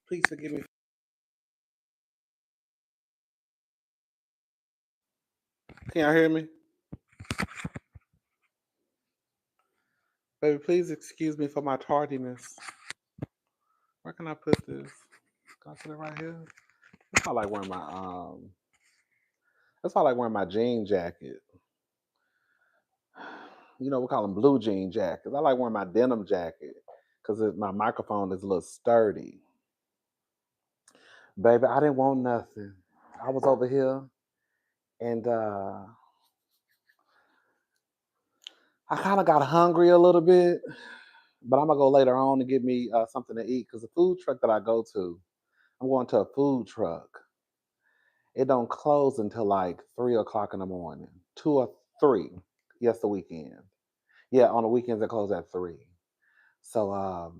Please forgive me. Can y'all hear me? Baby, please excuse me for my tardiness. Where can I put this? Can I put it right here? That's why I like wearing my that's why I like wearing my jean jacket. You know, we call them blue jean jackets. I like wearing my denim jacket because my microphone is a little sturdy. Baby, I didn't want nothing. I was over here and I kind of got hungry a little bit, but I'm gonna go later on to get me something to eat because the food truck that I go to, I'm going to a food truck. It don't close until like 3 o'clock in the morning, 2 or 3. Yes, the weekend. Yeah, on the weekends it close at 3. So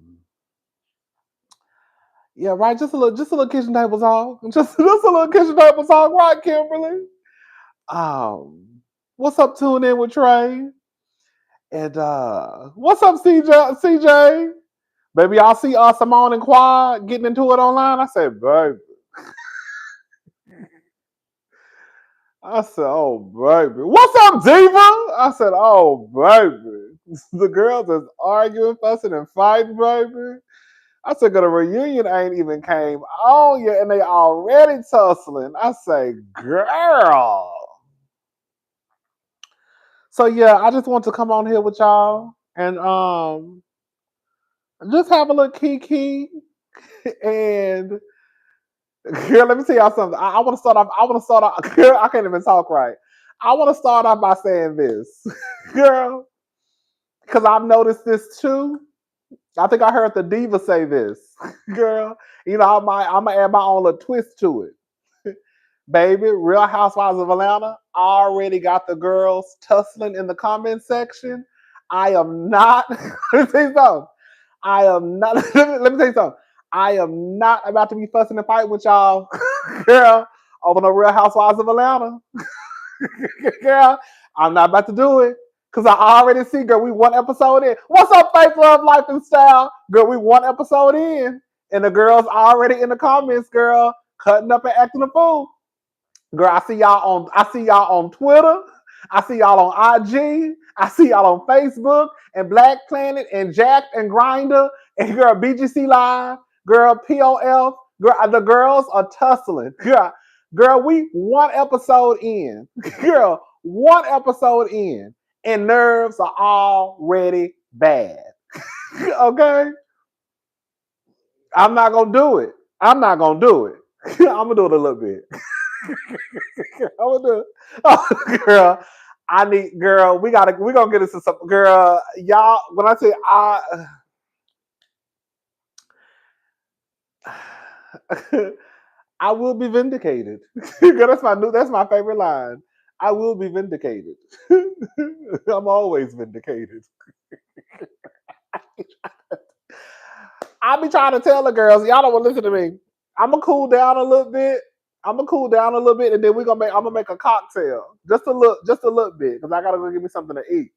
yeah, right. Just a little kitchen table talk. Just a little kitchen table talk, right, Kimberly? Um, what's up? Tune in with Trey. And what's up, CJ? CJ, baby, y'all see Simone and Quad getting into it online? I said, baby. I said, oh baby. What's up, Diva? I said, oh baby. The girls is arguing, fussing, and fighting, baby. I said, the reunion ain't even came on yet, and they already tussling. I say, girl. So yeah, I just want to come on here with y'all and just have a little kiki and girl, let me tell y'all something. I want to start off. I want to start off. Girl, I can't even talk right. I want to start off by saying this, girl, because I've noticed this too. I think I heard the diva say this, girl. You know, I'm gonna add my own little twist to it, baby. Real Housewives of Atlanta already got the girls tussling in the comment section. I am not. Let me tell you something. I am not. Let me tell you something. I am not about to be fussing and fighting with y'all, girl, over the Real Housewives of Atlanta. Girl, I'm not about to do it. Cause I already see, girl, we 1 episode in. What's up, Faith, Love, Life, and Style? Girl, we 1 episode in. And the girls already in the comments, girl, cutting up and acting a fool. Girl, I see y'all on Twitter. I see y'all on IG. I see y'all on Facebook and Black Planet and Jacked and Grinder and girl BGC Live. Girl POF. Girl, the girls are tussling. Girl, we 1 episode in. Girl, 1 episode in, and nerves are already bad. Okay, I'm not gonna do it. I'm not gonna do it. I'm gonna do it a little bit. I'm gonna do it. Oh, girl, I need girl. We gonna get into some girl. Y'all, when I say I will be vindicated. Girl, that's my favorite line. I will be vindicated. I'm always vindicated. I be trying to tell the girls, y'all don't want to listen to me. I'm gonna cool down a little bit. And then I'm gonna make a cocktail. Just a little bit, because I gotta go get me something to eat.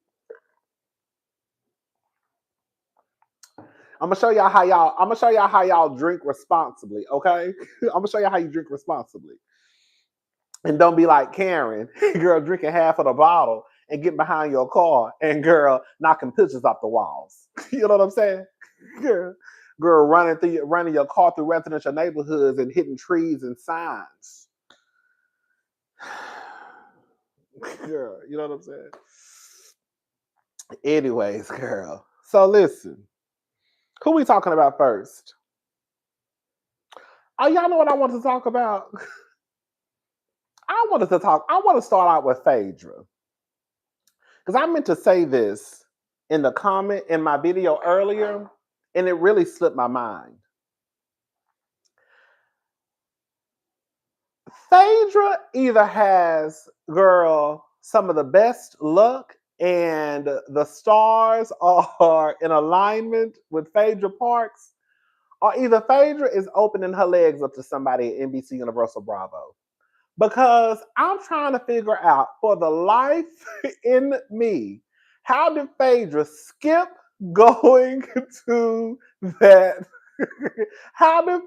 I'm gonna show y'all how y'all drink responsibly, okay? I'm gonna show y'all how you drink responsibly. And don't be like Karen, girl, drinking half of the bottle and getting behind your car and girl knocking pictures off the walls. You know what I'm saying? Girl running your car through residential neighborhoods and hitting trees and signs. Girl, you know what I'm saying? Anyways, girl. So listen, who we talking about first? Oh, y'all know what I want to talk about? I want to start out with Phaedra. Because I meant to say this in the comment in my video earlier, and it really slipped my mind. Phaedra either has, girl, some of the best luck and the stars are in alignment with Phaedra Parks, or either Phaedra is opening her legs up to somebody at NBC Universal Bravo. Because I'm trying to figure out for the life in me, how did Phaedra skip going to that How did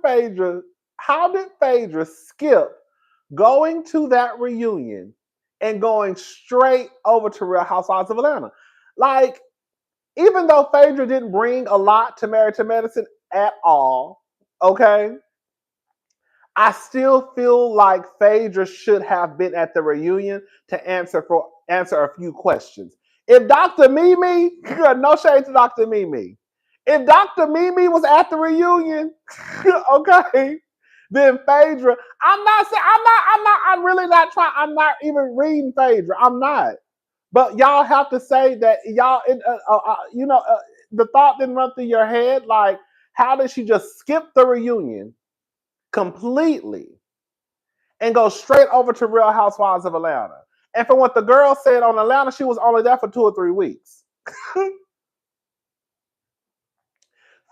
Phaedra skip going to that reunion and going straight over to Real Housewives of Atlanta? Like, even though Phaedra didn't bring a lot to Married to Medicine at all, okay, I still feel like Phaedra should have been at the reunion to answer a few questions. If Dr. Mimi, no shade to Dr. Mimi, if Dr. Mimi was at the reunion, okay, then Phaedra, I'm really not trying, I'm not even reading Phaedra, I'm not. But y'all have to say that y'all, the thought didn't run through your head, like, how did she just skip the reunion completely and go straight over to Real Housewives of Atlanta? And from what the girl said on Atlanta, she was only there for 2 or 3 weeks.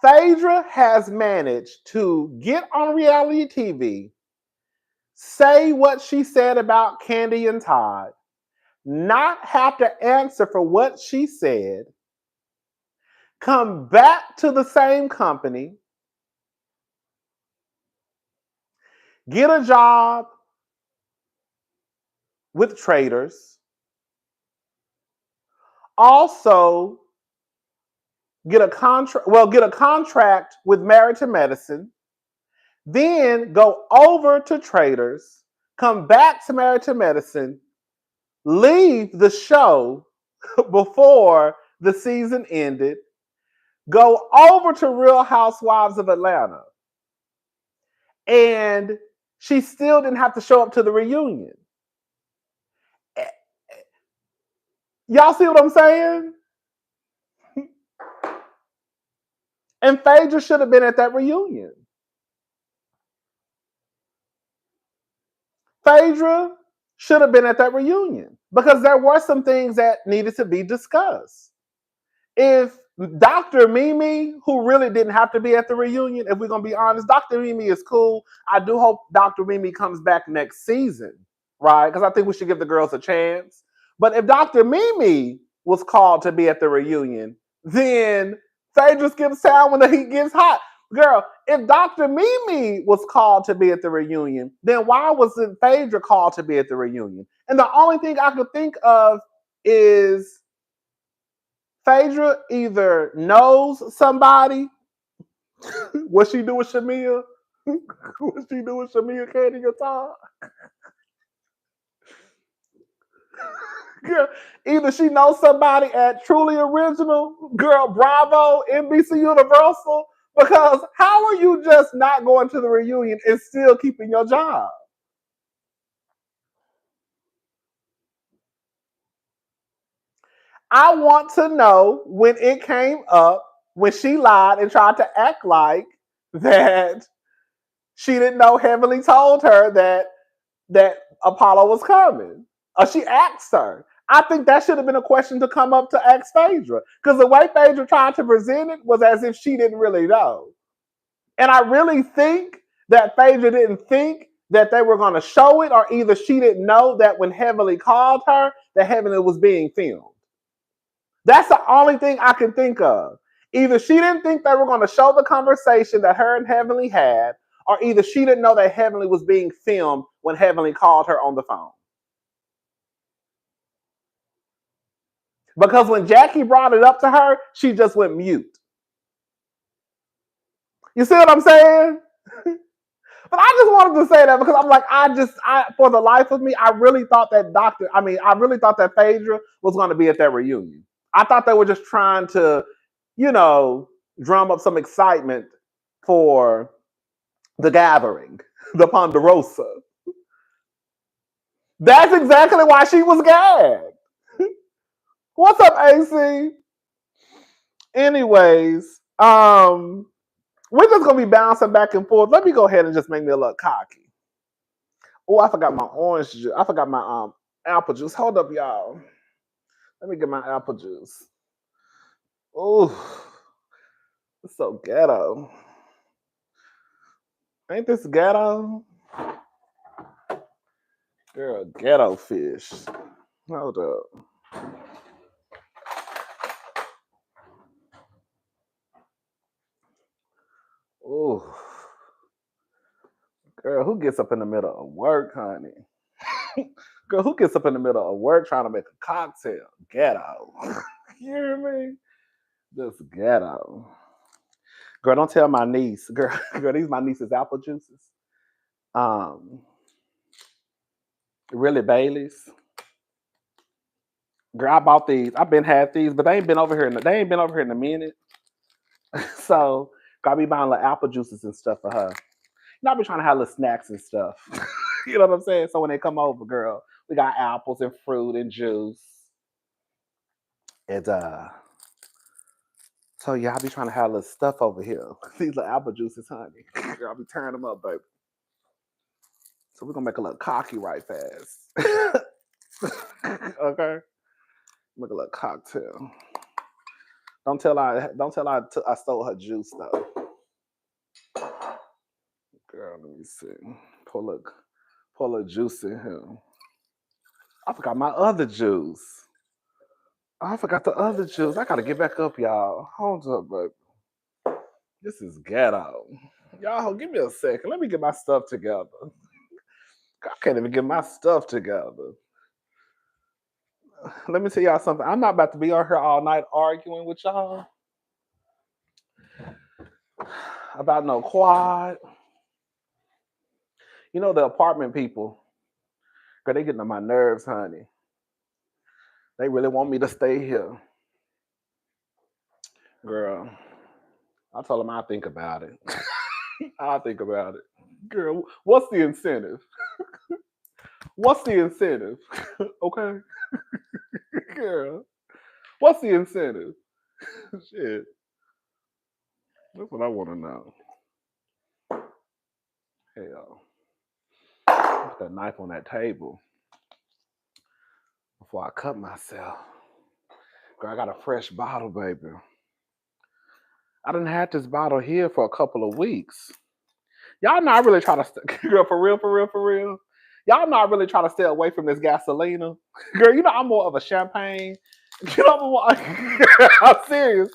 Phaedra has managed to get on reality TV, say what she said about Candy and Todd, not have to answer for what she said, come back to the same company, get a job with Traders, also get a contract with Married to Medicine, then go over to Traders, come back to Married to Medicine, leave the show before the season ended, go over to Real Housewives of Atlanta, and she still didn't have to show up to the reunion. Y'all see what I'm saying? And Phaedra should have been at that reunion. Phaedra should have been at that reunion because there were some things that needed to be discussed. If Dr. Mimi, who really didn't have to be at the reunion, if we're going to be honest, Dr. Mimi is cool. I do hope Dr. Mimi comes back next season, right? Because I think we should give the girls a chance. But if Dr. Mimi was called to be at the reunion, then Phaedra skips town when the heat gets hot. Girl, if Dr. Mimi was called to be at the reunion, then why wasn't Phaedra called to be at the reunion? And the only thing I could think of is Phaedra either knows somebody. What she do with Shamea? What she do with Shamea Candy Guitar? Girl, either she knows somebody at Truly Original, girl, Bravo, NBC Universal, because how are you just not going to the reunion and still keeping your job? I want to know when it came up, when she lied and tried to act like that she didn't know Heavenly told her that Apollo was coming. Or she asked her. I think that should have been a question to come up to ask Phaedra. Because the way Phaedra tried to present it was as if she didn't really know. And I really think that Phaedra didn't think that they were going to show it, or either she didn't know that when Heavenly called her, that Heavenly was being filmed. That's the only thing I can think of. Either she didn't think they were going to show the conversation that her and Heavenly had, or either she didn't know that Heavenly was being filmed when Heavenly called her on the phone. Because when Jackie brought it up to her, she just went mute. You see what I'm saying? But I just wanted to say that because I'm like, for the life of me, I really thought that Phaedra was going to be at that reunion. I thought they were just trying to, drum up some excitement for the gathering, the Ponderosa. That's exactly why she was gagged. What's up, AC? Anyways, we're just gonna be bouncing back and forth. Let me go ahead and just make me a little cocky. Oh, I forgot my orange juice. I forgot my apple juice. Hold up, y'all. Let me get my apple juice. Oh, it's so ghetto. Ain't this ghetto? Girl, ghetto fish. Hold up. Ooh. Girl, who gets up in the middle of work, honey? Girl, who gets up in the middle of work trying to make a cocktail? Ghetto. You hear me? Just ghetto. Girl, don't tell my niece. Girl, these my niece's apple juices. Really Bailey's. Girl, I bought these. I've been had these, but they ain't been over here in a minute. So I be buying like apple juices and stuff for her. You know, I be trying to have little snacks and stuff. You know what I'm saying? So when they come over, girl, we got apples and fruit and juice. And so yeah, I be trying to have little stuff over here. These little apple juices, honey. Girl, I'll be tearing them up, baby. So we're gonna make a little cocky right fast. Okay? Make a little cocktail. Don't tell I stole her juice though. Girl, let me see. Pour a juice in here. I forgot my other juice. I forgot the other juice. I gotta get back up, y'all. Hold up, baby. This is ghetto. Y'all, give me a second. Let me get my stuff together. I can't even get my stuff together. Let me tell y'all something. I'm not about to be on here all night arguing with y'all about no quad. You know the apartment people, girl, they getting on my nerves, honey. They really want me to stay here. Girl, I told them I'll think about it. I'll think about it. Girl, what's the incentive? What's the incentive? Okay? Girl, what's the incentive? Shit. That's what I want to know. Hell. Put that knife on that table before I cut myself. Girl, I got a fresh bottle, baby. I done had this bottle here for a couple of weeks. Y'all know I really try to, girl, for real. Y'all know I really try to stay away from this gasolina. Girl, you know I'm more of a champagne. You know, I'm serious.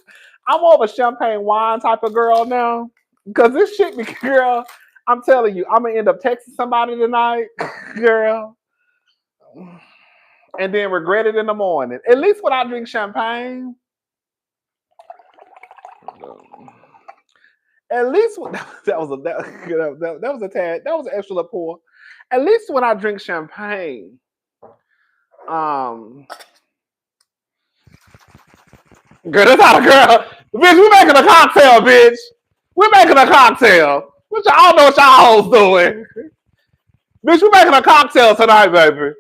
I'm more of a champagne wine type of girl now. Because this shit, girl, I'm telling you, I'm going to end up texting somebody tonight, girl, and then regret it in the morning. At least when I drink champagne, at least that was an extra little pour. At least when I drink champagne, girl, that's not a girl. Bitch, we making a cocktail, bitch. We're making a cocktail. Which I don't know what y'all hoes doing. Bitch, we making a cocktail tonight, baby.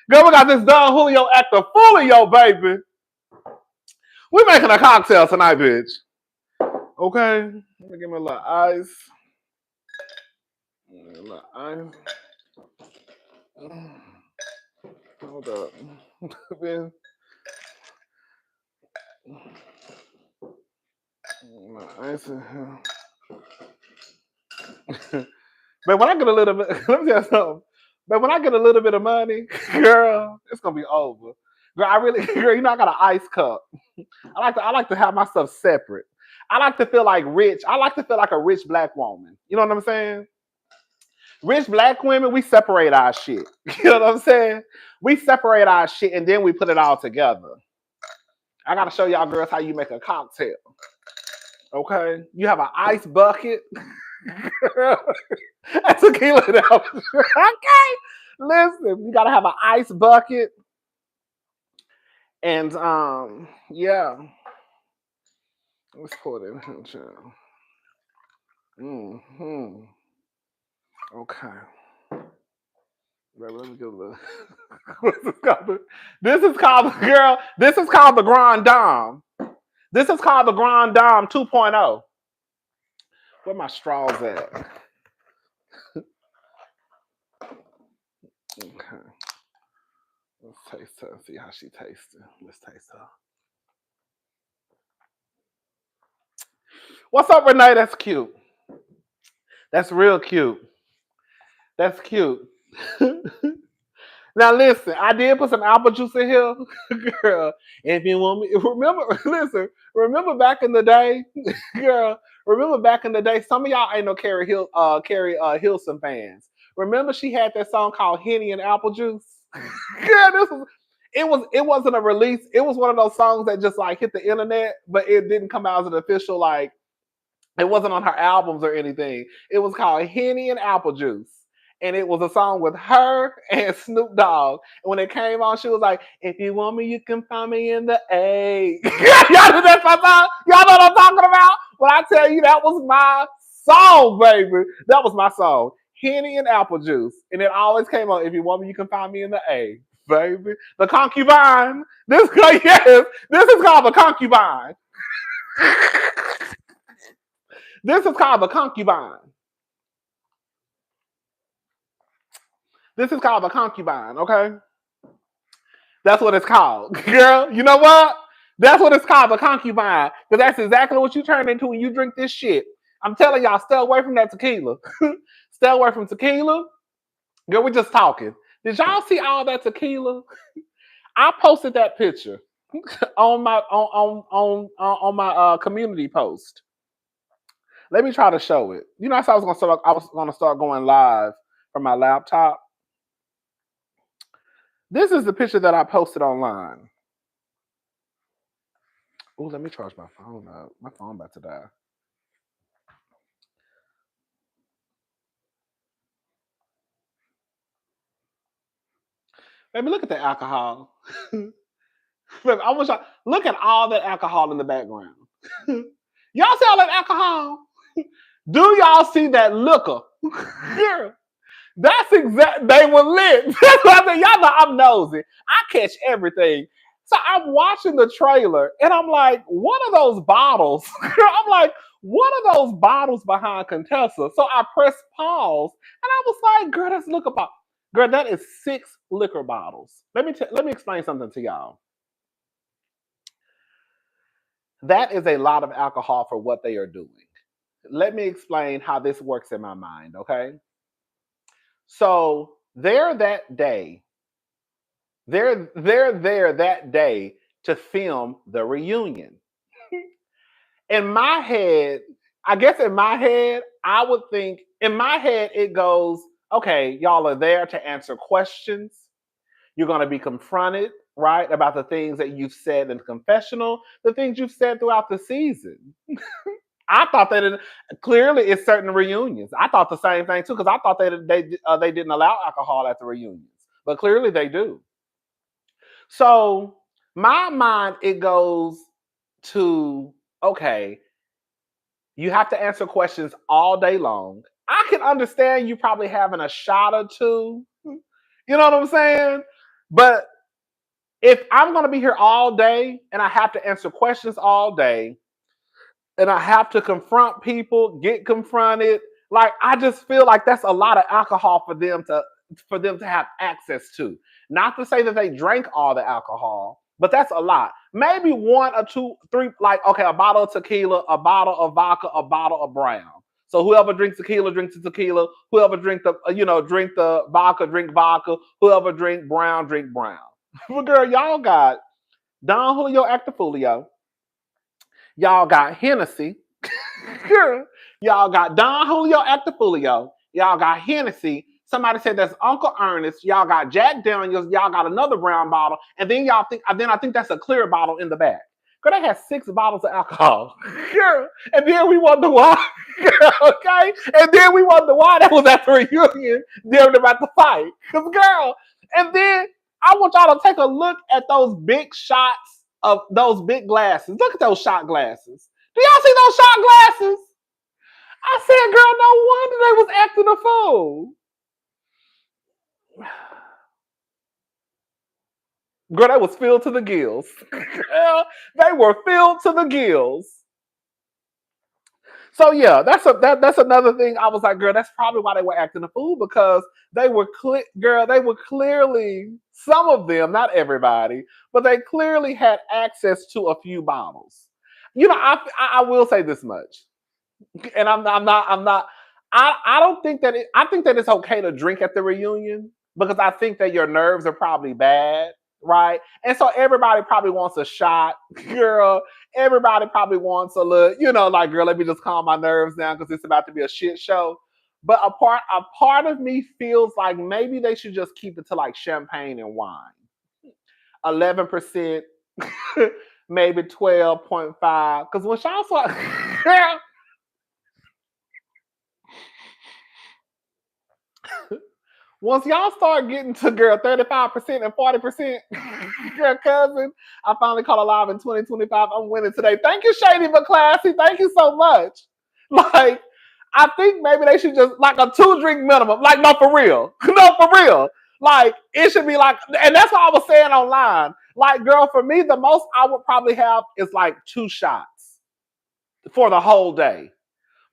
Girl, we got this Don Julio actor Fulio, baby. We making a cocktail tonight, bitch. Okay? Let me give me a little ice. A little ice. Hold up. Ice in here. But when I get a little bit, let me tell you something. But when I get a little bit of money, girl, it's gonna be over. Girl, girl, you know I got an ice cup. I like to have my stuff separate. I like to feel like rich. I like to feel like a rich black woman. You know what I'm saying? Rich black women, we separate our shit. You know what I'm saying? We separate our shit and then we put it all together. I gotta show y'all girls how you make a cocktail. Okay? You have an ice bucket. That's tequila now. Okay. Listen, you gotta have an ice bucket. And yeah. Let's pour it in here, child. Mm-hmm. Okay. Let me get a little. What's this called? This is called the Grand Dame. This is called the Grand Dame 2.0. Where my straws at? Okay. Let's taste her and see how she tastes it. Let's taste her. What's up, Renee? That's cute. That's real cute. That's cute. Now listen, I did put some apple juice in here, girl. If you want me, remember back in the day, girl. Remember back in the day, some of y'all ain't no Carrie Hilson fans. Remember she had that song called Henny and Apple Juice? Yeah, it wasn't a release. It was one of those songs that just like hit the internet, but it didn't come out as an official, like, it wasn't on her albums or anything. It was called Henny and Apple Juice. And it was a song with her and Snoop Dogg. And when it came on, she was like, if you want me, you can find me in the A. Y'all know that's my song? Y'all know what I'm talking about? When I tell you that was my song, baby. That was my song. Henny and Apple Juice. And it always came on, if you want me, you can find me in the A. Baby. The concubine. This is called the concubine. This is called the concubine. This is called the concubine, okay? That's what it's called. Girl, you know what? That's what it's called, the concubine. Because that's exactly what you turn into when you drink this shit. I'm telling y'all, stay away from that tequila. Stay away from tequila. Girl, we're just talking. Did y'all see all that tequila? I posted that picture on my community post. Let me try to show it. You know, I was gonna start going live from my laptop. This is the picture that I posted online. Oh, let me charge my phone up. My phone about to die. Baby, look at the alcohol. Baby, I want y'all look at all that alcohol in the background. Y'all see all that alcohol? Do y'all see that liquor? Girl, that's exact. They were lit. That's what I mean. Y'all know I'm nosy. I catch everything. So I'm watching the trailer and I'm like, what are those bottles? I'm like, what are those bottles behind Contessa? So I pressed pause and I was like, girl, let's look about. Girl, that is 6 liquor bottles. Let me explain something to y'all. That is a lot of alcohol for what they are doing. Let me explain how this works in my mind, okay? So they're there that day to film the reunion. In my head, I guess in my head, I would think, in my head, it goes, okay, y'all are there to answer questions. You're going to be confronted, right, about the things that you've said in the confessional, the things you've said throughout the season. I thought that clearly it's certain reunions. I thought the same thing too, because I thought they didn't allow alcohol at the reunions, but clearly they do. So my mind, it goes to, okay, you have to answer questions all day long. I can understand you probably having a shot or two. You know what I'm saying? But if I'm going to be here all day and I have to answer questions all day and I have to confront people, get confronted, like I just feel like that's a lot of alcohol for them to have access to. Not to say that they drank all the alcohol, but that's a lot. Maybe 1 or 2, 3, like, okay, a bottle of tequila, a bottle of vodka, a bottle of brown. So whoever drinks tequila drinks the tequila. Whoever drink the vodka, drink vodka. Whoever drink brown, drink brown. But girl, y'all got Don Julio Actifulio. Y'all got Hennessy. Girl, y'all got Don Julio Actifulio. Y'all got Hennessy. Somebody said that's Uncle Ernest. Y'all got Jack Daniels. Y'all got another brown bottle. And then I think that's a clear bottle in the back. Girl, they had 6 bottles of alcohol. Girl, and then we wonder why. Girl, okay? And then we wonder why that was at the reunion. They're about to fight. Because, girl, and then I want y'all to take a look at those big shots of those big glasses. Look at those shot glasses. Do y'all see those shot glasses? I said, girl, no wonder they was acting a fool. Girl, they was filled to the gills. Girl, they were filled to the gills. So yeah, that's another thing. I was like, girl, that's probably why they were acting a fool, because they were clearly, some of them, not everybody, but they clearly had access to a few bottles. You know, I will say this much, and I'm not. I don't think I think that it's okay to drink at the reunion, because I think that your nerves are probably bad. right? And so everybody probably wants a shot, girl. Everybody probably wants a little, like, girl, let me just calm my nerves down because it's about to be a shit show. But a part of me feels like maybe they should just keep it to like champagne and wine. 11%, maybe 12.5. Because when y'all saw, once y'all start getting to, girl, 35% and 40%, girl, cousin, I finally caught a live in 2025. I'm winning today. Thank you, Shady but Classy. Thank you so much. Like, I think maybe they should just, like, a 2-drink minimum. Like, no, for real. No, for real. Like, it should be like, and that's what I was saying online. Like, girl, for me, the most I would probably have is like 2 shots for the whole day.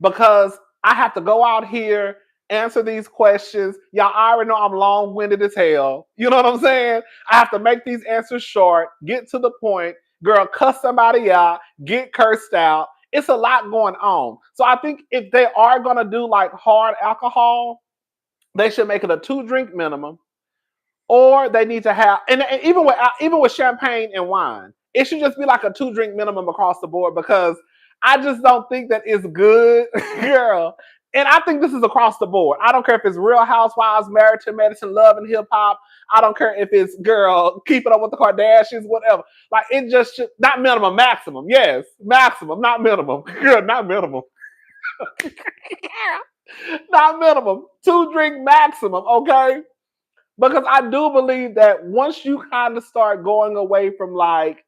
Because I have to go out here, answer these questions. Y'all already know I'm long-winded as hell. You know what I'm saying? I have to make these answers short, get to the point. Girl, cuss somebody out, get cursed out. It's a lot going on. So I think if they are going to do like hard alcohol, they should make it a 2-drink minimum. Or they need to have, and even with champagne and wine, it should just be like a 2-drink minimum across the board because I just don't think that it's good, girl. And I think this is across the board. I don't care if it's Real Housewives, Married to Medicine, Love and Hip Hop. I don't care if it's, girl, Keeping Up with the Kardashians, whatever. Like, it just should, not minimum, maximum. Yes, maximum, not minimum. Girl, not minimum. Not minimum. 2-drink maximum, okay? Because I do believe that once you kind of start going away from like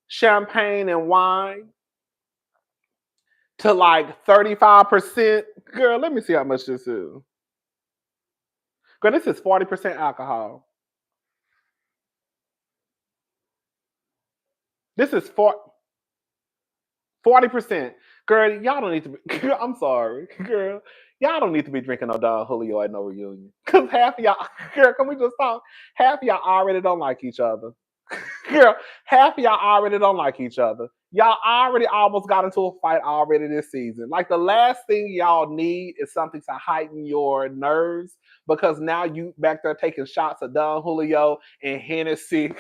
champagne and wine to like 35%, girl, let me see how much this is. Girl, this is 40% alcohol. This is 40%. Girl, y'all don't need to be, girl, I'm sorry, girl. Y'all don't need to be drinking no Don Julio at no reunion. Because half of y'all, girl, can we just talk? Half of y'all already don't like each other. Girl, half of y'all already don't like each other. Y'all already almost got into a fight already this season. Like, the last thing y'all need is something to heighten your nerves because now you back there taking shots of Don Julio and Hennessy.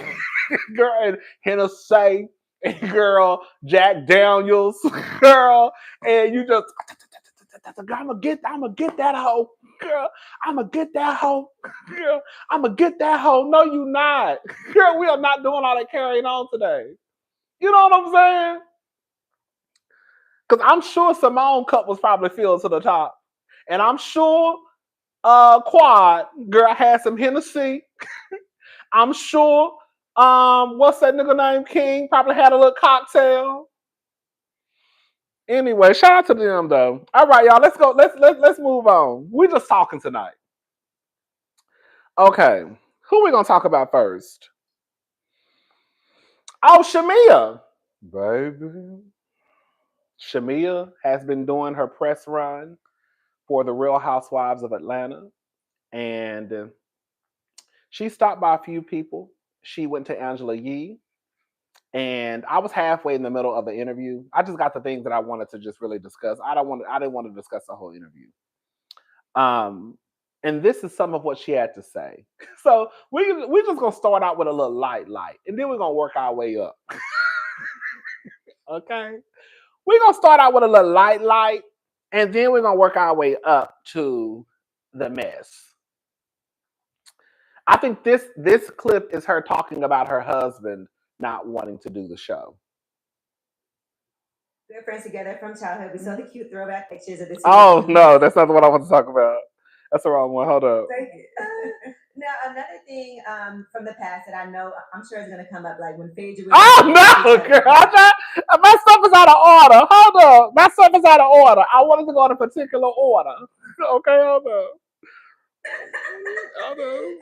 Girl, and Hennessy. And girl, Jack Daniels, girl, and you just, I'm gonna get that hoe, girl. I'm gonna get that hoe, girl. I'm gonna get that hoe. No, you not, girl. We are not doing all that carrying on today. You know what I'm saying? Because I'm sure Simone cup was probably filled to the top, and I'm sure Quad girl had some Hennessy. I'm sure what's that nigga named King probably had a little cocktail. Anyway, shout out to them though. All right, y'all, let's go. Let's move on. We're just talking tonight. Okay, who we gonna talk about first? Oh, Shamea, baby. Shamea has been doing her press run for the Real Housewives of Atlanta, and she stopped by a few people. She went to Angela Yee, and I was halfway in the middle of the interview. I just got the things that I wanted to just really discuss. I didn't want to discuss the whole interview. And this is some of what she had to say. So we're just gonna start out with a little light, and then we're gonna work our way up. Okay, we're gonna start out with a little light, and then we're gonna work our way up to the mess. I think this clip is her talking about her husband not wanting to do the show. We're friends together from childhood. We saw the cute throwback pictures of the two. Oh no, that's not the one I want to talk about. That's the wrong one. Hold up. Now, another thing from the past that I know, I'm sure is going to come up, like when Phaedra was... Oh, no, girl. My stuff is out of order. Hold up. My stuff is out of order. I wanted to go in a particular order. Okay, hold up. We're going to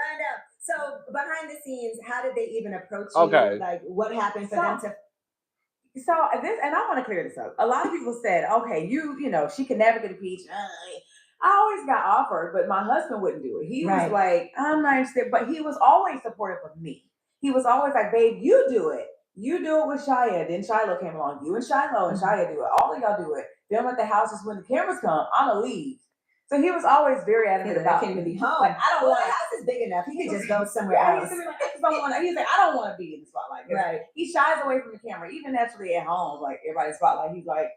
find out. So, behind the scenes, how did they even approach you? Okay. Like, what happened for them to... So this, and I want to clear this up. A lot of people said, okay, you know, she can never get a peach. I always got offered, but my husband wouldn't do it. He was like, I'm not interested, but he was always supportive of me. He was always like, babe, you do it. You do it with Shia. Then Shiloh came along. You and Shiloh and Shia do it. All of y'all do it. Film at the houses when the cameras come. I'ma leave. So he was always very adamant about I can't really be home. Like, I don't want. The house is big enough. He could just go somewhere else. He's like, I don't want to be in the spotlight. Right. He shies away from the camera, even naturally at home. Like everybody's spotlight, he's like,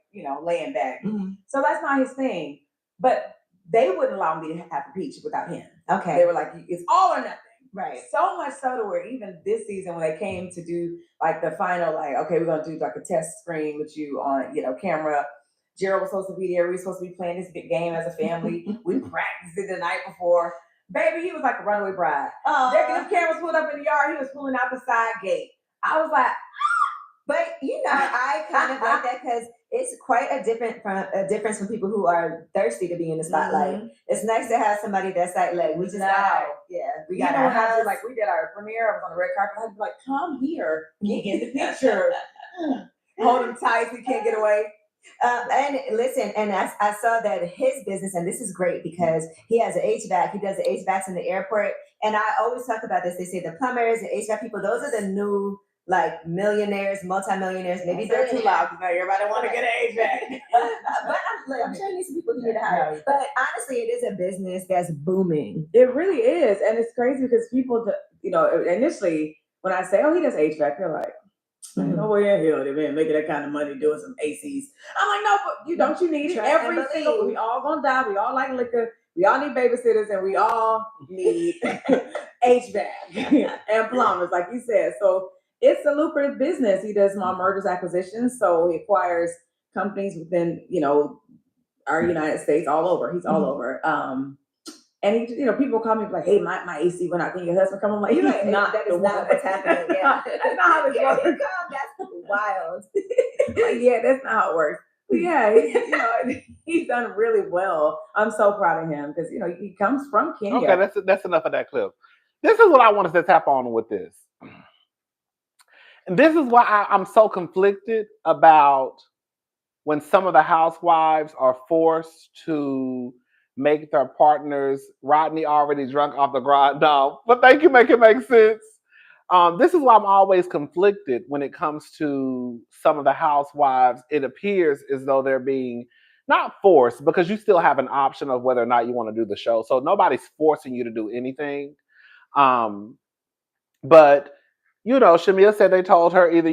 laying back. Mm-hmm. So that's not his thing. But they wouldn't allow me to have a peach without him. Okay. They were like, it's all or nothing. Right. So much so to where even this season when they came to do like the final, like, okay, we're gonna do like a test screen with you on, camera. Gerald was supposed to be there. We were supposed to be playing this big game as a family. We practiced it the night before. Baby, he was like a runaway bride. The cameras pulled up in the yard. He was pulling out the side gate. I was like, but I kind of like that because it's quite a difference from people who are thirsty to be in the spotlight. Mm-hmm. It's nice to have somebody that's like we just got we got our house. Like we did our premiere. I was on the red carpet. I was like, come here, get in the picture. Hold him tight so he can't get away. And listen, and I saw that his business, and this is great because he has an HVAC. He does the HVACs in the airport. And I always talk about this. They say the plumbers, the HVAC people, those are the new millionaires, multimillionaires, maybe they're too loud because everybody want to get an HVAC. But I'm sure there's some people who need to hire. But honestly, it is a business that's booming. It really is. And it's crazy because people, initially when I say, oh, he does HVAC, they're like, no way in hell they're making that kind of money doing some ACs. I'm like, no, but you need it. Every single, we all gonna die. We all like liquor. We all need babysitters, and we all need HVAC and plumbers, like you said. So it's a lucrative business. He does small mergers, acquisitions. So he acquires companies within, our United States, all over. He's all over. And he, people call me like, "Hey, my AC went out. Can your husband come?" I'm like, that is not what's happening. Yeah, that's not how this works. That's wild. Yeah, that's not how it works. But yeah, he's done really well. I'm so proud of him because he comes from Kenya. Okay, that's enough of that clip. This is what I wanted to tap on with this. And this is why I'm so conflicted about when some of the housewives are forced to make their partners. Rodney already drunk off the grind. No, but thank you, make it make sense. This is why I'm always conflicted when it comes to some of the housewives. It appears as though they're being not forced because you still have an option of whether or not you want to do the show. So nobody's forcing you to do anything. But Shamea said they told her either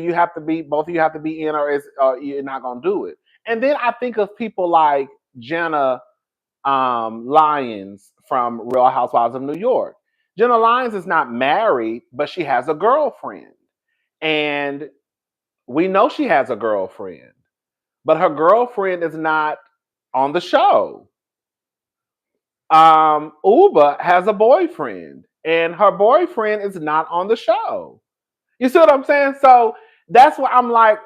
both of you have to be in or you're not going to do it. And then I think of people like Jenna Lyons from Real Housewives of New York. Jenna Lyons is not married, but she has a girlfriend. And we know she has a girlfriend, but her girlfriend is not on the show. Uba has a boyfriend, and her boyfriend is not on the show. You see what I'm saying? So that's why I'm like,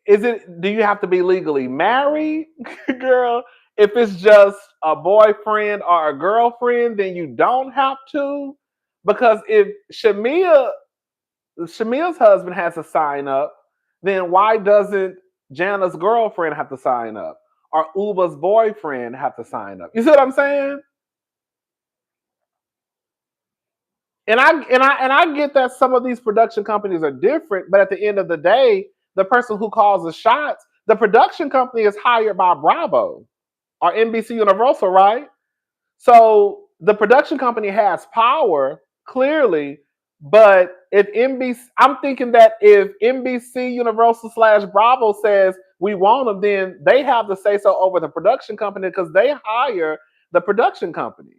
do you have to be legally married, girl? If it's just a boyfriend or a girlfriend, then you don't have to. Because if Shamea's husband has to sign up, then why doesn't Jana's girlfriend have to sign up? Or Uba's boyfriend have to sign up? You see what I'm saying? And I get that some of these production companies are different, but at the end of the day, the person who calls the shots, the production company is hired by Bravo or NBC Universal, right? So the production company has power, clearly, but I'm thinking that if NBC Universal / Bravo says we want them, then they have to say so over the production company because they hire the production company.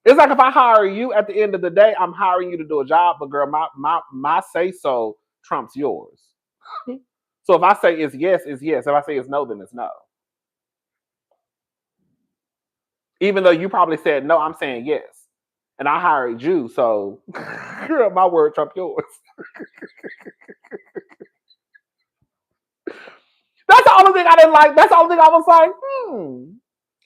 It's like if I hire you, at the end of the day, I'm hiring you to do a job, but girl, my say so trumps yours. So if I say it's yes, it's yes. If I say it's no, then it's no. Even though you probably said no, I'm saying yes. And I hired you, so girl, my word trumps yours. That's the only thing I didn't like. That's the only thing I was like,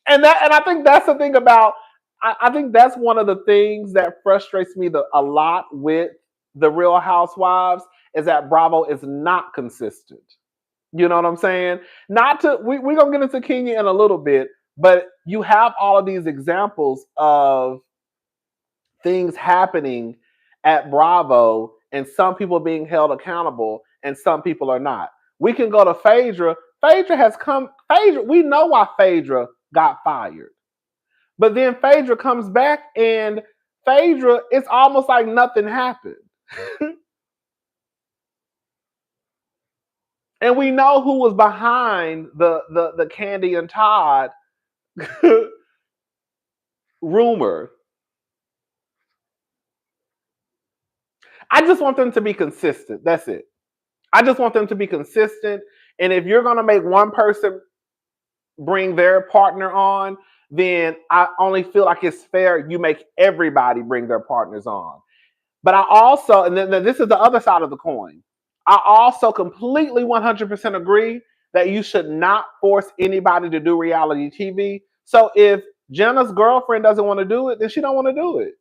And I think that's the thing about, I think that's one of the things that frustrates me a lot with the Real Housewives is that Bravo is not consistent. You know what I'm saying? We're going to get into Kenya in a little bit, but you have all of these examples of things happening at Bravo and some people being held accountable and some people are not. We can go to Phaedra. Phaedra has come. Phaedra, we know why Phaedra got fired, but then Phaedra comes back, and Phaedra, it's almost like nothing happened. And we know who was behind the Candy and Todd rumor. I just want them to be consistent. That's it. I just want them to be consistent. And if you're going to make one person bring their partner on, then I only feel like it's fair you make everybody bring their partners on. But I also, and then this is the other side of the coin, I also completely 100% agree that you should not force anybody to do reality TV. So if Jenna's girlfriend doesn't want to do it, then she don't want to do it.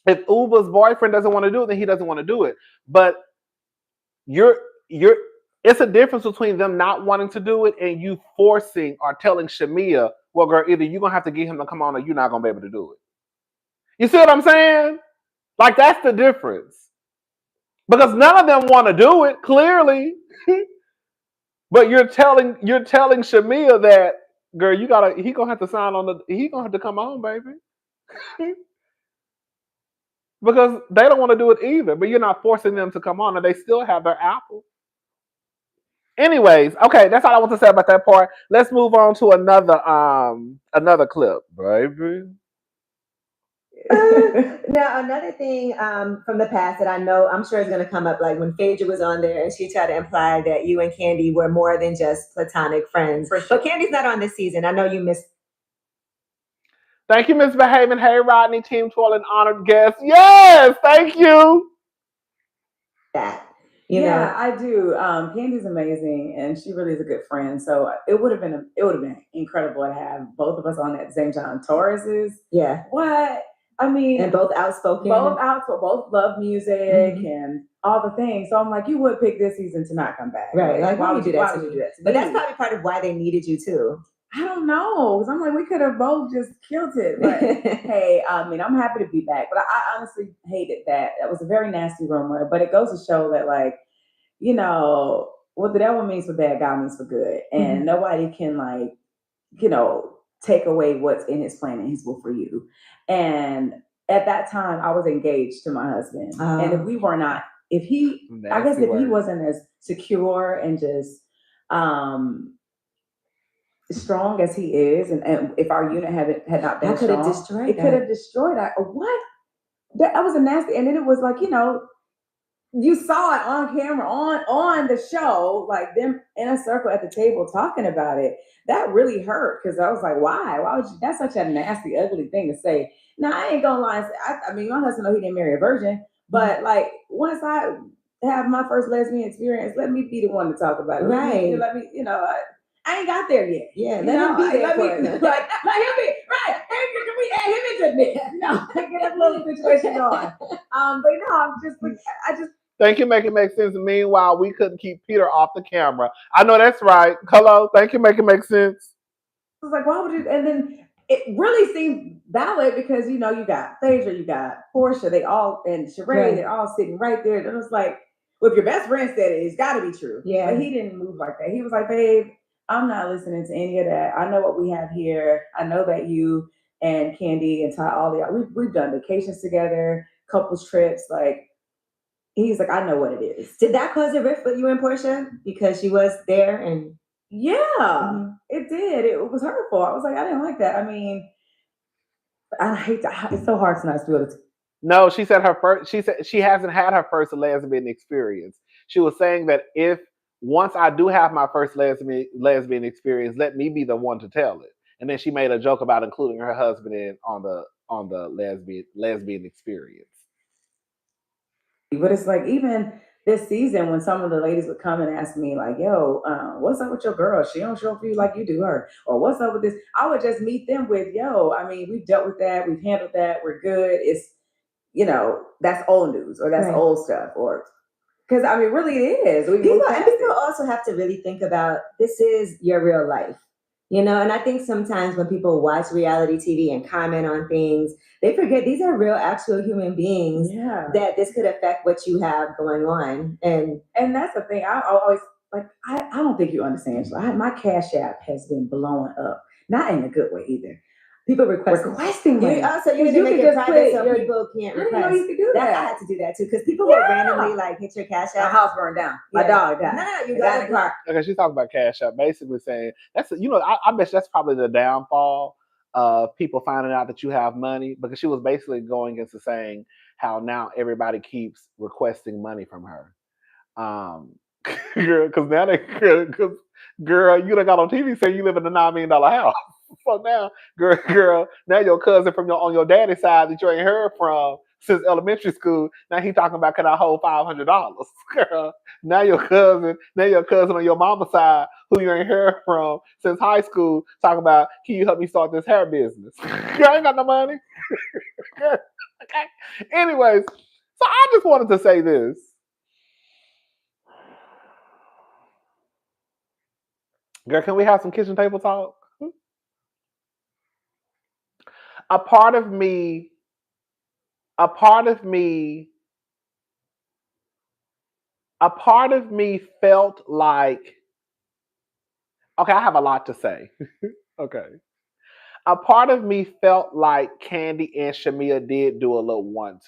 If Uber's boyfriend doesn't want to do it, then he doesn't want to do it. But it's a difference between them not wanting to do it and you forcing or telling Shamea, well, girl, either you're going to have to get him to come on or you're not going to be able to do it. You see what I'm saying? Like, that's the difference. Because none of them want to do it, clearly. But you're telling Shamea that, girl, he gonna have to sign on he gonna have to come on, baby. Because they don't want to do it either, but you're not forcing them to come on, and they still have their apple. Anyways, okay, that's all I want to say about that part. Let's move on to another clip, baby. Now, another thing from the past that I'm sure is going to come up, like when Phaedra was on there and she tried to imply that you and Candy were more than just platonic friends. Sure. But Candy's not on this season. I know you missed. Thank you, Miss Behaving. Hey, Rodney, Team 12, and honored guest. Yes, thank you. That. Yeah, I do. Candy's amazing, and she really is a good friend. So it would have been incredible to have both of us on at the same time. Tauruses, what? I mean, and both outspoken. Both love music and all the things. So I'm like, you would pick this season to not come back, right? Like, why would you do that? But that's probably part of why they needed you too. I don't know, because I'm like, we could have both just killed it. But hey, I mean, I'm happy to be back. But I honestly hated that. That was a very nasty rumor. But it goes to show that, like, you know, what the devil means for bad, God means for good. And nobody can, like, you know, take away what's in his plan and his will for you. And at that time, I was engaged to my husband. And if we were not, if he wasn't as secure and just strong as he is, and if our unit had not been strong, it could have destroyed that. What? That was a nasty, and then it was like, you know, you saw it on camera, on the show, like them in a circle at the table talking about it. That really hurt, because I was like, why would you? That's such a nasty, ugly thing to say. Now, I ain't gonna lie. I mean, my husband know he didn't marry a virgin, but like, once I have my first lesbian experience, let me be the one to talk about it. Right. Let me, you know, I ain't got there yet. Yeah, let him be there for it. Let him be, right. Can we add him into this? No, get that little situation going. But no, I just. Thank you, make it make sense. Meanwhile, we couldn't keep Peter off the camera. I know that's right. Hello, thank you, make it make sense. I was like, why would you? And then it really seemed valid because, you know, you got Phaedra, you got Porsha, and Sheree, they're all sitting right there. And it was like, well, if your best friend said it, it's got to be true. Yeah. But he didn't move like that. He was like, babe, I'm not listening to any of that. I know what we have here. I know that you and Candy and Ty, all the we've done vacations together, couples trips, like. He's like, I know what it is. Did that cause a rift with you and Porsha? Because she was there and... Yeah, it did. It was hurtful. I was like, I didn't like that. I mean, I hate that. It's so hard to not feel it. No, she said she hasn't had her first lesbian experience. She was saying that once I do have my first lesbian experience, let me be the one to tell it. And then she made a joke about including her husband in on the lesbian experience. But it's like, even this season, when some of the ladies would come and ask me, like, yo, what's up with your girl? She don't show up for you like you do her. Or what's up with this? I would just meet them with, yo, I mean, we've dealt with that. We've handled that. We're good. It's, you know, that's old news, or that's old stuff. Or, because, I mean, really it is. People also have to really think about, this is your real life. You know, and I think sometimes when people watch reality TV and comment on things, they forget these are real, actual human beings that this could affect what you have going on. And that's the thing. I always like I don't think you understand. So my Cash App has been blowing up, not in a good way either. People requesting money. Also, you need to make it private so people can't request. I didn't know you could do that. I had to do that too because people will randomly like hit your Cash App. My house burned down. My dog died. No, you got in the car. Okay, she's talking about Cash App, basically saying that's I bet that's probably the downfall of people finding out that you have money, because she was basically going into saying how now everybody keeps requesting money from her. Because now girl, you done got on TV saying you live in a $9 million house. So now, girl, now your cousin on your daddy's side that you ain't heard from since elementary school, now he talking about, can I hold $500? Girl, now your cousin on your mama's side, who you ain't heard from since high school, talking about, can you help me start this hair business? I ain't got no money. Okay. Anyways, so I just wanted to say this. Girl, can we have some kitchen table talk? A part of me felt like, okay, I have a lot to say. Okay. A part of me felt like Kandi and Shamea did do a little 1-2.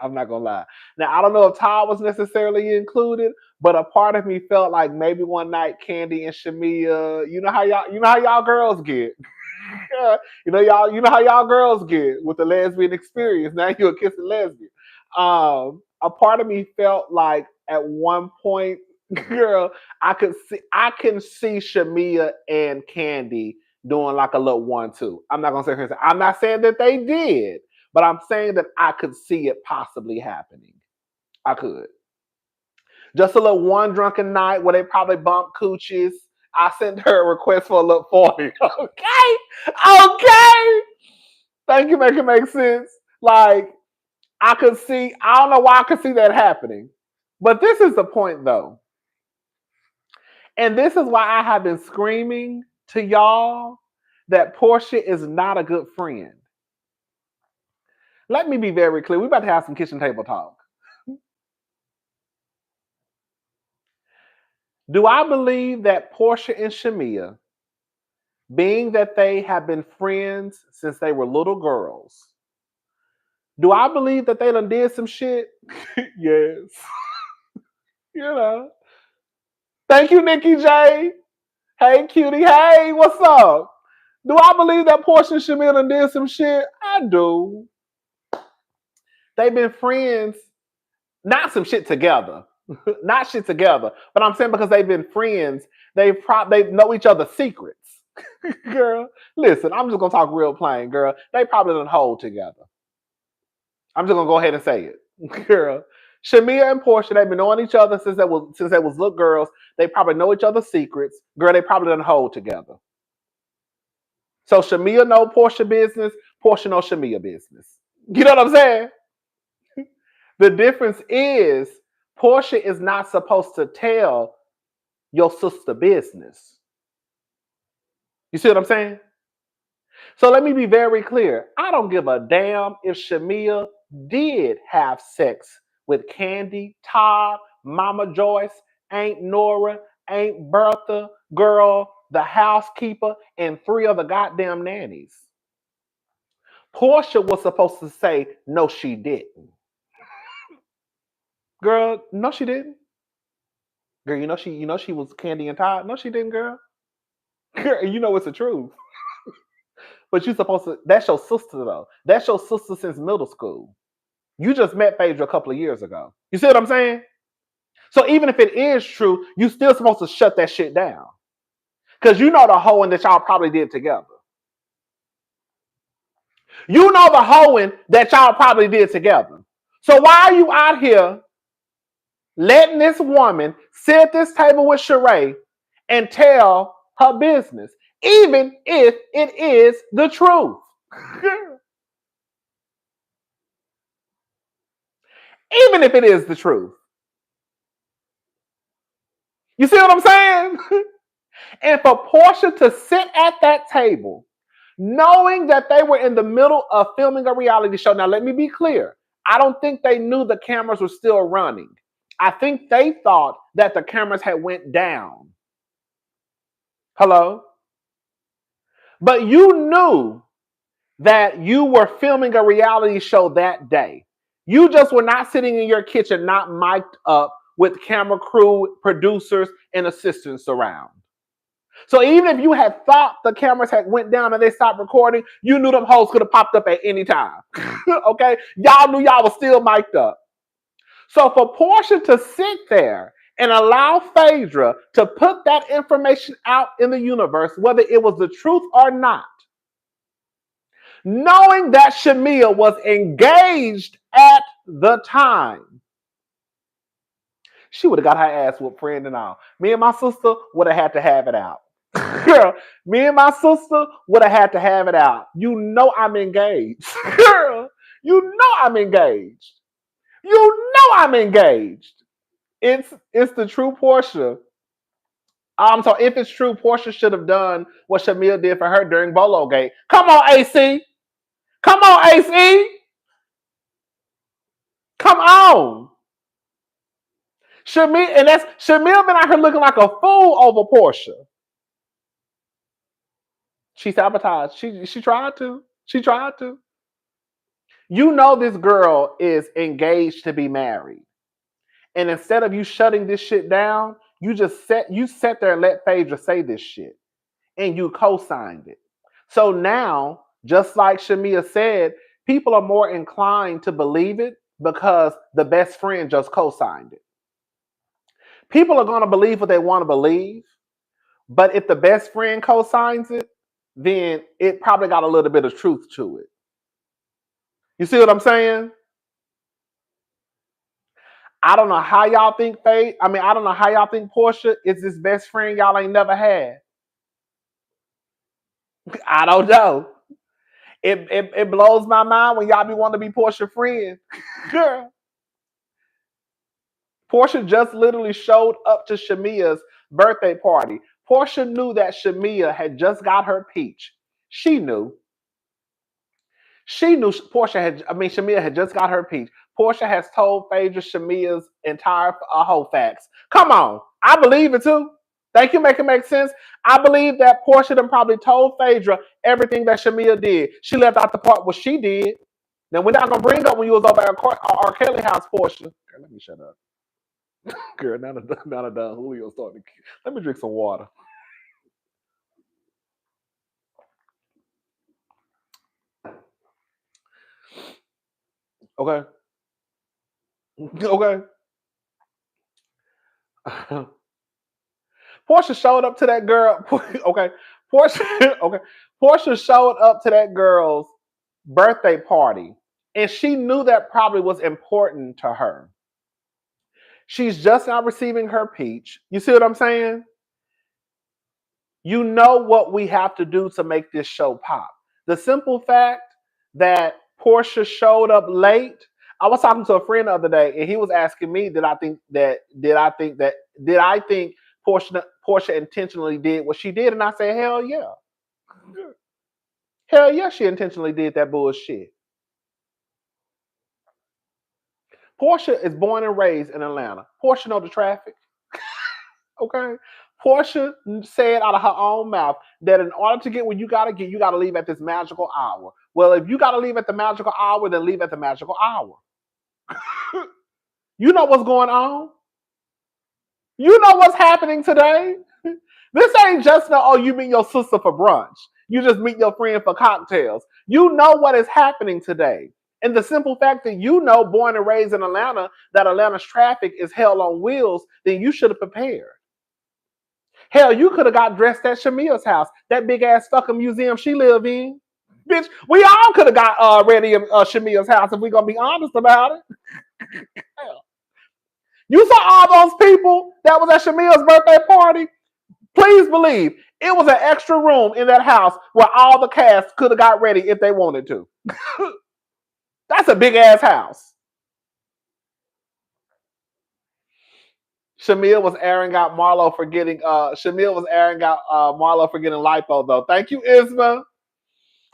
I'm not gonna lie. Now I don't know if Todd was necessarily included, but a part of me felt like maybe one night Kandi and Shamea, you know how y'all girls get. you know how y'all girls get with the lesbian experience. Now you're a kissing lesbian. A part of me felt like at one point, girl, I can see Shamea and Kandi doing like a little 1-2. I'm not gonna say her. I'm not saying that they did, but I'm saying that I could see it possibly happening. I could. Just a little one drunken night where they probably bump coochies. I sent her a request for a little 40. Okay. Thank you, make it make sense. Like, I don't know why I could see that happening. But this is the point though. And this is why I have been screaming to y'all that Porsha is not a good friend. Let me be very clear. We're about to have some kitchen table talk. Do I believe that Porsha and Shamea, being that they have been friends since they were little girls, do I believe that they done did some shit? Yes. You know. Thank you, Nikki J. Hey, cutie. Hey, what's up? Do I believe that Porsha and Shamea done did some shit? I do. They've been friends, not some shit together. Not shit together. But I'm saying because they've been friends, they know each other's secrets. Girl, listen, I'm just gonna talk real plain, girl. They probably done hold together. I'm just gonna go ahead and say it. Girl. Shamea and Porsha, they've been knowing each other since they was little girls. They probably know each other's secrets. Girl, they probably done hold together. So Shamea know Porsha business, Porsha know Shamea business. You know what I'm saying? The difference is Porsha is not supposed to tell your sister business. You see what I'm saying? So let me be very clear. I don't give a damn if Shamea did have sex with Kandi, Todd, Mama Joyce, Aunt Nora, Aunt Bertha, girl, the housekeeper, and 3 other goddamn nannies. Porsha was supposed to say, no, she didn't. Girl, no, she didn't. Girl, you know she was Kandi and Todd. No, she didn't, girl. Girl, you know it's the truth. But you're supposed to, that's your sister though. That's your sister since middle school. You just met Phaedra a couple of years ago. You see what I'm saying? So even if it is true, you still supposed to shut that shit down. Because you know the hoeing that y'all probably did together. You know the hoeing that y'all probably did together. So why are you out here letting this woman sit at this table with Sheree and tell her business, even if it is the truth? Even if it is the truth. You see what I'm saying? And for Porsha to sit at that table, knowing that they were in the middle of filming a reality show. Now, let me be clear. I don't think they knew the cameras were still running. I think they thought that the cameras had went down. Hello? But you knew that you were filming a reality show that day. You just were not sitting in your kitchen, not mic'd up with camera crew, producers, and assistants around. So even if you had thought the cameras had went down and they stopped recording, you knew them hoes could have popped up at any time. Okay? Y'all knew y'all was still mic'd up. So for Porsha to sit there and allow Phaedra to put that information out in the universe, whether it was the truth or not, knowing that Shamea was engaged at the time, she would have got her ass whooped, friend and all. Me and my sister would have had to have it out. Girl, me and my sister would have had to have it out. You know I'm engaged. Girl, you know I'm engaged. You know I'm engaged. It's the true Porsha. So if it's true, Porsha should have done what Shamea did for her during Bolo Gate. Come on, AC. Come on, AC. Come on. Shamea been out here looking like a fool over Porsha. She sabotaged. She tried to. She tried to. You know this girl is engaged to be married. And instead of you shutting this shit down, you sat there and let Phaedra say this shit. And you co-signed it. So now, just like Shamea said, people are more inclined to believe it because the best friend just co-signed it. People are going to believe what they want to believe, but if the best friend co-signs it, then it probably got a little bit of truth to it. You see what I'm saying? I don't know how y'all think I don't know how y'all think Porsha is this best friend y'all ain't never had. I don't know. It blows my mind when y'all be wanting to be Porsha friends. Girl. Porsha just literally showed up to Shamea's birthday party. Porsha knew that Shamea had just got her peach. She knew. Shamea had just got her peach. Porsha has told Phaedra Shamea's entire whole facts. Come on. I believe it too. Thank you, make it make sense. I believe that Porsha done probably told Phaedra everything that Shamea did. She left out the part what she did. Now we're not gonna bring up when you was over at R. Kelly house, Porsha. Girl, let me shut up. Girl, now the Julio starting to. Let me drink some water. Okay. Okay. Porsha showed up to that girl. Okay. Porsha showed up to that girl's birthday party, and she knew that probably was important to her. She's just now receiving her peach. You see what I'm saying? You know what we have to do to make this show pop. The simple fact that Porsha showed up late. I was talking to a friend the other day, and he was asking me, did I think Porsha intentionally did what she did? And I said, hell yeah. Hell yeah, she intentionally did that bullshit. Porsha is born and raised in Atlanta. Porsha know the traffic. Okay? Porsha said out of her own mouth that in order to get where you got to leave at this magical hour. Well, if you got to leave at the magical hour, then leave at the magical hour. You know what's going on. You know what's happening today. This ain't just you meet your sister for brunch. You just meet your friend for cocktails. You know what is happening today. And the simple fact that you know, born and raised in Atlanta, that Atlanta's traffic is hell on wheels, then you should have prepared. Hell, you could have got dressed at Shamea's house, that big ass fucking museum she live in. Bitch, we all could have got ready at Shamea's house if we're going to be honest about it. You saw all those people that was at Shamea's birthday party? Please believe it was an extra room in that house where all the cast could have got ready if they wanted to. That's a big ass house. Shamea was airing out Marlo for getting Marlo for getting lipo though. Thank you, Isma.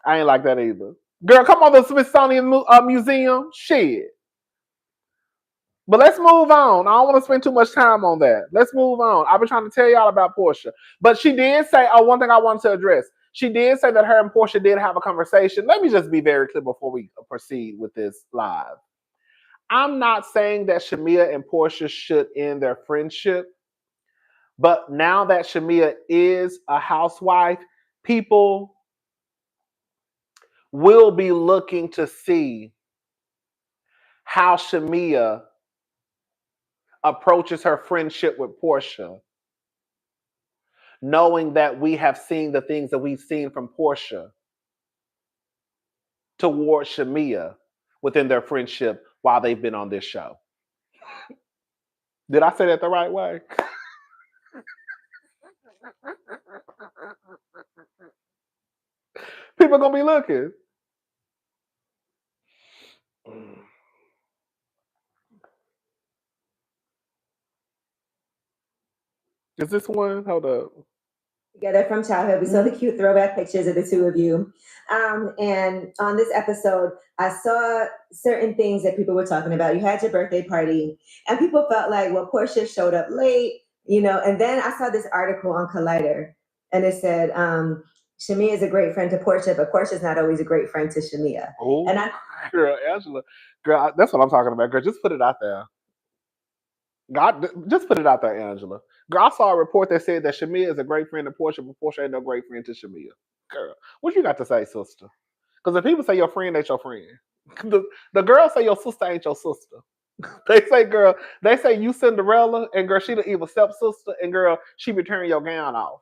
I ain't like that either. Girl, come on to the Smithsonian Museum. Shit. But let's move on. I don't want to spend too much time on that. Let's move on. I've been trying to tell y'all about Porsha. But she did say, one thing I wanted to address. She did say that her and Porsha did have a conversation. Let me just be very clear before we proceed with this live. I'm not saying that Shamea and Porsha should end their friendship. But now that Shamea is a housewife, people will be looking to see how Shamea approaches her friendship with Porsha, knowing that we have seen the things that we've seen from Porsha towards Shamea within their friendship while they've been on this show. Did I say that the right way? People are going to be looking. Is this one? Hold up. Together from childhood. We saw the cute throwback pictures of the two of you. And on this episode, I saw certain things that people were talking about. You had your birthday party, and people felt like, well, Porsha showed up late, and then I saw this article on Collider, and it said, Shamea is a great friend to Porsha, but Portia's not always a great friend to Shamea. Oh, and girl, Angela, girl, that's what I'm talking about, girl. Just put it out there. God, just put it out there, Angela. Girl, I saw a report that said that Shamea is a great friend to Porsha, but Porsha ain't no great friend to Shamea. Girl, what you got to say, sister? Because if people say your friend ain't your friend, the girls say your sister ain't your sister. They say, girl, they say you Cinderella, and girl, she the evil stepsister, and girl, she be tearing your gown off.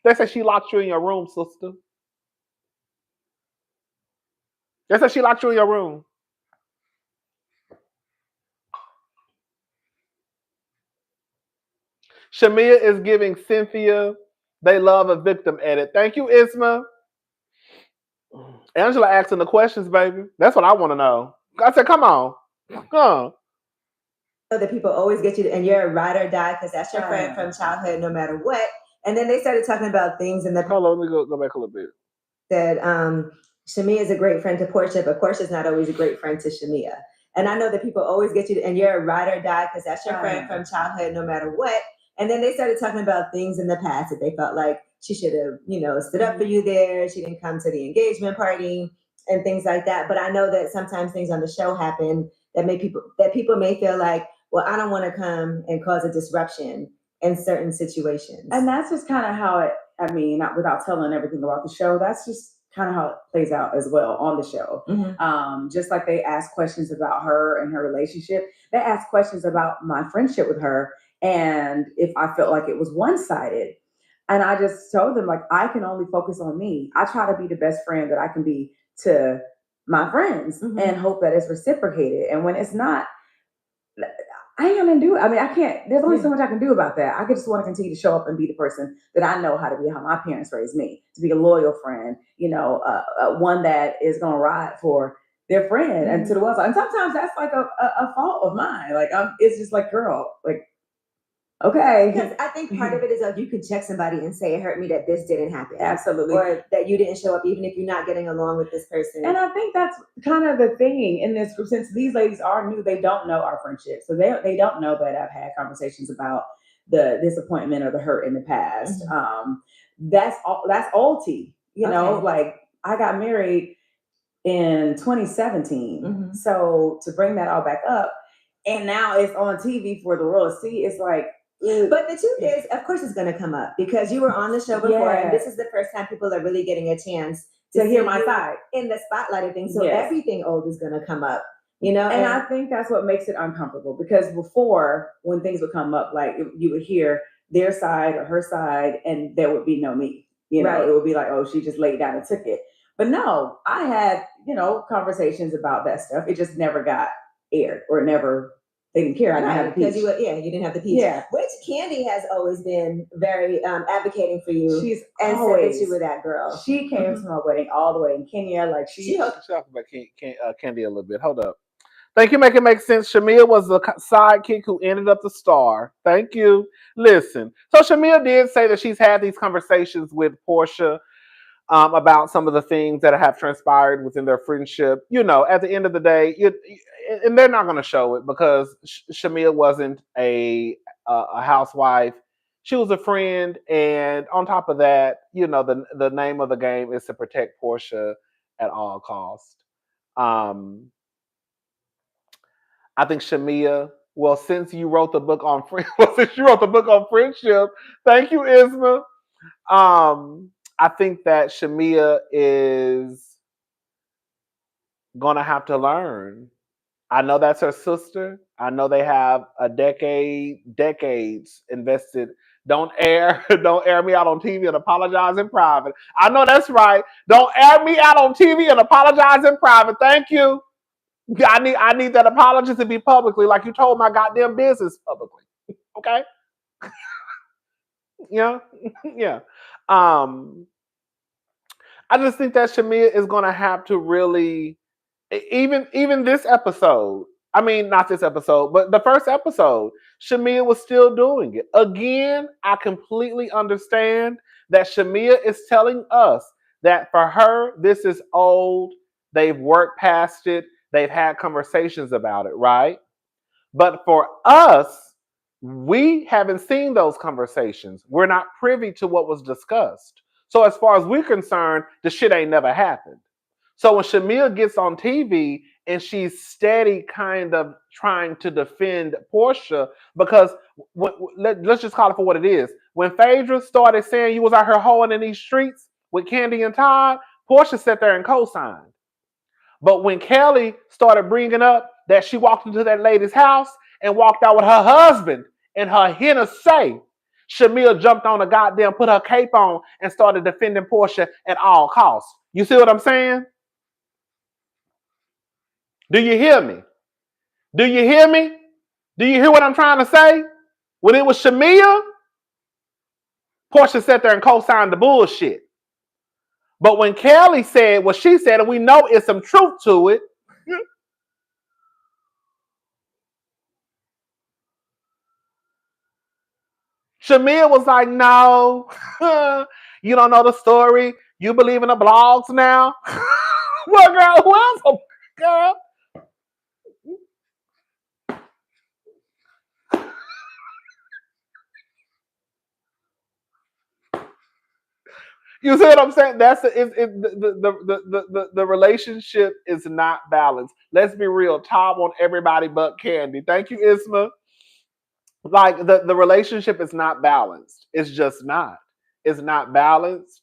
They say she locked you in your room, sister. They say she locked you in your room. Shamea is giving Cynthia they love a victim edit. Thank you, Isma. Angela asking the questions, baby. That's what I want to know. I said, come on. That people always get you, and you're a ride or die because that's your friend from childhood no matter what. And then they started talking about things in the... Hold on, let me go back a little bit. That Shamea is a great friend to Porsha, but Portia's not always a great friend to Shamea. And I know that people always get you, and you're a ride or die because that's your friend from childhood no matter what. And then they started talking about things in the past that they felt like she should have, stood up for you there. She didn't come to the engagement party and things like that. But I know that sometimes things on the show happen that people may feel like, well, I don't want to come and cause a disruption in certain situations. And that's just kind of how it, not without telling everything about the show, that's just kind of how it plays out as well on the show. Mm-hmm. Just like they ask questions about her and her relationship, they ask questions about my friendship with her. And if I felt like it was one-sided, and I just told them, like, I can only focus on me. I try to be the best friend that I can be to my friends and hope that it's reciprocated. And when it's not, I ain't gonna do it. I can't, there's only so much I can do about that. I just want to continue to show up and be the person that I know how to be, how my parents raised me, to be a loyal friend, one that is gonna ride for their friend and to the well side. And sometimes that's like a fault of mine. Like, it's just like, girl, like, okay. Because I think part of it is like you can check somebody and say, it hurt me that this didn't happen. Absolutely. Or that you didn't show up, even if you're not getting along with this person. And I think that's kind of the thing in this group, since these ladies are new, they don't know our friendship. So they don't know that I've had conversations about the disappointment or the hurt in the past. That's old tea, like I got married in 2017. So to bring that all back up, and now it's on TV for the world to see, it's like, but the truth is, of course, it's going to come up because you were on the show before, and this is the first time people are really getting a chance to hear my side in the spotlight of things. So everything old is going to come up, And I think that's what makes it uncomfortable, because before, when things would come up, like you would hear their side or her side, and there would be no me. It would be like, oh, she just laid down and took it. But no, I had conversations about that stuff. It just never got aired, or they didn't care. I didn't have the piece. You didn't have the piece. Yeah. Which Candy has always been very advocating for you. She's and always, said that you were that girl. She came to my wedding all the way in Kenya. Like she talked about Candy a little bit. Hold up. Thank you, make it make sense. Shamea was the sidekick who ended up the star. Thank you. Listen. So Shamea did say that she's had these conversations with Porsha about some of the things that have transpired within their friendship. You know, at the end of the day, and they're not going to show it because Shamea wasn't a housewife. She was a friend, and on top of that, you know, the name of the game is to protect Porsha at all costs. I think Shamea. Well, since you wrote the book on since you wrote the book on friendship, thank you, Isma. I think that Shamea is gonna have to learn. I know that's her sister. I know they have decades invested. Don't air me out on TV and apologize in private. I know that's right. Don't air me out on TV and apologize in private. Thank you. I need that apology to be publicly, like you told my goddamn business publicly. Okay? Yeah, yeah. Um, I just think that Shamea is gonna have to really, even this episode. I mean, not this episode, but the first episode, Shamea was still doing it. Again, I completely understand that Shamea is telling us that for her, this is old. They've worked past it. They've had conversations about it, right? But for us, we haven't seen those conversations. We're not privy to what was discussed. So as far as we're concerned, the shit ain't never happened. So when Shamea gets on TV and she's steady kind of trying to defend Porsha, because let's just call it for what it is. When Phaedra started saying you was out here hoeing in these streets with Candy and Todd, Porsha sat there and co-signed. But when Kelly started bringing up that she walked into that lady's house and walked out with her husband and her henna say, Shamea jumped on a goddamn, put her cape on and started defending Porsha at all costs. You see what I'm saying? Do you hear me? Do you hear me? Do you hear what I'm trying to say? When it was Shamea, Porsha sat there and co-signed the bullshit. But when Kelly said what she said, and we know it's some truth to it, Shamea was like, no, you don't know the story. You believe in the blogs now? Well, girl, who else? Girl. You see what I'm saying? That's the relationship is not balanced. Let's be real. Tom on everybody but Candy. Thank you, Isma. Like the relationship is not balanced. It's just not. It's not balanced.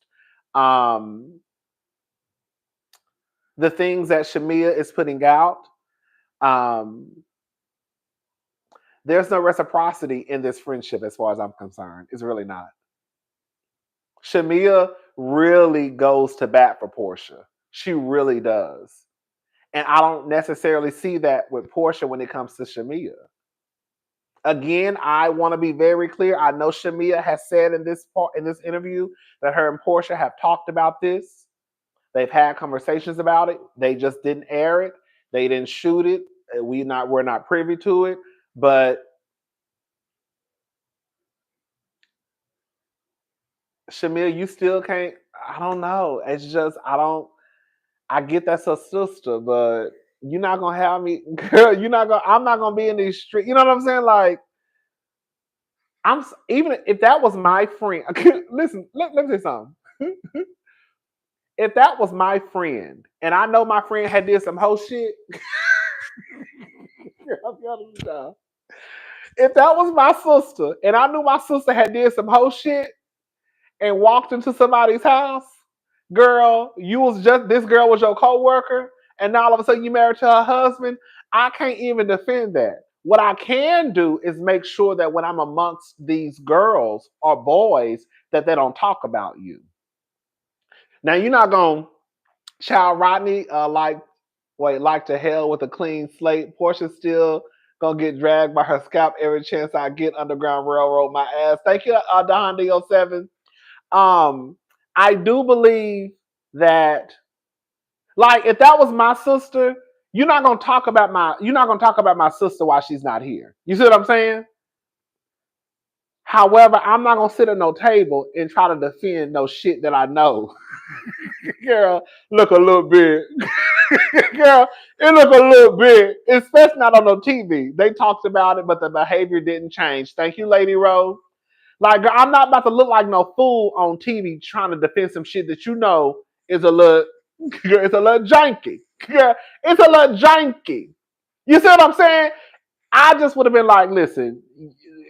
The things that Shamea is putting out, there's no reciprocity in this friendship as far as I'm concerned. It's really not. Shamea really goes to bat for Porsha. She really does. And I don't necessarily see that with Porsha when it comes to Shamea. Again, I want to be very clear. I know Shamea has said in this interview that her and Porsha have talked about this. They've had conversations about it. They just didn't air it. They didn't shoot it. We're not privy to it. But Shamea, you still can't. I don't know. It's just I get that's her sister, but you're not gonna have me, girl. I'm not gonna be in these streets. You know what I'm saying? Like, even if that was my friend. Listen, let me say something. If that was my friend, and I know my friend had did some whole shit. If that was my sister, and I knew my sister had did some whole shit and walked into somebody's house, girl, this girl was your co-worker, and now all of a sudden you married to her husband. I can't even defend that. What I can do is make sure that when I'm amongst these girls or boys, that they don't talk about you. Now you're not gonna child Rodney like to hell with a clean slate. Porsha's still gonna get dragged by her scalp every chance I get. Underground Railroad my ass. Thank you, Don D07. I do believe that, like, if that was my sister, you're not gonna talk about my sister while she's not here. You see what I'm saying? However, I'm not gonna sit at no table and try to defend no shit that I know Girl, look a little bit. Girl, it look a little bit. Especially not on the TV. They talked about it, but the behavior didn't change. Thank you, Lady Rose. Like, girl, I'm not about to look like no fool on TV trying to defend some shit that you know is a little, it's a little janky. Girl, it's a little janky. You see what I'm saying? I just would have been like, listen,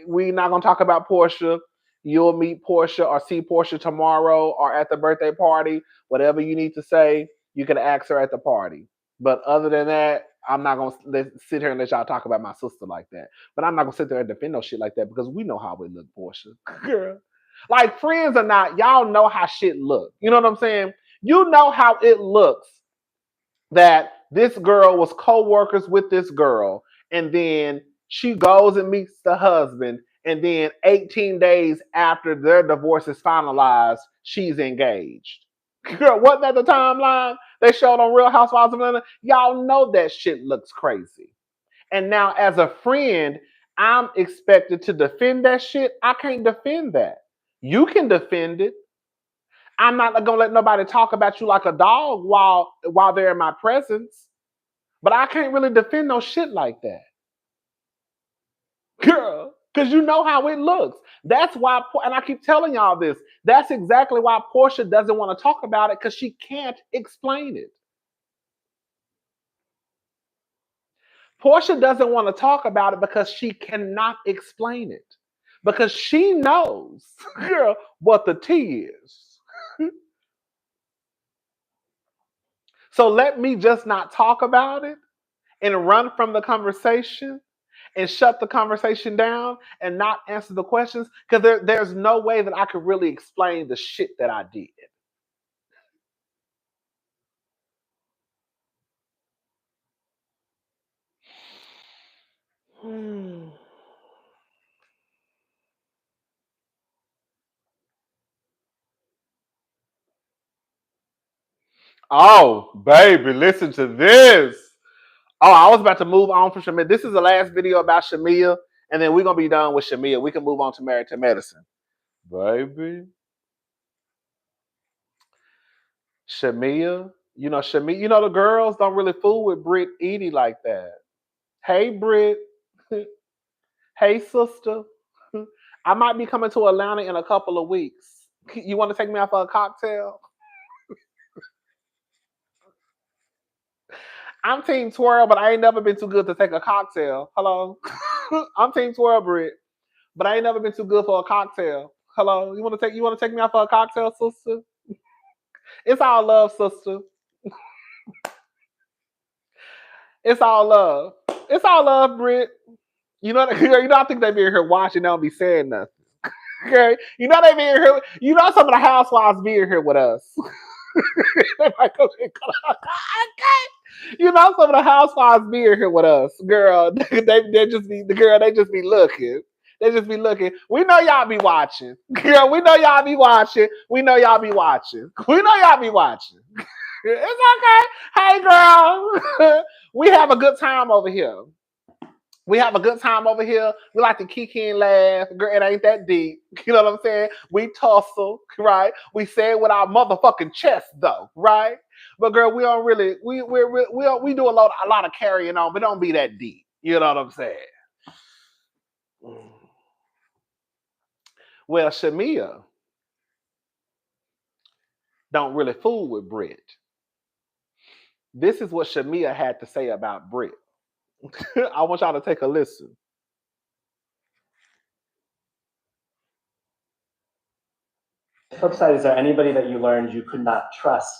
we not gonna talk about Porsha. You'll meet Porsha or see Porsha tomorrow or at the birthday party. Whatever you need to say, you can ask her at the party. But other than that, I'm not gonna sit here and let y'all talk about my sister like that. But I'm not gonna sit there and defend no shit like that because we know how we look, Porsha. Girl. Like friends or not, y'all know how shit look. You know what I'm saying? You know how it looks that this girl was co-workers with this girl, and then she goes and meets the husband, and then 18 days after their divorce is finalized, she's engaged. Girl, wasn't that the timeline they showed on Real Housewives of Atlanta? Y'all know that shit looks crazy. And now as a friend, I'm expected to defend that shit. I can't defend that. You can defend it. I'm not gonna let nobody talk about you like a dog while they're in my presence. But I can't really defend no shit like that. Girl, because you know how it looks. That's why, and I keep telling y'all this, that's exactly why Porsha doesn't want to talk about it, because she can't explain it. Porsha doesn't want to talk about it because she cannot explain it. Because she knows, girl, what the tea is. So let me just not talk about it and run from the conversation and shut the conversation down and not answer the questions, because there's no way that I could really explain the shit that I did. Oh, baby, listen to this. Oh, I was about to move on from Shamea. This is the last video about Shamea, and then we're going to be done with Shamea. We can move on to Married to Medicine. Baby. Shamea, Shamea, the girls don't really fool with Britt Edie like that. Hey, Britt. Hey, sister. I might be coming to Atlanta in a couple of weeks. You want to take me out for a cocktail? I'm Team Twirl, but I ain't never been too good to take a cocktail. Hello? I'm Team Twirl, Britt, but I ain't never been too good for a cocktail. Hello? You want to take me out for a cocktail, sister? It's all love, sister. It's all love. It's all love, Britt. I think they be here watching. They don't be saying nothing. Okay, they be here. Some of the housewives be here with us. Like, okay. Some of the housewives be here with us, girl. They just be looking. They just be looking. We know y'all be watching, girl. We know y'all be watching. We know y'all be watching. We know y'all be watching. It's okay. Hey, girl. We have a good time over here. We have a good time over here. We like to kiki and laugh. Girl, it ain't that deep. You know what I'm saying? We tussle, right? We say it with our motherfucking chest, though, right? But girl, we don't really. We do a lot of carrying on, but don't be that deep. You know what I'm saying? Well, Shamea don't really fool with Britt. This is what Shamea had to say about Britt. I want y'all to take a listen. Flip side, is there anybody that you learned you could not trust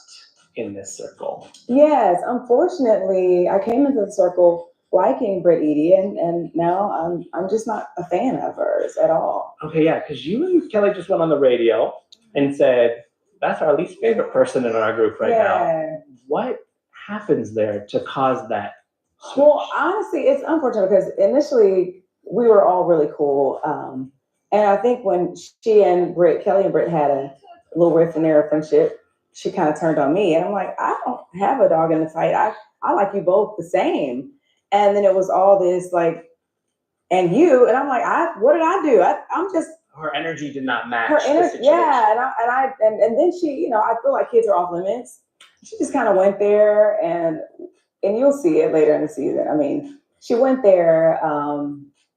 in this circle? Yes, unfortunately, I came into the circle liking Britt Edie, and now I'm just not a fan of hers at all. Okay, yeah, because you and Kelly just went on the radio and said that's our least favorite person in our group right now. What happens there to cause that switch? Well, honestly, it's unfortunate because initially we were all really cool. And I think when Kelly and Britt had a little rift in their friendship, she kind of turned on me. And I'm like, I don't have a dog in the fight. I like you both the same. And then it was all this like, and I'm like, what did I do? I'm just her energy did not match her the energy, situation. yeah, and then she, you know, I feel like kids are off limits. She just kind of went there, and you'll see it later in the season. I mean, she went there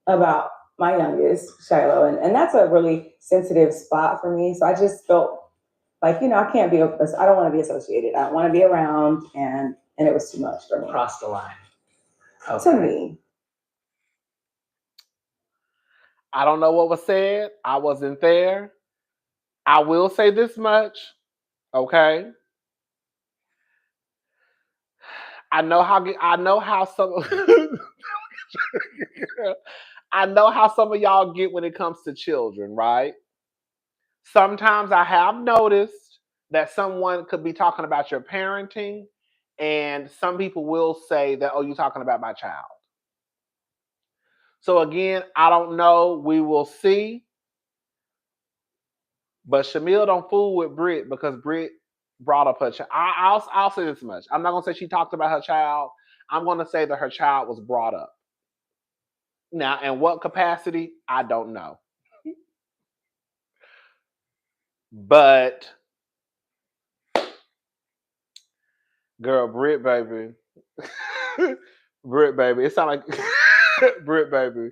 about my youngest, Shiloh, and that's a really sensitive spot for me. So I just felt like, you know, I can't be, I don't want to be associated. I don't want to be around, and it was too much for me. Cross the line. Okay. To me. I don't know what was said. I wasn't there. I will say this much, okay? I know how some I know how some of y'all get when it comes to children, right? Sometimes I have noticed that someone could be talking about your parenting, and some people will say that, oh, you're talking about my child. So again, I don't know. We will see. But Shamea don't fool with Britt because Britt brought up her child. I'll say this much. I'm not gonna say she talked about her child. I'm gonna say that her child was brought up. Now, in what capacity, I don't know. But girl, Britt baby. Britt baby. It sound like Britt baby.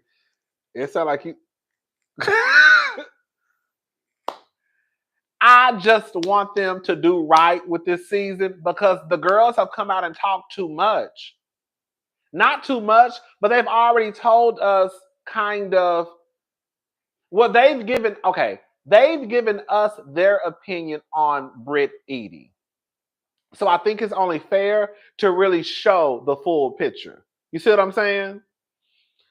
It sound like you I just want them to do right with this season because the girls have come out and talked too much. Not too much, but they've already told us kind of what they've given. Okay, they've given us their opinion on Britt Edie. So I think it's only fair to really show the full picture. You see what I'm saying?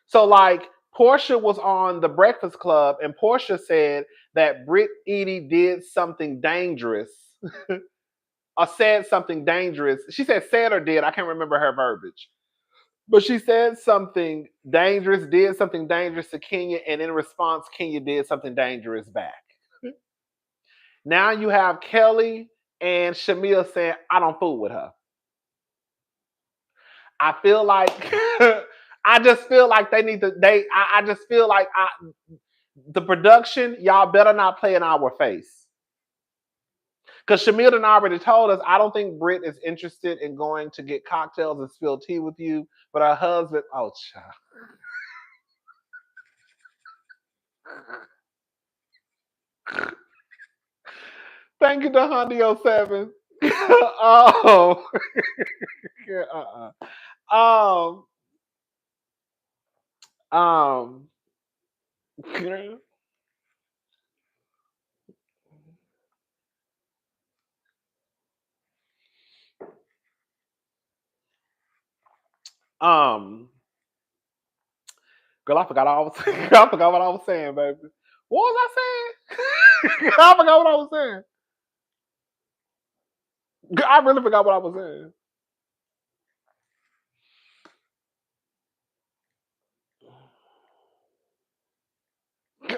So like Porsha was on the Breakfast Club and Porsha said that Britt Edie did something dangerous or said something dangerous. She said or did. I can't remember her verbiage. But she said something dangerous, did something dangerous to Kenya, and in response, Kenya did something dangerous back. Now you have Kelly and Shamea saying, I don't fool with her. I feel like I just feel like they need to I just feel like the production, y'all better not play in our face. Because Shamea done already told us, I don't think Britt is interested in going to get cocktails and spill tea with you, but her husband, oh child. Thank you to Hondio 7. Oh. Um, girl, I forgot I forgot what I was saying, baby. What was I saying? I forgot what I was saying. I really forgot what I was saying.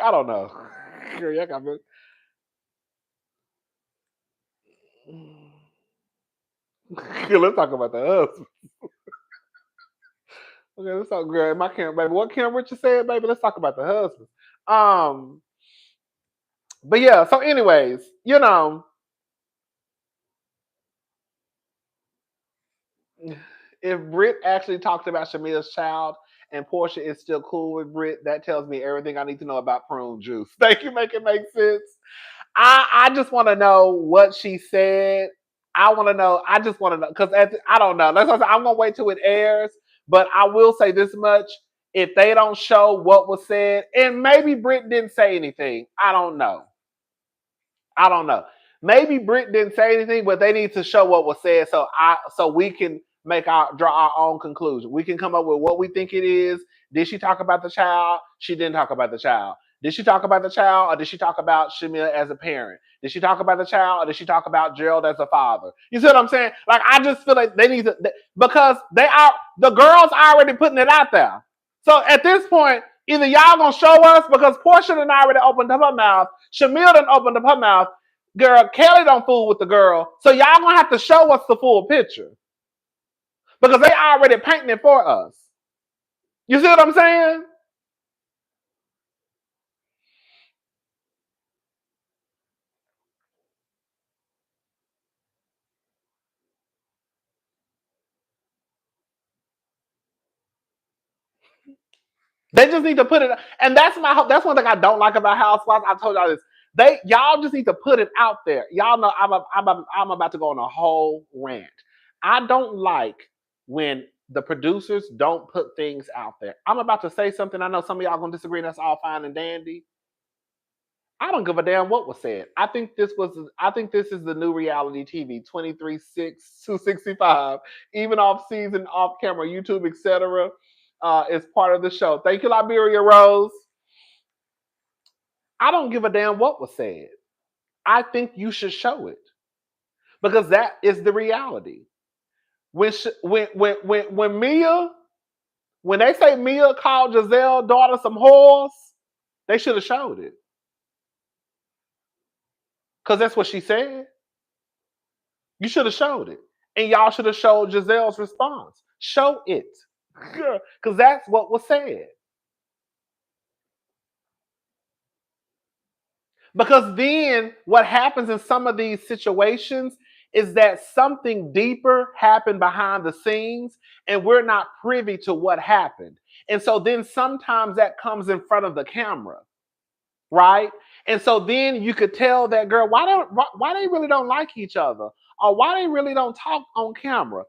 I don't know. Girl, y'all got me. Girl, let's talk about the husband. Okay, let's talk, girl. My Kim, baby. What Kim Richard said, baby? Let's talk about the husband. But yeah. So, anyways, you know, if Britt actually talked about Shamea's child and Porsha is still cool with Britt, that tells me everything I need to know about prune juice. Thank you, make it make sense. I just want to know what she said. I want to know. I just want to know because I don't know. That's what I'm gonna wait till it airs. But I will say this much: if they don't show what was said, and maybe Britt didn't say anything, I don't know. I don't know. Maybe Britt didn't say anything, but they need to show what was said so we can draw our own conclusion. We can come up with what we think it is. Did she talk about the child? She didn't talk about the child. Did she talk about the child or did she talk about Shamea as a parent? Did she talk about the child or did she talk about Gerald as a father? You see what I'm saying? Like I just feel like they need to because the girls already putting it out there. So at this point, either y'all gonna show us because Porsha done already opened up her mouth, Shamea done opened up her mouth. Girl, Kelly don't fool with the girl. So y'all gonna have to show us the full picture. Because they already painting it for us. You see what I'm saying? They just need to put it, and that's one thing I don't like about Housewives. I told y'all this. Y'all just need to put it out there. Y'all know I'm about to go on a whole rant. I don't like when the producers don't put things out there. I'm about to say something. I know some of y'all gonna disagree, and that's all fine and dandy. I don't give a damn what was said. I think this is the new reality TV, 23/6 to 65, even off season, off camera, YouTube, etc. Is part of the show. Thank you, Liberia Rose. I don't give a damn what was said. I think you should show it because that is the reality. When they say Mia called Giselle's daughter some whores, they should have showed it. Because that's what she said. You should have showed it. And y'all should have showed Giselle's response. Show it. Because that's what was said. Because then what happens in some of these situations is that something deeper happened behind the scenes and we're not privy to what happened. And so then sometimes that comes in front of the camera. Right? And so then you could tell that girl why they really don't like each other, or why they really don't talk on camera,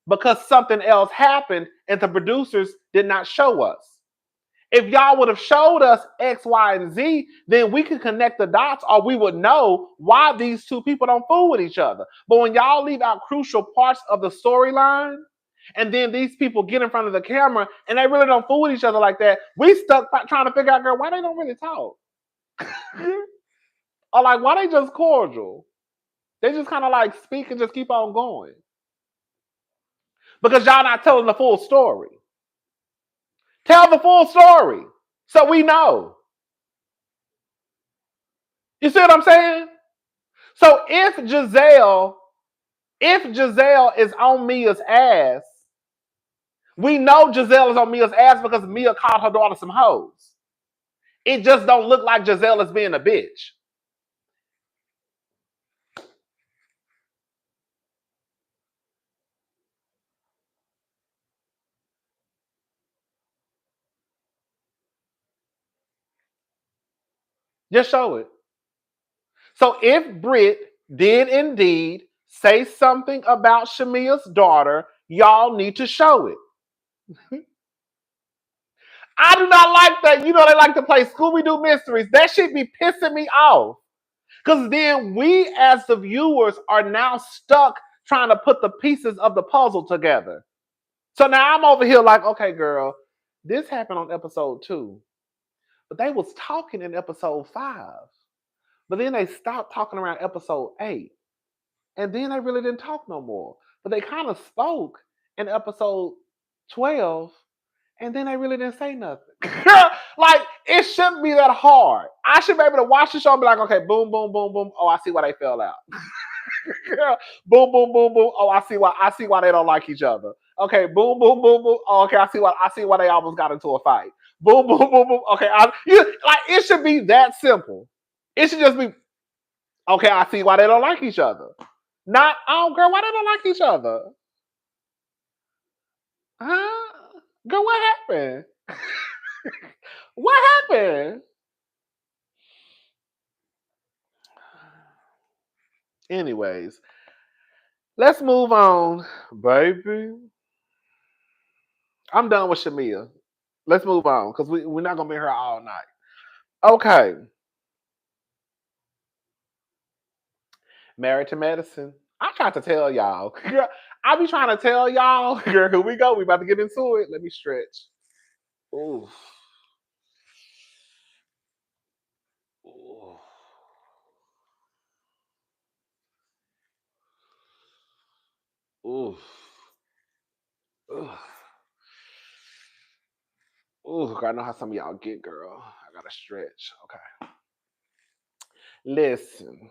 because something else happened and the producers did not show us. If y'all would have showed us X, Y, and Z, then we could connect the dots, or we would know why these two people don't fool with each other. But when y'all leave out crucial parts of the storyline, and then these people get in front of the camera and they really don't fool with each other like that, we stuck trying to figure out, girl, why they don't really talk. Or like, why they just cordial? They just kind of like speak and just keep on going. Because y'all not telling the full story. Tell the full story so we know. You see what I'm saying? So if Giselle is on Mia's ass, we know Giselle is on Mia's ass because Mia called her daughter some hoes. It just don't look like Giselle is being a bitch. Just show it. So if Britt did indeed say something about Shamea's daughter, y'all need to show it. I do not like that. You know, they like to play Scooby-Doo mysteries. That shit be pissing me off. Because then we, as the viewers, are now stuck trying to put the pieces of the puzzle together. So now I'm over here like, okay, girl, this happened on episode 2. But they was talking in episode 5. But then they stopped talking around episode 8. And then they really didn't talk no more. But they kind of spoke in episode 12. And then they really didn't say nothing. Like, it shouldn't be that hard. I should be able to watch the show and be like, okay, boom, boom, boom, boom. Oh, I see why they fell out. Boom, boom, boom, boom. Oh, I see why they don't like each other. Okay, boom, boom, boom, boom. Oh, okay, I see why they almost got into a fight. Boom, boom, boom, boom. Okay, it should be that simple. It should just be, okay, I see why they don't like each other. Not, oh, girl, why they don't like each other? Huh? Girl, what happened? What happened? Anyways, let's move on, baby. I'm done with Shamea. Let's move on because we're not going to be here all night. Okay. Married to Medicine. I tried to tell y'all. Girl, I be trying to tell y'all. Girl, here we go. We about to get into it. Let me stretch. Ooh. Ooh. Ooh. Ooh. Ooh, I know how some of y'all get, girl. I gotta stretch. Okay. Listen.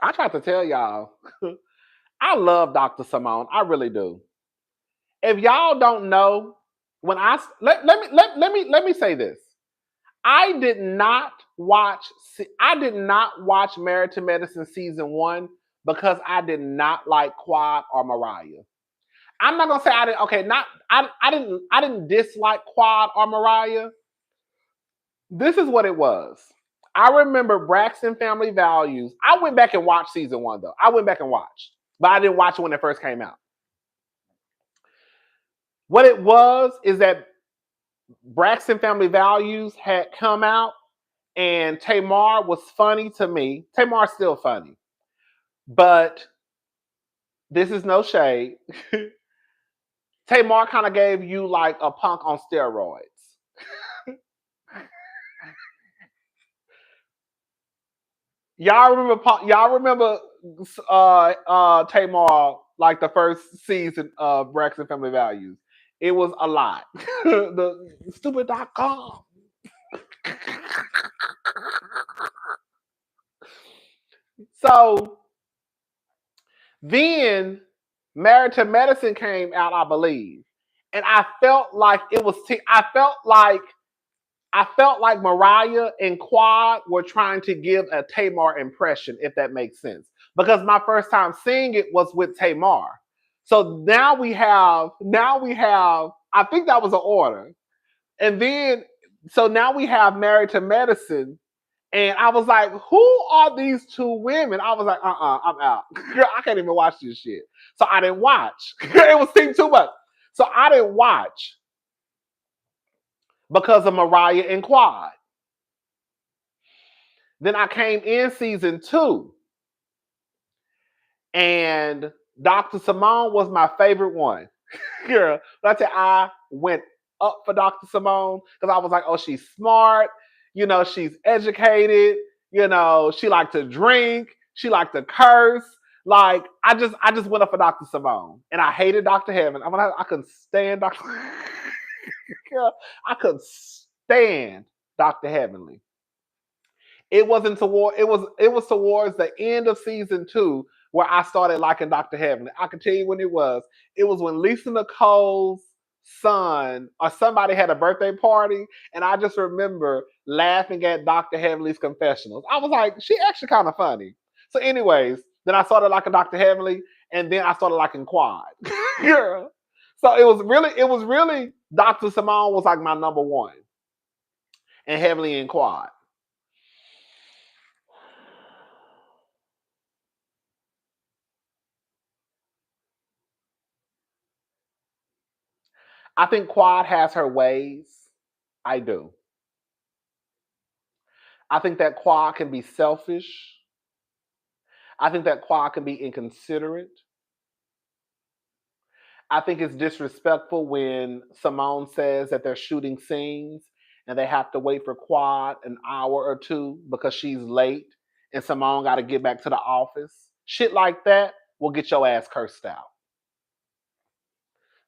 I tried to tell y'all. I love Dr. Simone. I really do. If y'all don't know, when let me say this. I did not watch Married to Medicine season 1 because I did not like Quad or Mariah. I'm not gonna say I didn't. Okay, I didn't dislike Quad or Mariah. This is what it was. I remember Braxton Family Values. I went back and watched season 1 though. I went back and watched, but I didn't watch it when it first came out. What it was is that Braxton Family Values had come out, and Tamar was funny to me. Tamar's still funny, but this is no shade. Tamar kind of gave you like a punk on steroids. Y'all remember Tamar, like the first season of Braxton Family Values. It was a lot. The stupid.com. So then Married to Medicine came out, I believe. And I felt like it was I felt like Mariah and Quad were trying to give a Tamar impression, if that makes sense. Because my first time seeing it was with Tamar. So now we have, I think that was an order. And then, so now we have Married to Medicine. And I was like, who are these two women? I was like, I'm out. Girl, I can't even watch this shit. So I didn't watch. It was seemed too much. So I didn't watch because of Mariah and Quad. Then I came in season 2. And Dr. Simone was my favorite one. Girl, I went up for Dr. Simone because I was like, oh, she's smart. You know, she's educated. You know, she liked to drink. She liked to curse. Like, I just went up for Dr. Simone. And I hated Dr. Heaven. I couldn't stand Dr. Girl, I couldn't stand Dr. Heavenly. It wasn't toward it was towards the end of season 2 where I started liking Dr. Heavenly. I can tell you when it was. It was when Lisa Nicole's son or somebody had a birthday party, and I just remember laughing at Dr. Heavenly's confessionals. I was like, she actually kind of funny. So, anyways, then I started liking Dr. Heavenly, and then I started liking Quad. Girl. So it was really Dr. Simone was like my number 1. And Heavenly and Quad. I think Quad has her ways. I do. I think that Quad can be selfish. I think that Quad can be inconsiderate. I think it's disrespectful when Simone says that they're shooting scenes and they have to wait for Quad an hour or 2 because she's late and Simone got to get back to the office. Shit like that will get your ass cursed out.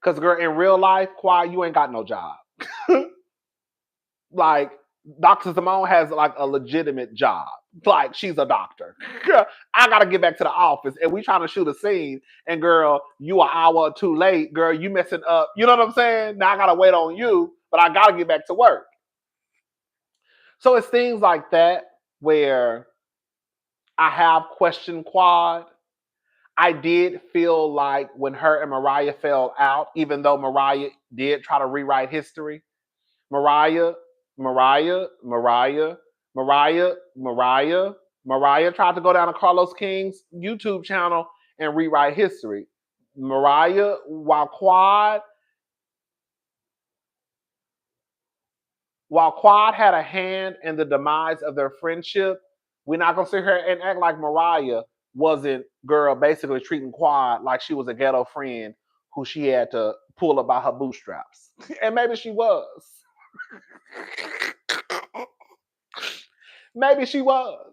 Because, girl, in real life, Quad, you ain't got no job. Like, Dr. Simone has like a legitimate job. Like, she's a doctor. I gotta get back to the office and we trying to shoot a scene. And girl, you an hour or 2 late. Girl, you messing up. You know what I'm saying? Now I gotta wait on you, but I gotta get back to work. So it's things like that where I have questioned Quad. I did feel like when her and Mariah fell out, even though Mariah did try to rewrite history, Mariah tried to go down to Carlos King's YouTube channel and rewrite history. Mariah, while Quad had a hand in the demise of their friendship, we're not gonna sit here and act like Mariah wasn't, girl, basically treating Quad like she was a ghetto friend who she had to pull up by her bootstraps. And maybe she was. Maybe she was.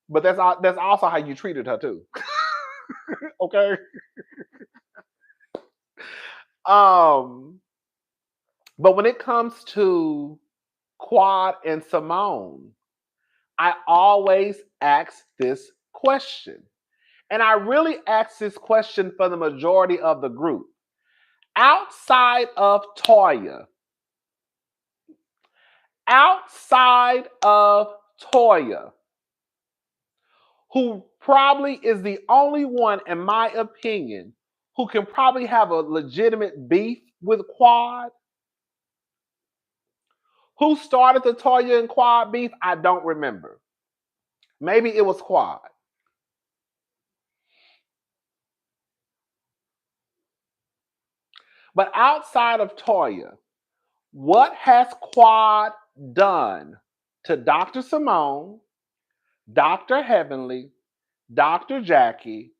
But that's also how you treated her too. Okay? But when it comes to Quad and Simone, I always ask this question. And I really ask this question for the majority of the group. Outside of Toya, who probably is the only one, in my opinion, who can probably have a legitimate beef with Quad. Who started the Toya and Quad beef? I don't remember. Maybe it was Quad. But outside of Toya, what has Quad done to Dr. Simone, Dr. Heavenly, Dr. Jackie,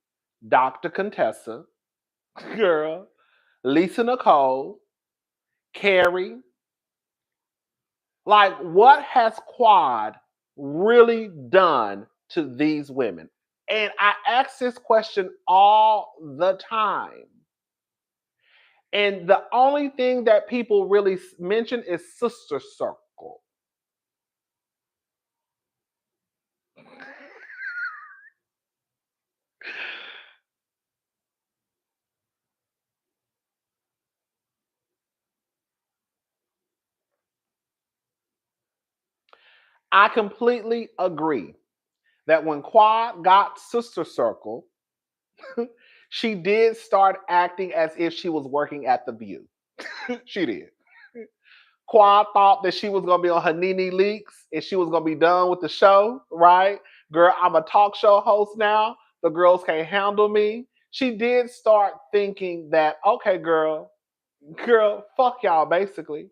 Dr. Contessa, girl, Lisa Nicole, Carrie? Like, what has Quad really done to these women? And I ask this question all the time. And the only thing that people really mention is Sister Circle. I completely agree that when Quad got Sister Circle, she did start acting as if she was working at The View. She did. Quad thought that she was going to be on her Nene Leaks and she was going to be done with the show, right? Girl, I'm a talk show host now. The girls can't handle me. She did start thinking that, okay, girl, fuck y'all, basically.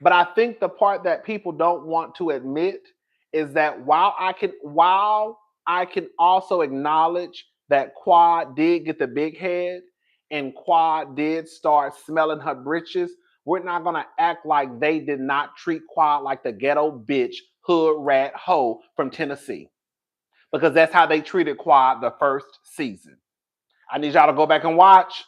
But I think the part that people don't want to admit is that while I can also acknowledge that Quad did get the big head and Quad did start smelling her britches, we're not gonna act like they did not treat Quad like the ghetto bitch, hood rat hoe from Tennessee. Because that's how they treated Quad the first season. I need y'all to go back and watch.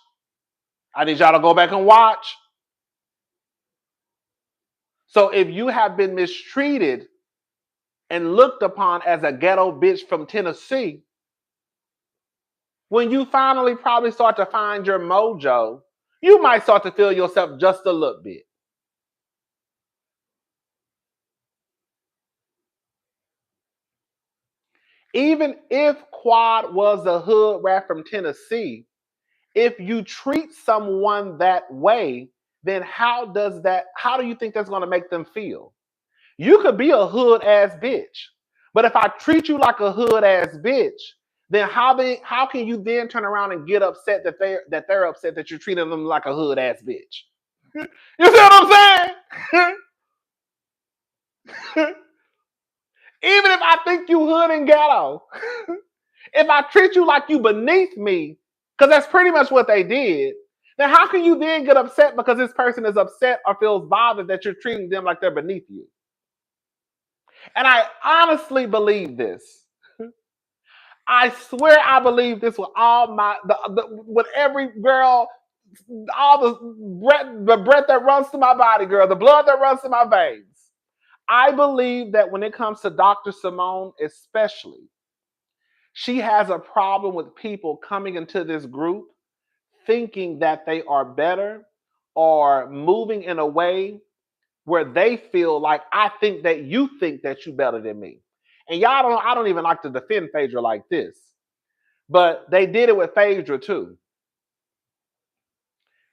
So if you have been mistreated and looked upon as a ghetto bitch from Tennessee, when you finally probably start to find your mojo, you might start to feel yourself just a little bit. Even if Quad was a hood rat from Tennessee, if you treat someone that way, then how do you think that's going to make them feel? You could be a hood ass bitch, but if I treat you like a hood ass bitch, then how can you then turn around and get upset that they're upset that you're treating them like a hood ass bitch? You see what I'm saying? Even if I think you hood and ghetto, if I treat you like you beneath me, because that's pretty much what they did, then how can you then get upset because this person is upset or feels bothered that you're treating them like they're beneath you? And I honestly believe this. I swear I believe this with all with every girl, all the breath that runs through my body, girl, the blood that runs through my veins. I believe that when it comes to Dr. Simone, especially, she has a problem with people coming into this group thinking that they are better or moving in a way where they feel like I think that you think that you better than me. And I don't even like to defend Phaedra like this, but they did it with Phaedra too.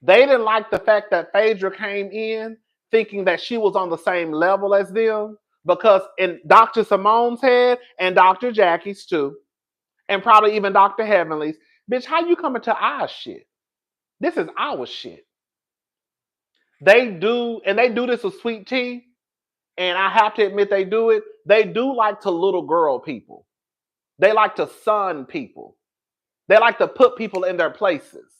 They didn't like the fact that Phaedra came in thinking that she was on the same level as them, because in Dr. Simone's head and Dr. Jackie's too, and probably even Dr. Heavenly's, bitch, how you coming to our shit? This is our shit. They do this with Sweet Tea, and I have to admit they do it. They do like to little girl people. They like to son people. They like to put people in their places.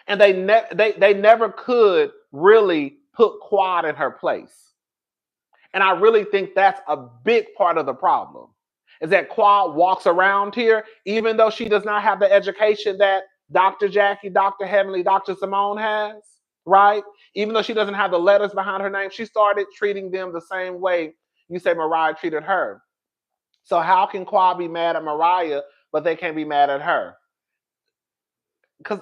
And they never could really put Quad in her place. And I really think that's a big part of the problem, is that Quad walks around here, even though she does not have the education that Dr. Jackie, Dr. Heavenly, Dr. Simone has, right? Even though she doesn't have the letters behind her name, she started treating them the same way you say Mariah treated her. So how can Quad be mad at Mariah, but they can't be mad at her? Because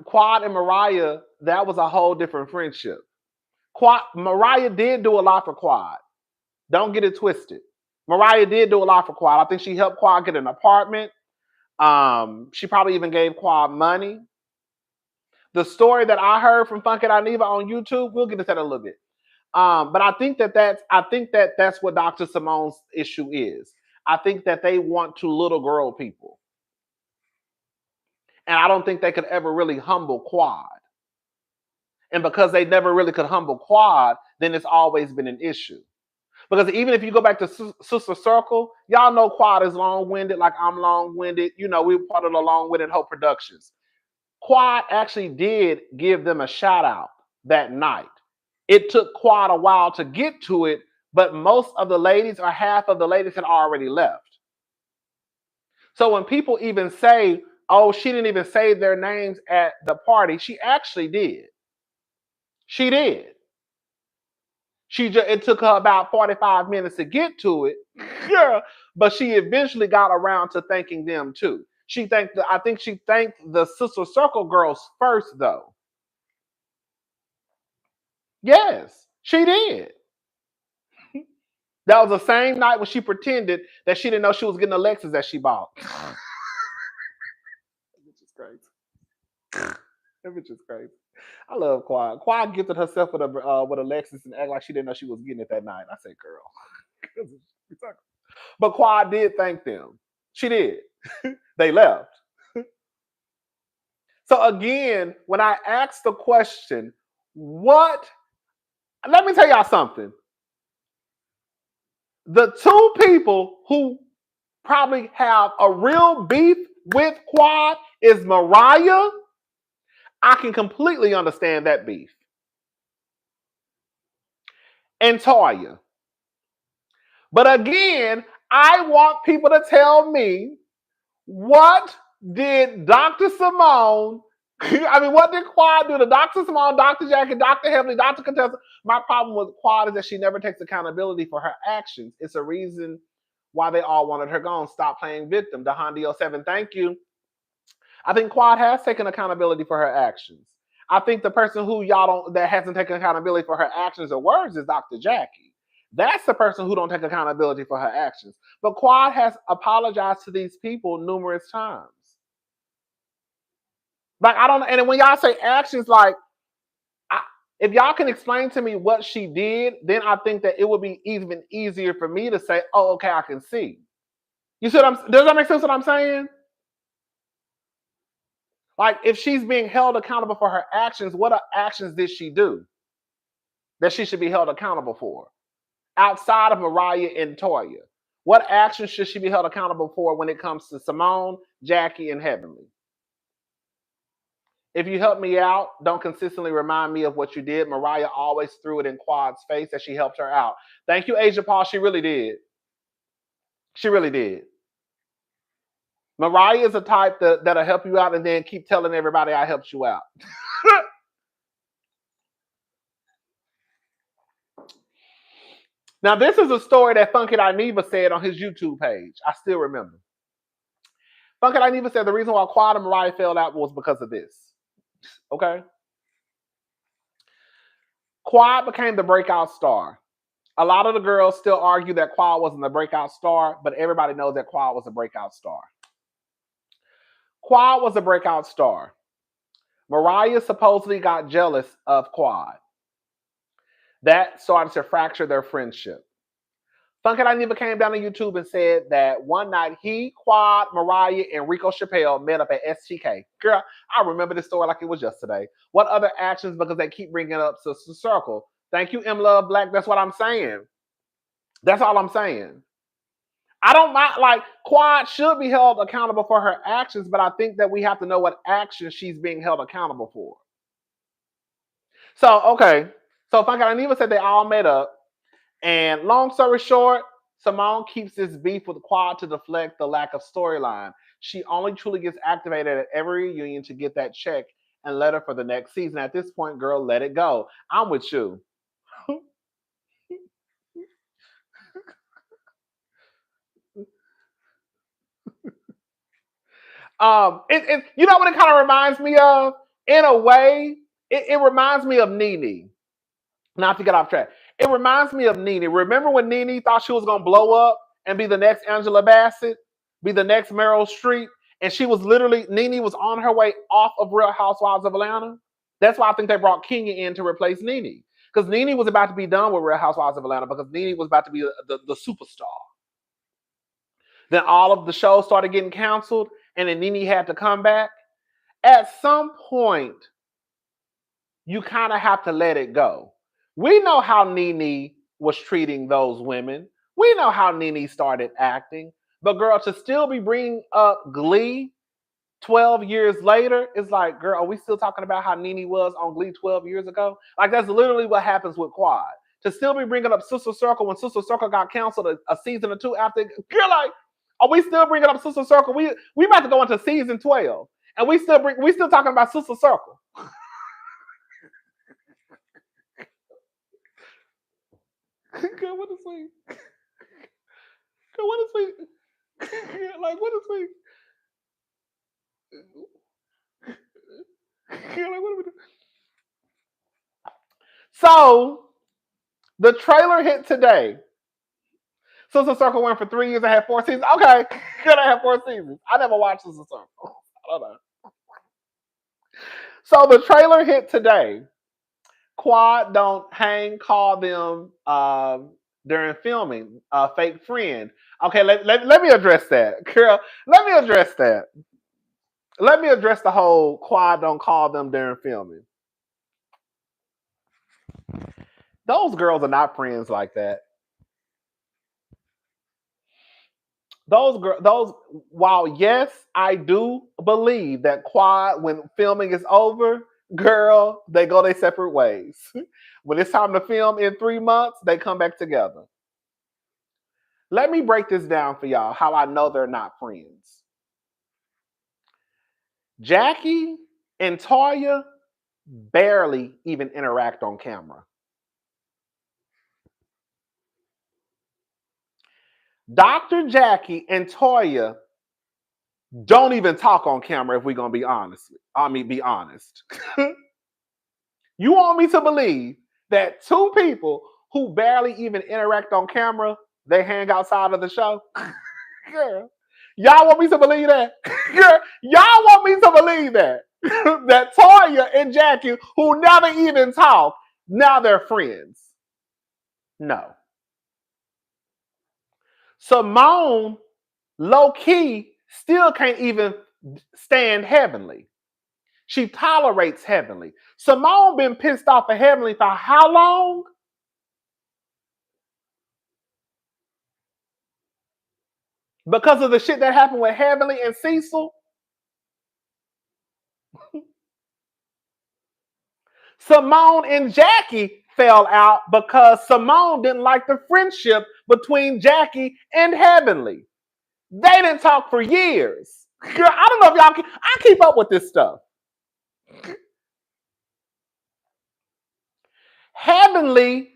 Quad and Mariah, that was a whole different friendship. Mariah did do a lot for Quad. Don't get it twisted. Mariah did do a lot for Quad. I think she helped Quad get an apartment. She probably even gave Quad money. The story that I heard from Funk It Aniva on YouTube, we'll get into that in a little bit. But I think that's what Dr. Simone's issue is. I think that they want to little girl people. And I don't think they could ever really humble Quad. And because they never really could humble Quad, then it's always been an issue. Because even if you go back to Sister Circle, y'all know Quad is long-winded, like I'm long-winded. You know, we were part of the Long-Winded Hope Productions. Quad actually did give them a shout out that night. It took Quad a while to get to it, but most of the ladies or half of the ladies had already left. So when people even say, oh, she didn't even say their names at the party, she actually did. She did. It took her about 45 minutes to get to it, but she eventually got around to thanking them too. I think she thanked the Sister Circle girls first, though. Yes, she did. That was the same night when she pretended that she didn't know she was getting a Lexus that she bought. That bitch is crazy. That bitch is crazy. I love Quad. Quad gifted herself with a Lexus and act like she didn't know she was getting it that night. I said, girl. But Quad did thank them. She did. They left. So again, when I asked the question, let me tell y'all something. The two people who probably have a real beef with Quad is Mariah. I can completely understand that beef. And Toya. But again, I want people to tell me, what did Dr. Simone, what did Quad do to Dr. Simone, Dr. Jackie, Dr. Heavenly, Dr. Contessa? My problem with Quad is that she never takes accountability for her actions. It's a reason why they all wanted her gone. Stop playing victim. Dehandio7, thank you. I think Quad has taken accountability for her actions. I think the person who that hasn't taken accountability for her actions or words is Dr. Jackie. That's the person who don't take accountability for her actions. But Quad has apologized to these people numerous times. Like, I don't, and when y'all say actions, like, if y'all can explain to me what she did, then I think that it would be even easier for me to say, oh, okay, I can see. You see does that make sense what I'm saying? Like, if she's being held accountable for her actions, what actions did she do that she should be held accountable for? Outside of Mariah and Toya, what actions should she be held accountable for when it comes to Simone, Jackie, and Heavenly? If you help me out, don't consistently remind me of what you did. Mariah always threw it in Quad's face that she helped her out. Thank you, Asia Paul. She really did. She really did. Mariah is a type that'll help you out and then keep telling everybody I helped you out. Now, this is a story that Funk It Aniva said on his YouTube page. I still remember. Funk It Aniva said the reason why Quad and Mariah fell out was because of this. Okay? Quad became the breakout star. A lot of the girls still argue that Quad wasn't the breakout star, but everybody knows that Quad was a breakout star. Quad was a breakout star. Mariah supposedly got jealous of Quad. That started to fracture their friendship. Funk It Aniva came down on YouTube and said that one night he, Quad, Mariah, and Rico Chappelle met up at STK. Girl, I remember this story like it was yesterday. What other actions? Because they keep bringing up Sister Circle. Thank you, M Love Black. That's what I'm saying. That's all I'm saying. I don't mind, like, Quad should be held accountable for her actions, but I think that we have to know what actions she's being held accountable for. So, okay. So Funk It Aniva said they all met up. And long story short, Simone keeps this beef with Quad to deflect the lack of storyline. She only truly gets activated at every reunion to get that check and letter for the next season. At this point, girl, let it go. I'm with you. You know what it kind of reminds me of? In a way, it reminds me of Nene. Not to get off track. It reminds me of Nene. Remember when Nene thought she was going to blow up and be the next Angela Bassett? Be the next Meryl Streep? And she was literally, Nene was on her way off of Real Housewives of Atlanta. That's why I think they brought Kenya in to replace Nene. Because Nene was about to be done with Real Housewives of Atlanta because Nene was about to be the superstar. Then all of the shows started getting canceled, and then Nene had to come back. At some point, you kind of have to let it go. We know how Nene was treating those women. We know how Nene started acting. But girl, to still be bringing up Glee 12 years later, it's like, girl, are we still talking about how Nene was on Glee 12 years ago? Like, that's literally what happens with Quad. To still be bringing up Sister Circle when Sister Circle got canceled a season or two after, girl, like, are we still bringing up Sister Circle? We about to go into season 12, and we still talking about Sister Circle. Girl, what is we? Girl, what is we? Like, what is we? Girl, like, what are we doing? So, the trailer hit today. Sister Circle went for 3 years and had 4 seasons. Okay, good, I have 4 seasons. I never watched Sister Circle. I don't know. So, the trailer hit today. Quad don't hang, call them during filming. Fake friend. Okay, let me address that. Girl, let me address that. Let me address the whole Quad don't call them during filming. Those girls are not friends like that. Those, while yes, I do believe that Quad, when filming is over, girl, they go their separate ways. When it's time to film in 3 months, they come back together. Let me break this down for y'all, how I know they're not friends. Jackie and Toya barely even interact on camera. Dr. Jackie and Toya don't even talk on camera if we're going to be honest. Be honest. You want me to believe that 2 people who barely even interact on camera, they hang outside of the show? Girl, y'all want me to believe that? Girl, y'all want me to believe that? That Toya and Jackie, who never even talk, now they're friends. No. Simone, low-key, still can't even stand Heavenly. She tolerates Heavenly. Simone been pissed off at Heavenly for how long? Because of the shit that happened with Heavenly and Cecil. Simone and Jackie fell out because Simone didn't like the friendship between Jackie and Heavenly. They didn't talk for years. Girl, I don't know if y'all I keep up with this stuff. Heavenly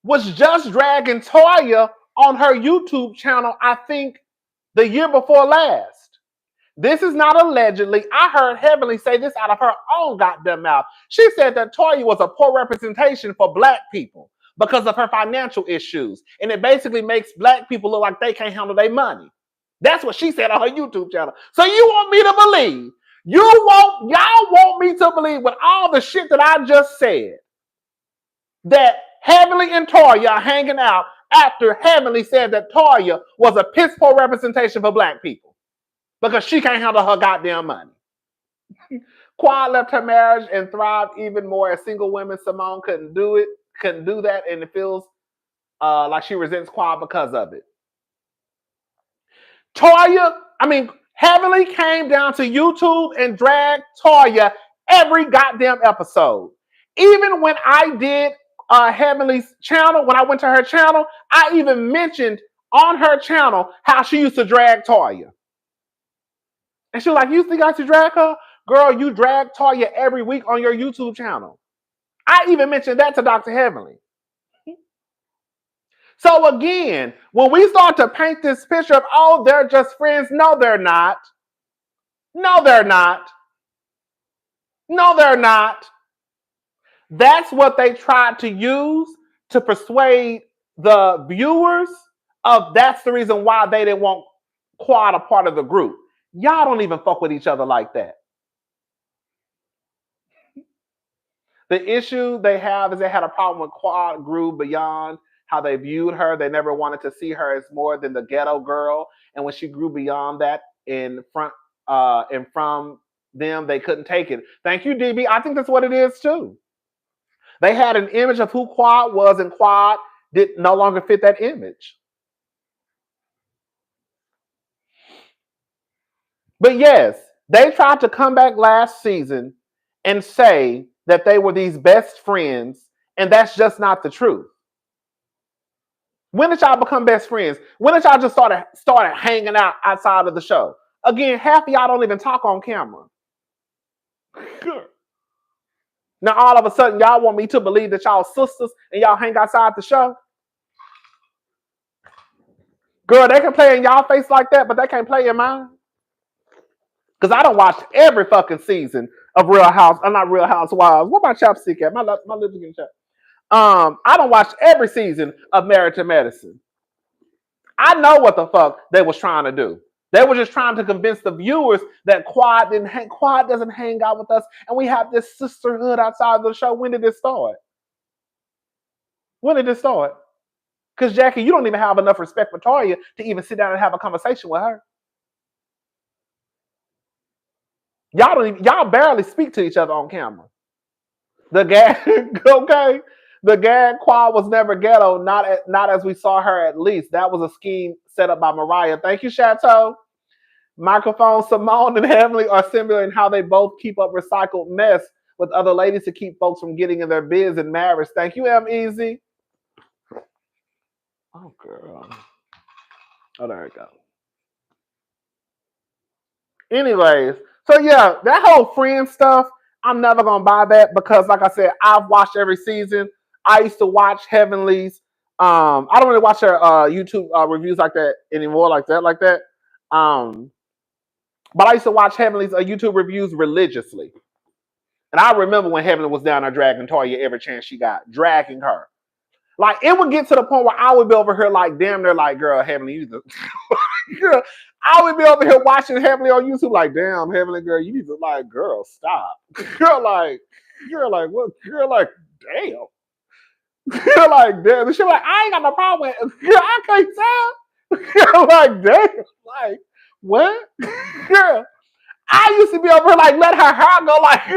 was just dragging Toya on her YouTube channel, I think, the year before last. This is not allegedly. I heard Heavenly say this out of her own goddamn mouth. She said that Toya was a poor representation for Black people because of her financial issues. And it basically makes Black people look like they can't handle their money. That's what she said on her YouTube channel. So you want me to believe? Y'all want me to believe with all the shit that I just said that Heavenly and Toya are hanging out after Heavenly said that Toya was a piss poor representation for Black people because she can't handle her goddamn money. Quad left her marriage and thrived even more as single women. Simone couldn't do that, and it feels like she resents Quad because of it. Heavenly came down to YouTube and dragged Toya every goddamn episode. Even when I did Heavenly's channel, when I went to her channel, I even mentioned on her channel how she used to drag Toya. And she was like, you think I should drag her? Girl, you drag Toya every week on your YouTube channel. I even mentioned that to Dr. Heavenly. So again, when we start to paint this picture of, oh, they're just friends. No, they're not. No, they're not. No, they're not. That's what they tried to use to persuade the viewers of that's the reason why they didn't want Quad a part of the group. Y'all don't even fuck with each other like that. The issue they have is they had a problem with Quad grew beyond how they viewed her. They never wanted to see her as more than the ghetto girl. And when she grew beyond that in front and from them, they couldn't take it. Thank you, DB. I think that's what it is too. They had an image of who Quad was, and Quad did no longer fit that image. But yes, they tried to come back last season and say that they were these best friends, and that's just not the truth. When did y'all become best friends? When did y'all just started hanging out outside of the show? Again, half of y'all don't even talk on camera. Now all of a sudden y'all want me to believe that y'all sisters and y'all hang outside the show? Girl, they can play in y'all face like that, but they can't play in mine. Because I don't watch every fucking season of Real House. I'm not Real Housewives. What my chapstick at? My lips are getting chapped. I don't watch every season of Married to Medicine. I know what the fuck they was trying to do. They were just trying to convince the viewers that Quad doesn't hang out with us, and we have this sisterhood outside of the show. When did this start? When did this start? Because Jackie, you don't even have enough respect for Toya to even sit down and have a conversation with her. Y'all barely speak to each other on camera. The gag, okay. The gag Quad was never ghetto, not as we saw her at least. That was a scheme set up by Mariah. Thank you, Chateau. Microphone, Simone and Heavenly are similar in how they both keep up recycled mess with other ladies to keep folks from getting in their biz and marriage. Thank you, M Easy. Oh, girl. Oh, there we go. Anyways, so yeah, that whole friend stuff, I'm never gonna buy that because, like I said, I've watched every season. I used to watch Heavenly's. I don't really watch her YouTube reviews like that anymore, like that. But I used to watch Heavenly's YouTube reviews religiously. And I remember when Heavenly was down there dragging Toya every chance she got, dragging her. Like, it would get to the point where I would be over here like, damn, they're like, girl, Heavenly, you the... girl, I would be over here watching Heavenly on YouTube like, damn, Heavenly, girl, you need to, like, girl, stop. Girl, like, what? Girl, like, damn. Girl, like, damn. And she like, I ain't got no problem with it. Girl, I can't tell. Girl, like, damn. Like, what? Girl. I used to be over here like, let her hair go, like,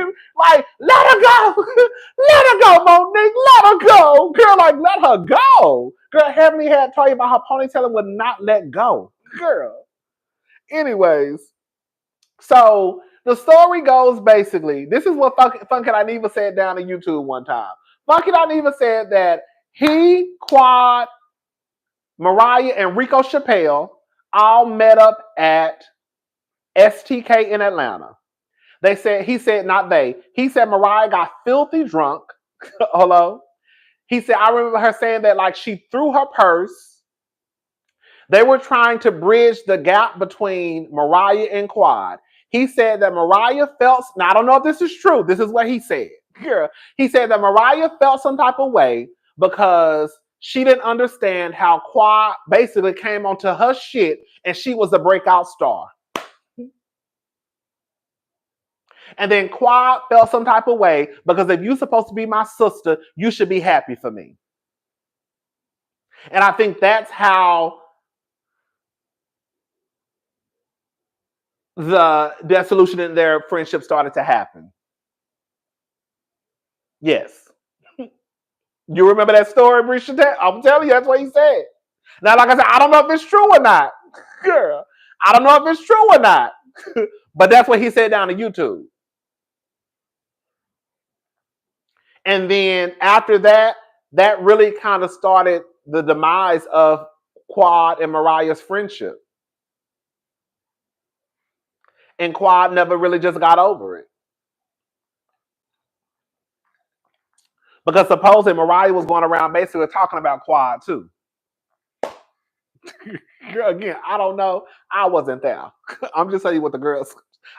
let her go. Let her go, Monique. Let her go. Girl, like, let her go. Girl, Heavenly had told you about her ponytail and would not let go. Girl. Anyways, so the story goes basically, this is what Funky Dineva said down on YouTube one time. Funky Dineva said that he, Quad, Mariah, and Rico Chappelle all met up at STK in Atlanta. He said Mariah got filthy drunk. Hello. He said, I remember her saying that like she threw her purse. They were trying to bridge the gap between Mariah and Quad. He said that Mariah felt, now I don't know if this is true. This is what he said. He said that Mariah felt some type of way because she didn't understand how Quad basically came onto her shit and she was a breakout star. And then Quad felt some type of way because if you're supposed to be my sister, you should be happy for me. And I think that's how the dissolution in their friendship started to happen. Yes. You remember that story, Brisha? I'm telling you, that's what he said. Now, like I said, I don't know if it's true or not. Girl, I don't know if it's true or not. But that's what he said down on YouTube. And then after that, that really kind of started the demise of Quad and Mariah's friendship. And Quad never really just got over it. Because supposedly Mariah was going around basically talking about Quad too. Again, I don't know. I wasn't there. I'm just telling you what the girls,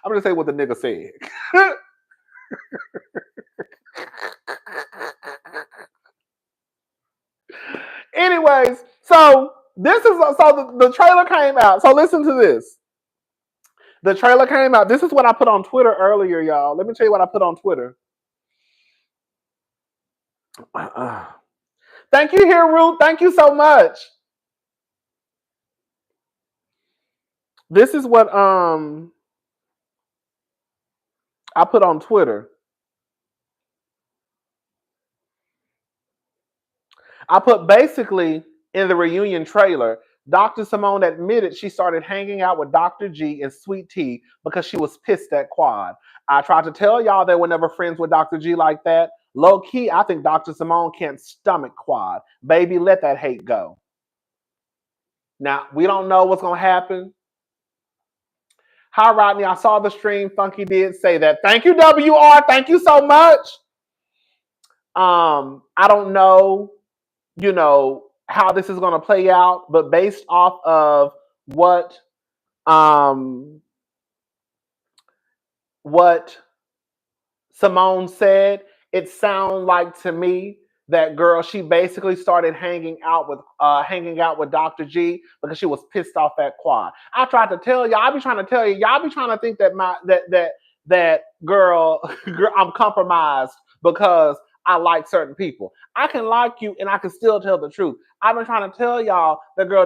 I'm just saying what the nigga said. Anyways, so the trailer came out. So listen to this. The trailer came out. This is what I put on Twitter earlier, y'all. Let me tell you what I put on Twitter. Thank you, here, Ruth. Thank you so much. This is what I put on Twitter. I put basically in the reunion trailer, Dr. Simone admitted she started hanging out with Dr. G and Sweet Tea because she was pissed at Quad. I tried to tell y'all they were never friends with Dr. G like that. Low key, I think Dr. Simone can't stomach Quad. Baby, let that hate go. Now, we don't know what's going to happen. Hi, Rodney. I saw the stream. Funky did say that. Thank you, WR. Thank you so much. I don't know, how this is going to play out, but based off of what Simone said, it sounds like to me that girl, she basically started hanging out with Dr. G because she was pissed off at Quad. I tried to tell y'all, y'all be trying to think that girl, I'm compromised because I like certain people. I can like you and I can still tell the truth. I've been trying to tell y'all that girl,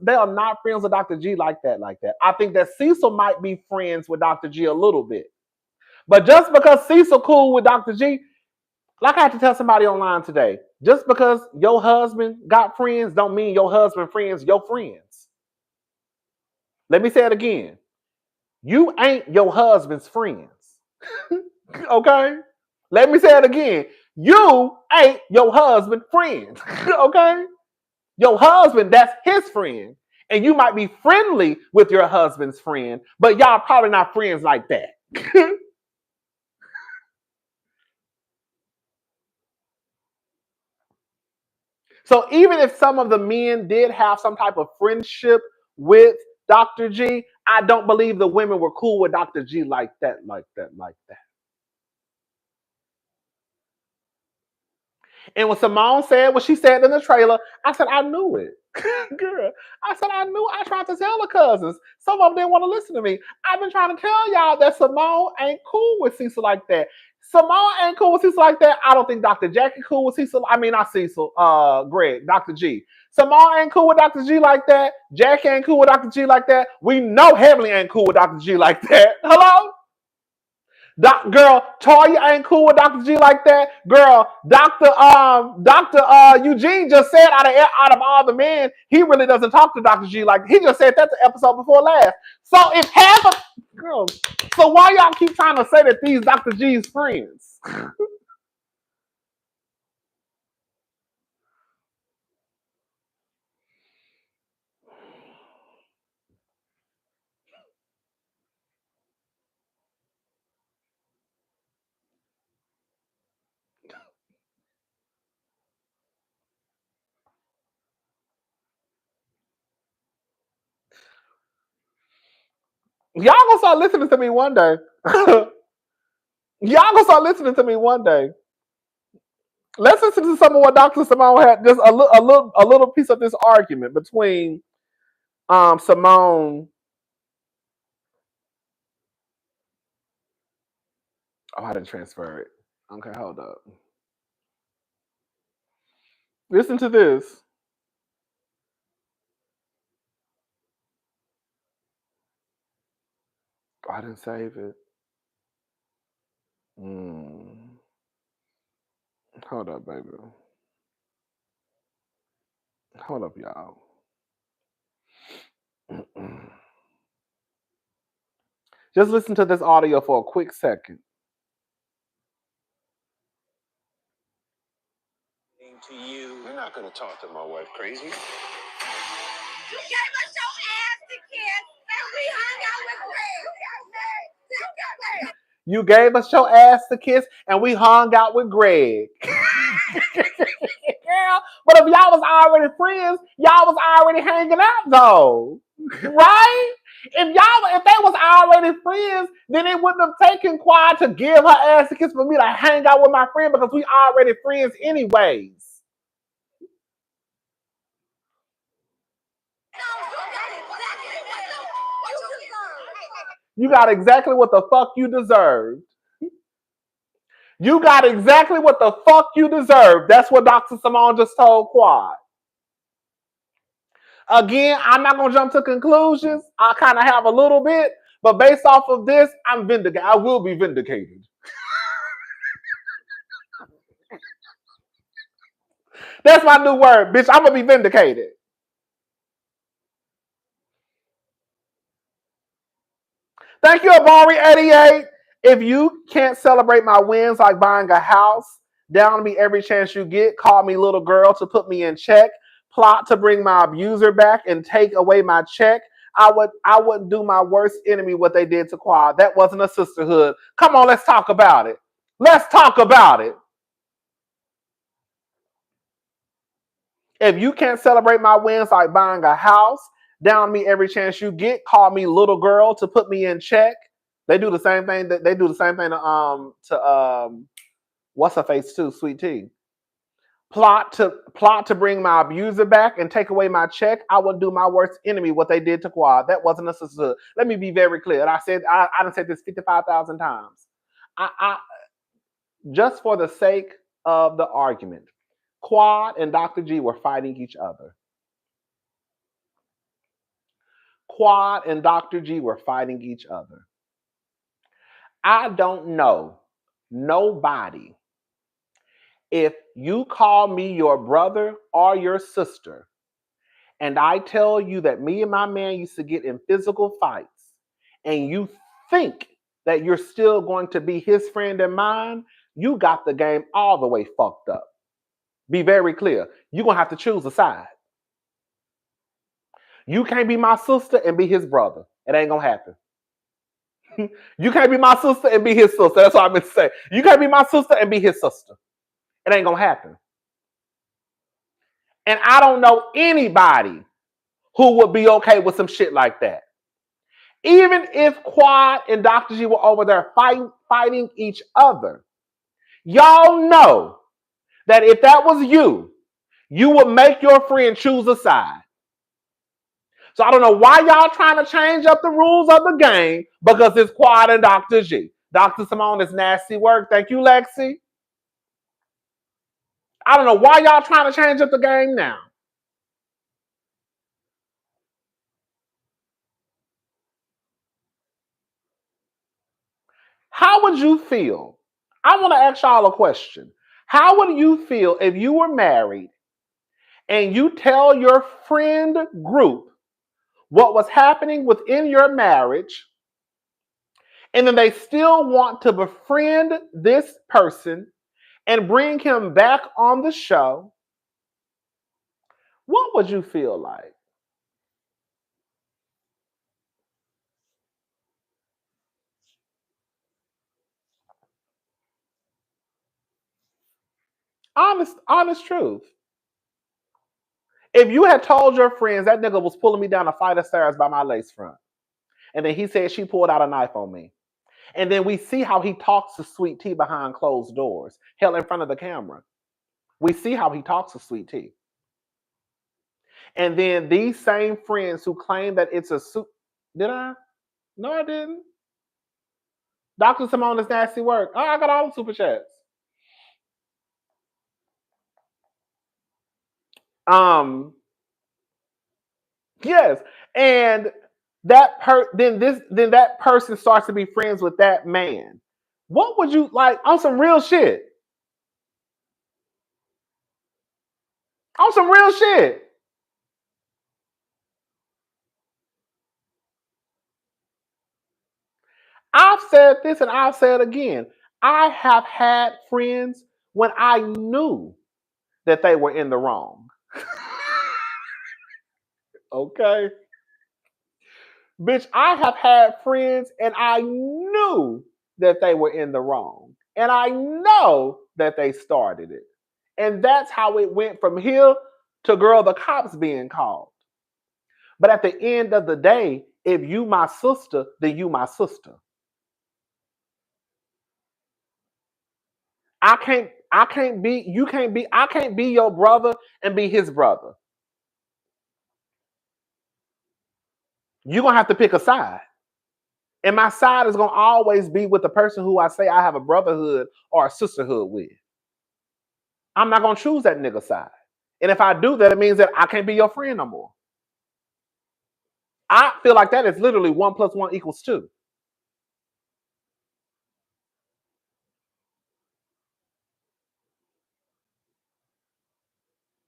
they are not friends with Dr. G like that. I think that Cecil might be friends with Dr. G a little bit. But just because Cecil cool with Dr. G, like I had to tell somebody online today, just because your husband got friends don't mean your husband friends your friends. Let me say it again. You ain't your husband's friends. Okay? Let me say it again. You ain't your husband's friends. Okay? Your husband, that's his friend. And you might be friendly with your husband's friend, but y'all probably not friends like that. So even if some of the men did have some type of friendship with Dr. G, I don't believe the women were cool with Dr. G like that. And when Simone said what she said in the trailer, I said, I knew it. Girl, I said, I tried to tell the cousins. Some of them didn't want to listen to me. I've been trying to tell y'all that Simone ain't cool with Cecil like that. Simone ain't cool with Cecil like that. I don't think Dr. Jackie cool with Cecil. I mean, not Cecil, Greg, Dr. G. Simone ain't cool with Dr. G like that. Jackie ain't cool with Dr. G like that. We know Heavenly ain't cool with Dr. G like that. Hello? Girl, Toya ain't cool with Dr. G like that. Girl, Dr. Eugene just said out of all the men, he really doesn't talk to Dr. G like he just said that the episode before last. So if half of girls, so why y'all keep trying to say that these Dr. G's friends? Y'all gonna start listening to me one day. Y'all gonna start listening to me one day. Let's listen to some of what Dr. Simone had. Just a little piece of this argument between Simone. Oh, I didn't transfer it. Okay, hold up. Listen to this. Oh, I didn't save it. Hold up, baby. Hold up, y'all. Just listen to this audio for a quick second. To you, you're not going to talk to my wife crazy. You gave us your ass to kiss, and we hung out with Greg. You gave us your ass to kiss, and we hung out with Greg. Girl, but if y'all was already friends, y'all was already hanging out though, right? If they was already friends, then it wouldn't have taken Quad to give her ass a kiss for me to hang out with my friend because we already friends anyways. You got exactly what the fuck you deserved. You got exactly what the fuck you deserved. That's what Dr. Simone just told Quad. Again, I'm not going to jump to conclusions. I kind of have a little bit, but based off of this, I'm vindicated. I will be vindicated. That's my new word, bitch. I'm going to be vindicated. Thank you, Amari88. If you can't celebrate my wins like buying a house, down me every chance you get, call me little girl to put me in check, plot to bring my abuser back and take away my check, I wouldn't do my worst enemy what they did to Quad. That wasn't a sisterhood. Come on, let's talk about it. Let's talk about it. If you can't celebrate my wins like buying a house, down me every chance you get, call me little girl to put me in check. They do the same thing. They do the same thing to what's her face too, Sweet Tea. Plot to bring my abuser back and take away my check. I would do my worst enemy what they did to Quad. That wasn't a sisterhood. Let me be very clear. And I done said this 55,000 times. I just for the sake of the argument, Quad and Dr. G were fighting each other. Quad and Dr. G were fighting each other. I don't know nobody. If you call me your brother or your sister, and I tell you that me and my man used to get in physical fights, and you think that you're still going to be his friend and mine, you got the game all the way fucked up. Be very clear. You're going to have to choose a side. You can't be my sister and be his brother. It ain't going to happen. You can't be my sister and be his sister. That's what I meant to say. You can't be my sister and be his sister. It ain't going to happen. And I don't know anybody who would be okay with some shit like that. Even if Quad and Dr. G were over there fighting each other, y'all know that if that was you, you would make your friend choose a side. So I don't know why y'all trying to change up the rules of the game because it's Quad and Dr. G. Dr. Simone is nasty work. Thank you, Lexi. I don't know why y'all trying to change up the game now. How would you feel? I want to ask y'all a question. How would you feel if you were married and you tell your friend group what was happening within your marriage, and then they still want to befriend this person and bring him back on the show? What would you feel like? Honest truth. If you had told your friends that nigga was pulling me down a flight of stairs by my lace front, and then he said she pulled out a knife on me, and then we see how he talks to Sweet Tea behind closed doors, held in front of the camera. We see how he talks to Sweet Tea. And then these same friends who claim that it's a suit. Did I? No, I didn't. Dr. Simone is nasty work. Oh, I got all the super chats. Yes. And that then that person starts to be friends with that man. What would you like on some real shit? On some real shit. I've said this and I'll say it again. I have had friends when I knew that they were in the wrong. Okay. Bitch, I have had friends and I knew that they were in the wrong. And I know that they started it. And that's how it went from here to girl, the cops being called. But at the end of the day, if you my sister, then you my sister. I can't be your brother and be his brother. you're going to have to pick a side. And my side is going to always be with the person who I say I have a brotherhood or a sisterhood with. I'm not going to choose that nigga side. And if I do that, it means that I can't be your friend no more. I feel like that is literally 1 + 1 = 2.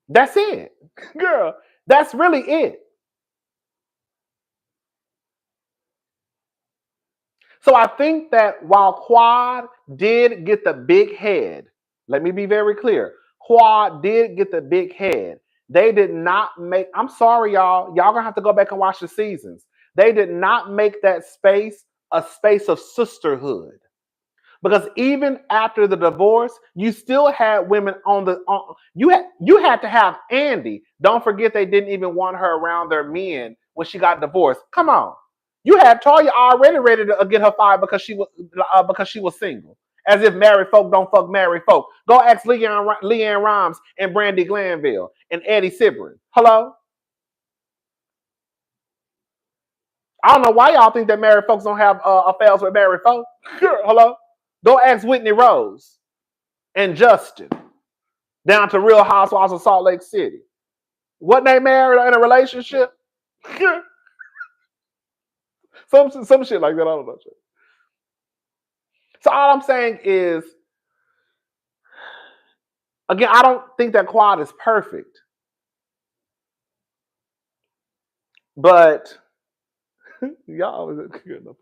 That's it. Girl, that's really it. So I think that while Quad did get the big head, let me be very clear. Quad did get the big head. They did not make, I'm sorry, y'all. Y'all gonna have to go back and watch the seasons. They did not make that space a space of sisterhood. Because even after the divorce, you still had women on the you had to have Andy. Don't forget they didn't even want her around their men when she got divorced. Come on. You had Toya already ready to get her fired because she was single. As if married folk don't fuck married folk. Go ask Leanne Rhymes and Brandy Glanville and Eddie Sibrin. Hello? I don't know why y'all think that married folks don't have affairs with married folk. Hello? Go ask Whitney Rose and Justin down to Real Housewives of Salt Lake City. Wasn't they married or in a relationship? some shit like that. I don't know. So all I'm saying is, again, I don't think that Quad is perfect. But y'all always you know,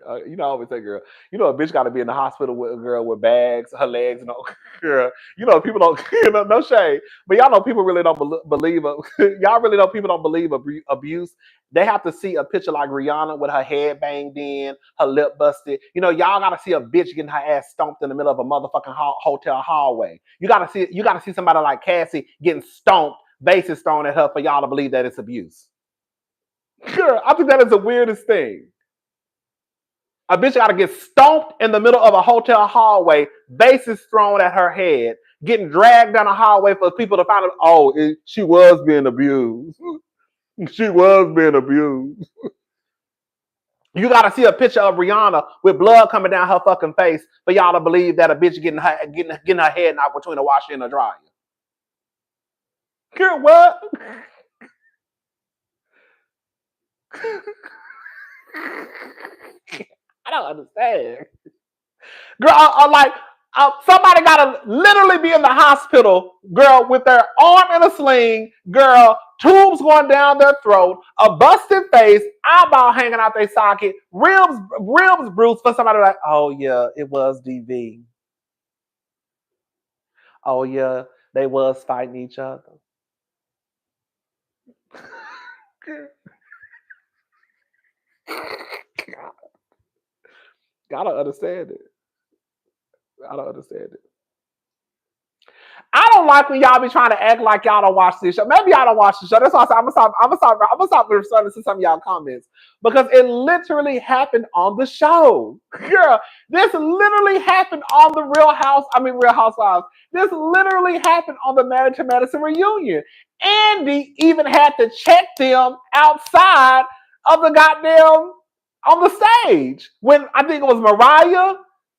I always say, girl, you know, a bitch got to be in the hospital with a girl with bags, her legs, and all. Girl, you know, people don't, no shade, but y'all know people really don't believe, y'all really know people don't believe abuse. They have to see a picture like Rihanna with her head banged in, her lip busted. You know, y'all got to see a bitch getting her ass stomped in the middle of a motherfucking hotel hallway. You got to see somebody like Cassie getting stomped, bases thrown at her for y'all to believe that it's abuse. Girl, I think that is the weirdest thing. A bitch got to get stomped in the middle of a hotel hallway, bases thrown at her head, getting dragged down the hallway for people to find out, she was being abused. She was being abused. You got to see a picture of Rihanna with blood coming down her fucking face for y'all to believe that a bitch getting her head knocked between a washer and a dryer. Girl, what? I don't understand. Girl, somebody gotta literally be in the hospital, girl, with their arm in a sling, girl, tubes going down their throat, a busted face, eyeball hanging out their socket, ribs bruised for somebody like, oh yeah, it was DV. Oh yeah, they was fighting each other. Gotta understand it. I don't understand it. I don't like when y'all be trying to act like y'all don't watch this show. Maybe y'all don't watch the show. That's why I said I'm gonna stop responding to some of y'all comments because it literally happened on the show. Girl, this literally happened on the Real Housewives. This literally happened on the Married to Medicine reunion. Andy even had to check them outside of the goddamn on the stage when I think it was Mariah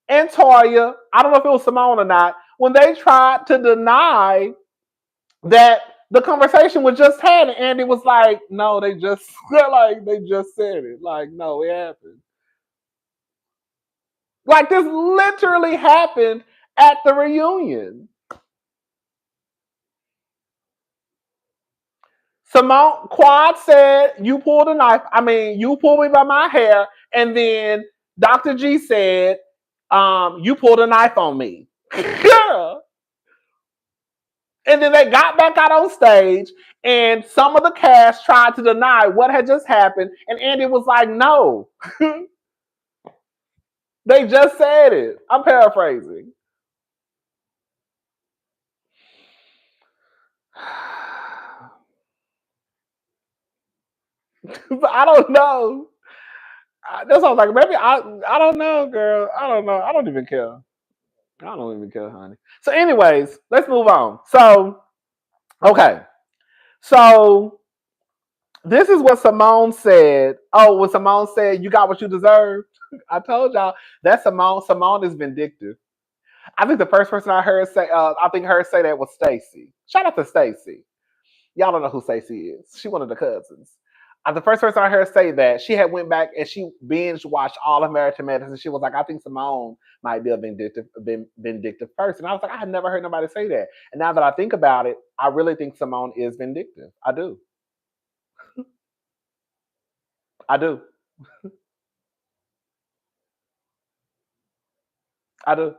and Toya. I don't know if it was Simone or not. When they tried to deny that the conversation was just had, and Andy was like, no, they just said it. Like, no, it happened. Like, this literally happened at the reunion. Simone Quad said, you pulled a knife. You pulled me by my hair. And then Dr. G said, you pulled a knife on me. Girl. And then they got back out on stage, and some of the cast tried to deny what had just happened, and Andy was like, no. They just said it. I'm paraphrasing. I don't know. That's what I was like, maybe I don't know, girl. I don't know. I don't even care. I don't even care, honey. So anyways, let's move on. So, okay. So This is what Simone said. Oh, when Simone said, "You got what you deserve," I told y'all that Simone. Simone is vindictive. I think the first person I heard say, I think heard say that was Stacy. Shout out to Stacy. Y'all don't know who Stacey is. She one of the cousins. The first person I heard say that, she had went back and she binge watched all of American Medicine. She was like, I think Simone might be a vindictive person. I was like, I had never heard nobody say that. And now that I think about it, I really think Simone is vindictive. I do. I do. I do.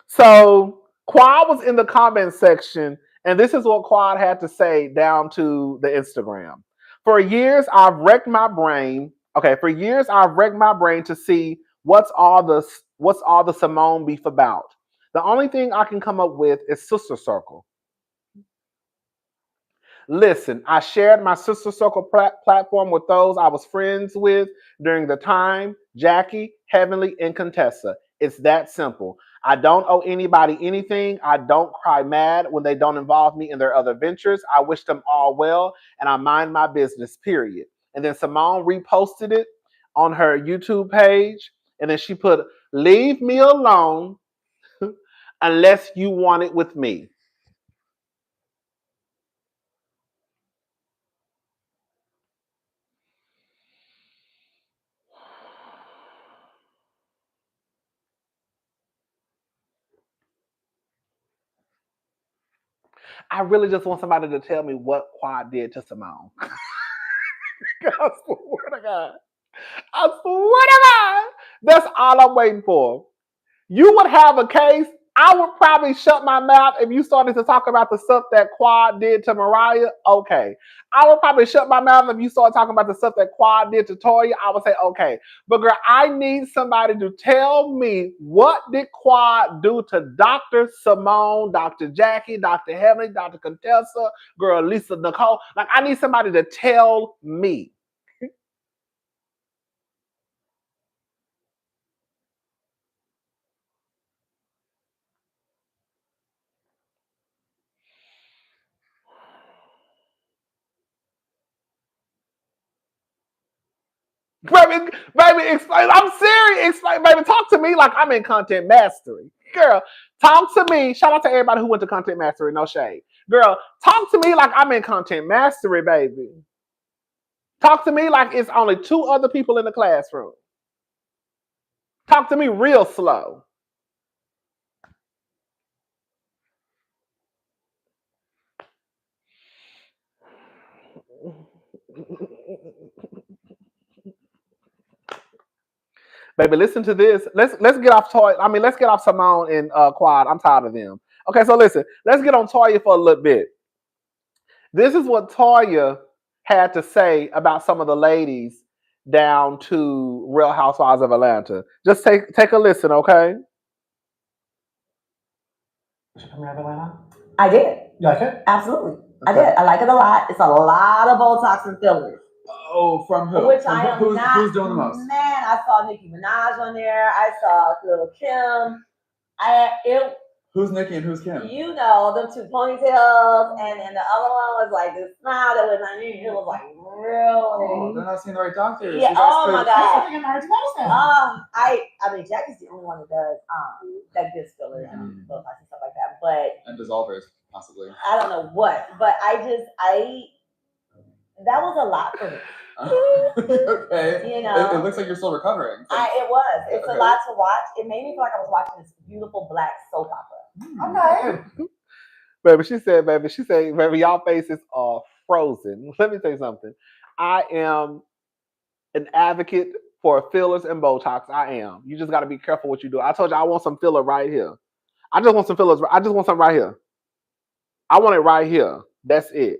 So Quad was in the comment section, and this is what Quad had to say down to the Instagram. For years, I've wrecked my brain. Okay, for years I've wrecked my brain to see what's all the Simone beef about. The only thing I can come up with is Sister Circle. Listen, I shared my Sister Circle platform with those I was friends with during the time, Jackie, Heavenly, and Contessa. It's that simple. I don't owe anybody anything. I don't cry mad when they don't involve me in their other ventures. I wish them all well, and I mind my business, period. And then Simone reposted it on her YouTube page, and then she put, leave me alone unless you want it with me. I really just want somebody to tell me what Quad did to Simone. I swear to God. I swear to God. That's all I'm waiting for. You would have a case. I would probably shut my mouth if you started to talk about the stuff that Quad did to Mariah. Okay. I would probably shut my mouth if you started talking about the stuff that Quad did to Toya. I would say, okay. But girl, I need somebody to tell me, what did Quad do to Dr. Simone, Dr. Jackie, Dr. Heavenly, Dr. Contessa, girl, Lisa Nicole? Like, I need somebody to tell me. Baby, explain. I'm serious. Explain, baby. Talk to me like I'm in content mastery. Girl, talk to me. Shout out to everybody who went to content mastery. No shade. Girl, talk to me like I'm in content mastery, baby. Talk to me like it's only 2 other people in the classroom. Talk to me real slow. Baby, listen to this. Let's get off Toya. I mean, let's get off Simone and Quad. I'm tired of them. Okay, so listen. Let's get on Toya for a little bit. This is what Toya had to say about some of the ladies down to Real Housewives of Atlanta. Just take a listen, okay? From Atlanta? I did. You like it? Absolutely. Okay. I did. I like it a lot. It's a lot of Botox and fillers. Oh, from who? Which from I am who's, not. Who's doing the most? Man, I saw Nicki Minaj on there. I saw Lil Kim. Who's Nicki and who's Kim? You know, them 2 ponytails, and the other one was like this smile that was underneath. It was like really. Oh, they're not seeing the right doctors. Yeah. Oh my God. I mean, Jackie's the only one that does that gives fillers and Botox and stuff like that. But and dissolvers possibly. I don't know what. But that was a lot for me. Okay. You know, it looks like you're still recovering. It was. It's a lot to watch. It made me feel like I was watching this beautiful black soap opera. Okay. Baby, she said, baby, y'all faces are frozen. Let me tell you something. I am an advocate for fillers and Botox. I am. You just got to be careful what you do. I told you I want some filler right here. I just want some fillers. I just want something right here. I want it right here. That's it.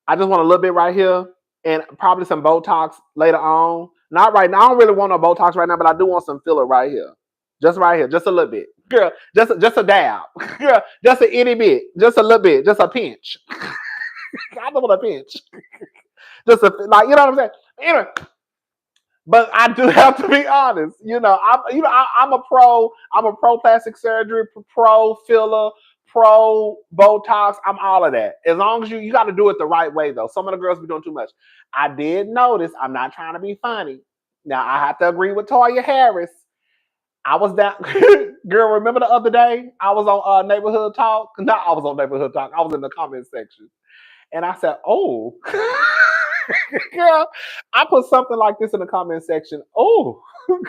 I just want a little bit right here and probably some Botox later on. Not right now. I don't really want no Botox right now, but I do want some filler right here. Just right here. Just a little bit. Girl, just a dab. Girl, just a itty bit. Just a little bit. Just a pinch. I don't want a pinch. Just a, like, you know what I'm saying? Anyway. But I do have to be honest. I'm a pro plastic surgery, pro filler, pro Botox. I'm all of that. As long as you got to do it the right way though. Some of the girls be doing too much. I did notice. I'm not trying to be funny. Now I have to agree with Toya Harris. I was down. Girl, remember the other day I was on Neighborhood Talk? No, I was on Neighborhood Talk. I was in the comment section, and I said, "Oh, girl," I put something like this in the comment section. Oh,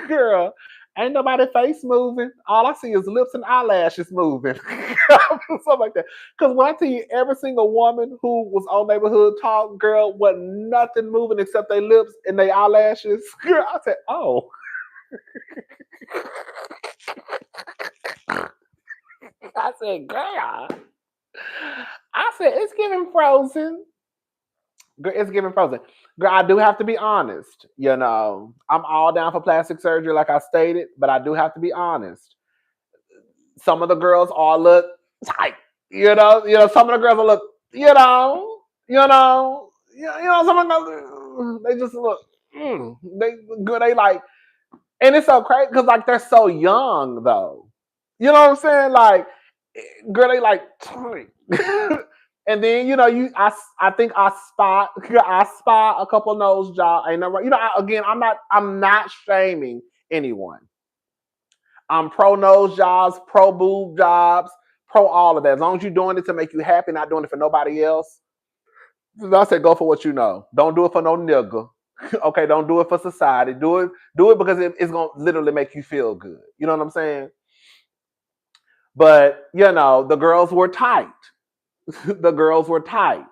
girl, ain't nobody face moving. All I see is lips and eyelashes moving. Something like that. Because when I tell you, every single woman who was on Neighborhood Talk, girl, wasn't nothing moving except their lips and their eyelashes. Girl, I said, "Oh." I said, girl. I said, it's giving Frozen. Girl, it's giving Frozen. Girl, I do have to be honest. You know, I'm all down for plastic surgery, like I stated, but I do have to be honest. Some of the girls all look tight. Some of the girls will look, some of them, they just look, they like, and it's so crazy because like they're so young though. You know what I'm saying? Like, girl, they like tight. And then I think I spot a couple nose jobs. Ain't no right. I'm not shaming anyone. I'm pro nose jobs, pro boob jobs, pro all of that. As long as you're doing it to make you happy, not doing it for nobody else. I said go for what you know. Don't do it for no nigga. Okay, don't do it for society. Do it because it's gonna literally make you feel good. You know what I'm saying? But the girls were tight. The girls were tight.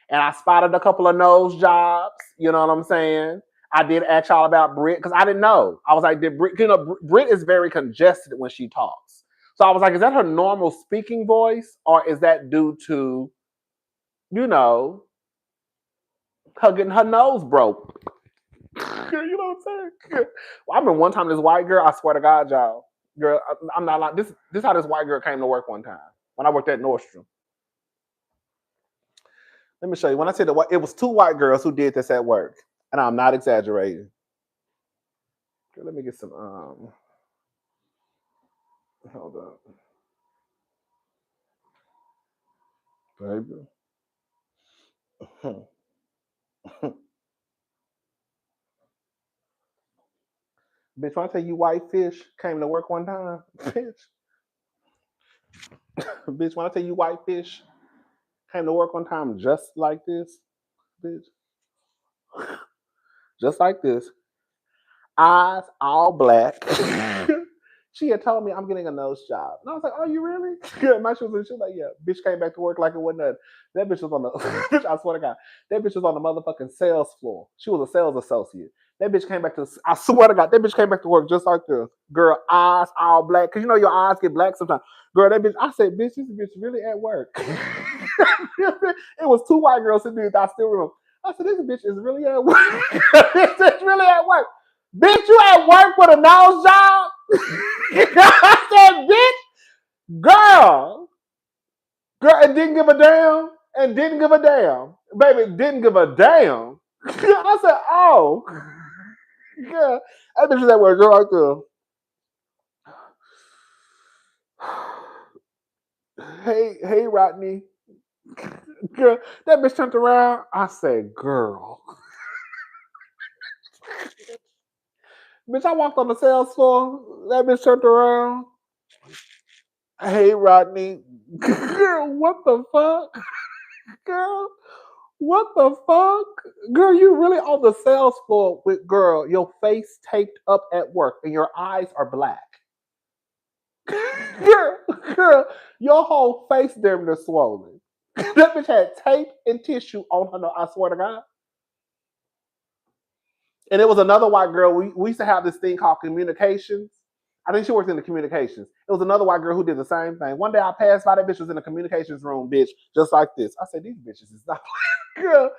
And I spotted a couple of nose jobs. You know what I'm saying? I did ask y'all about Britt because I didn't know. I was like, did Britt, Britt is very congested when she talks. So I was like, is that her normal speaking voice or is that due to, her getting her nose broke? You know what I'm saying? Well, I remember one time this white girl, I swear to God, y'all. Girl, I'm not lying. This is how this white girl came to work one time when I worked at Nordstrom. Let me show you. When I said it was two white girls who did this at work. And I'm not exaggerating. Let me get some hold up. Baby. Bitch, when I tell you white fish came to work one time, bitch. Bitch, when I tell you white fish came to work one time just like this, bitch. Just like this. Eyes all black. She had told me I'm getting a nose job. And I was like, oh, you really? My shoes and shit like, yeah. Bitch came back to work like it wasn't nothing. That bitch was on the, I swear to God, that bitch was on the motherfucking sales floor. She was a sales associate. That bitch came back to, I swear to God, that bitch came back to work just like this. Girl, eyes all black. Because your eyes get black sometimes. Girl, that bitch, I said, bitch, this bitch really at work. It was two white girls sitting there. I still remember. I said, this bitch is really at work. This bitch really at work. Bitch, you at work with a nose job? I said, bitch, girl, and didn't give a damn, baby, didn't give a damn. I said, oh, yeah, that bitch is at work, girl, right there. Hey, Rodney, girl, that bitch turned around. I said, girl. Bitch, I walked on the sales floor. That bitch turned around. Hey, Rodney. Girl, what the fuck? Girl, what the fuck? Girl, you really on the sales floor with, girl, your face taped up at work and your eyes are black. Girl, your whole face damn near swollen. That bitch had tape and tissue on her nose, I swear to God. And it was another white girl. We used to have this thing called communications. I think she worked in the communications. It was another white girl who did the same thing. One day I passed by, that bitch was in the communications room, bitch, just like this. I said, these bitches is not playing.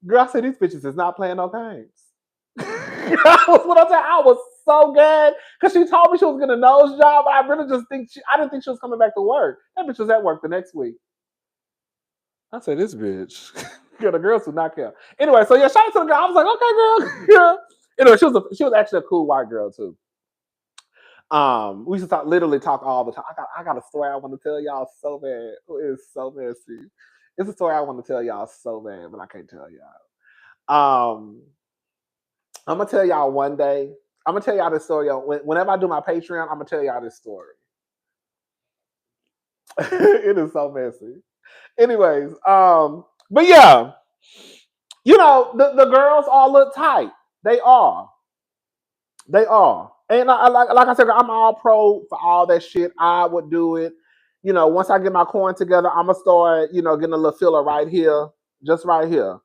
Girl, I said, these bitches is not playing no games. I was so good because she told me she was getting a nose job. But I really just I didn't think she was coming back to work. That bitch was at work the next week. I said, this bitch. Girl, the girls would not care. Anyway, so yeah, shout out to the girl. I was like, okay, girl. Yeah. Anyway, she was actually a cool white girl too. We used to literally talk all the time. I got a story I want to tell y'all so bad. It's so messy. It's a story I want to tell y'all so bad, but I can't tell y'all. I'm gonna tell y'all one day. I'm gonna tell y'all this story. Whenever I do my Patreon, I'm gonna tell y'all this story. It is so messy. Anyways, but yeah, you know, the girls all look tight. They are. They are. And like I said, I'm all pro for all that shit. I would do it. You know, once I get my coin together, I'm gonna start, you know, getting a little filler right here, just right here.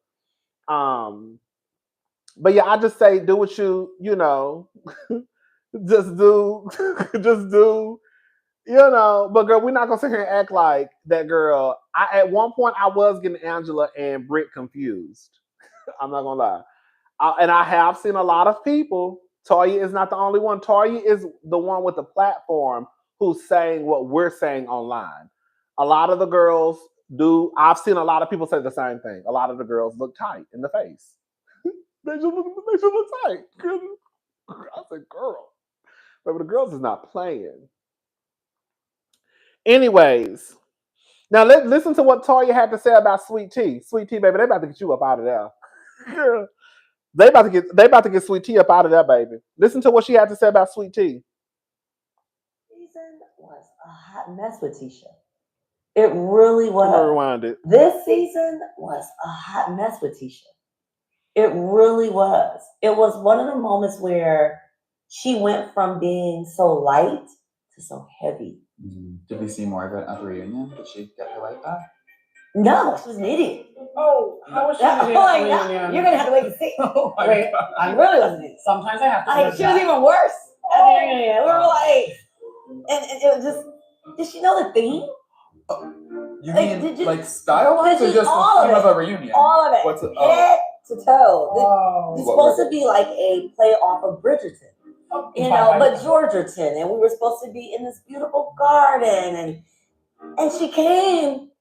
But yeah, I just say do what you know, just do, just do, you know. But girl, we're not gonna sit here and act like that girl. At one point I was getting Angela and Britt confused. I'm not gonna lie. And I have seen a lot of people. Toya is not the only one. Toya is the one with the platform who's saying what we're saying online. A lot of the girls do. I've seen a lot of people say the same thing. A lot of the girls look tight in the face. They just look tight. I said, girl. But the girls is not playing. Anyways, now listen to what Toya had to say about Sweet Tea. Sweet Tea, baby, they about to get you up out of there. Girl. They about to get Sweet Tea up out of that, baby. Listen to what she had to say about Sweet Tea. Season was a hot mess with Tisha. It really was. Rewind it. This season was a hot mess with Tisha. It really was. It was one of the moments where she went from being so light to so heavy. Did we see more of it at the reunion? Did she get her life back? No, she was an idiot. Oh, how was she? You're gonna have to wait and see. Oh my Wait, God. I really was an idiot. Sometimes I have to. Like, she was even worse. At the reunion. We were like, and it was just. Did she know the theme? You Like, mean did you- like style-wise, or did you- just the all of theme it. of a reunion? All of it. What's it? Head to toe. It's What supposed was to be like a play off of Bridgerton. You know, but Georgerton, and we were supposed to be in this beautiful garden, and she came.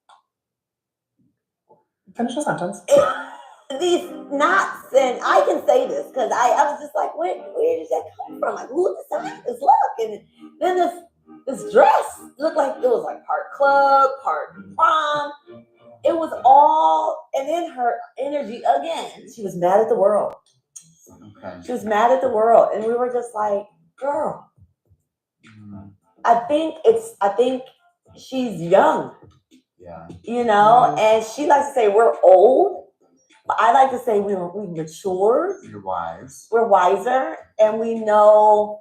Finish the sentence. These knots, and I can say this because I was just like, where did that come from? Like, who designed this look? And then this dress looked like it was like part club, part prom. It was all, and then her energy again. She was mad at the world. Okay. She was mad at the world, and we were just like, girl. I think she's young. Yeah. You know, and she likes to say we're old. I like to say we've matured. You're wise. We're wiser, and we know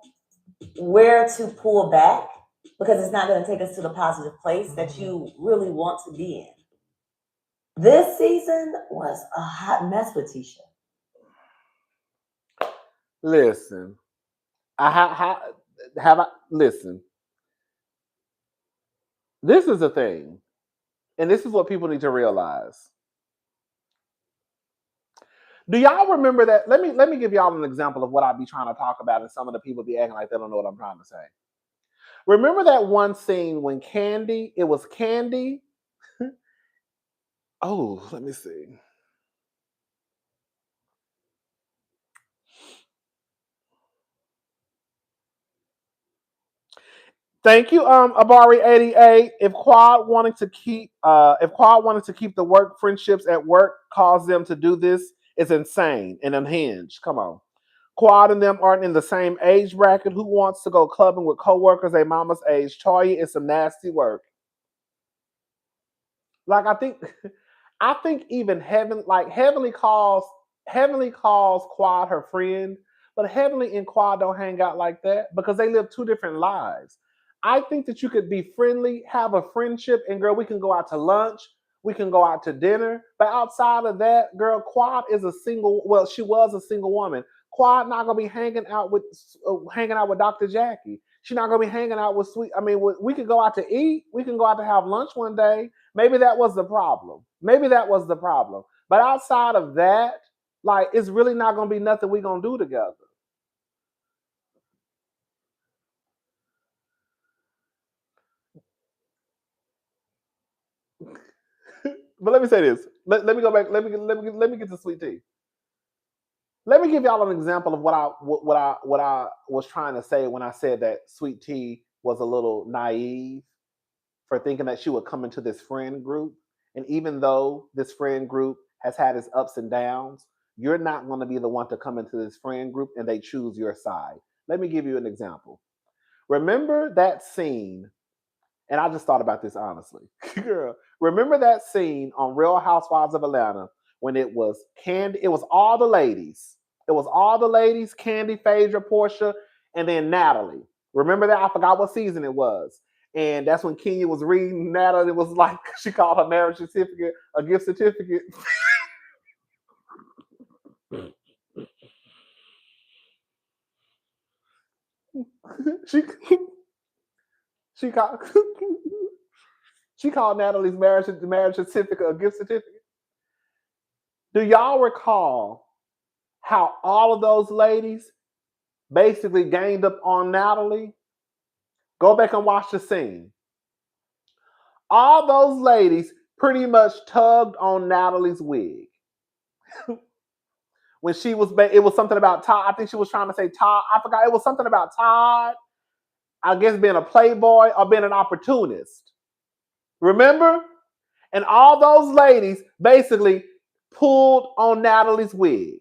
where to pull back because it's not going to take us to the positive place that you really want to be in. This season was a hot mess with Tisha. Listen, listen. This is the thing, and this is what people need to realize. Do y'all remember that? Let me give y'all an example of what I be trying to talk about, and some of the people be acting like they don't know what I'm trying to say. Remember that one scene when it was Candy. Oh, let me see. Thank you, Abari88. If Quad wanted to keep the work friendships at work, cause them to do this, it's insane and unhinged. Come on. Quad and them aren't in the same age bracket. Who wants to go clubbing with coworkers a mama's age? Toya is some nasty work. Like I think even Heavenly calls Quad her friend, but Heavenly and Quad don't hang out like that because they live two different lives. I think that you could be friendly, have a friendship, and girl, we can go out to lunch, we can go out to dinner. But outside of that, girl, Quad is she was a single woman. Quad not gonna be hanging out with Dr. Jackie. She's not gonna be hanging out with we could go out to eat, we can go out to have lunch one day. Maybe that was the problem. But outside of that, like, it's really not gonna be nothing we gonna do together. But let me say this. Let me go back. Let me get to Sweet Tea. Let me give y'all an example of what I was trying to say when I said that Sweet Tea was a little naive for thinking that she would come into this friend group. And even though this friend group has had its ups and downs, you're not going to be the one to come into this friend group and they choose your side. Let me give you an example. Remember that scene, and I just thought about this honestly. Girl, remember that scene on Real Housewives of Atlanta when it was Candy, it was all the ladies. It was all the ladies, Candy, Phaedra, Porsha, and then Natalie. Remember that? I forgot what season it was. And that's when Kenya was reading Natalie. It was like she called her marriage certificate a gift certificate. she she called she called Natalie's marriage certificate a gift certificate. Do y'all recall how all of those ladies basically ganged up on Natalie? Go back and watch the scene. All those ladies pretty much tugged on Natalie's wig. When she was, it was something about Todd. I think she was trying to say Todd. I forgot. It was something about Todd, I guess being a playboy or being an opportunist. Remember? And all those ladies basically pulled on Natalie's wig.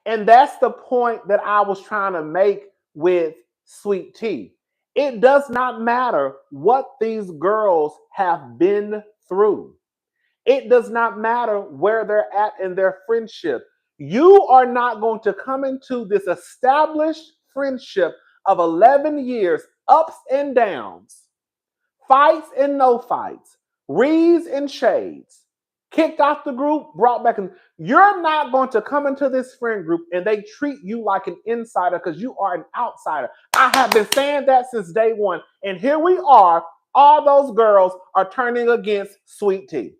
And that's the point that I was trying to make with Sweet Tea. It does not matter what these girls have been through. It does not matter where they're at in their friendship. You are not going to come into this established friendship of 11 years, ups and downs, fights and no fights, reads and shades, kicked off the group, brought back in. You're not going to come into this friend group and they treat you like an insider because you are an outsider. I have been saying that since day one. And here we are. All those girls are turning against Sweet Tea.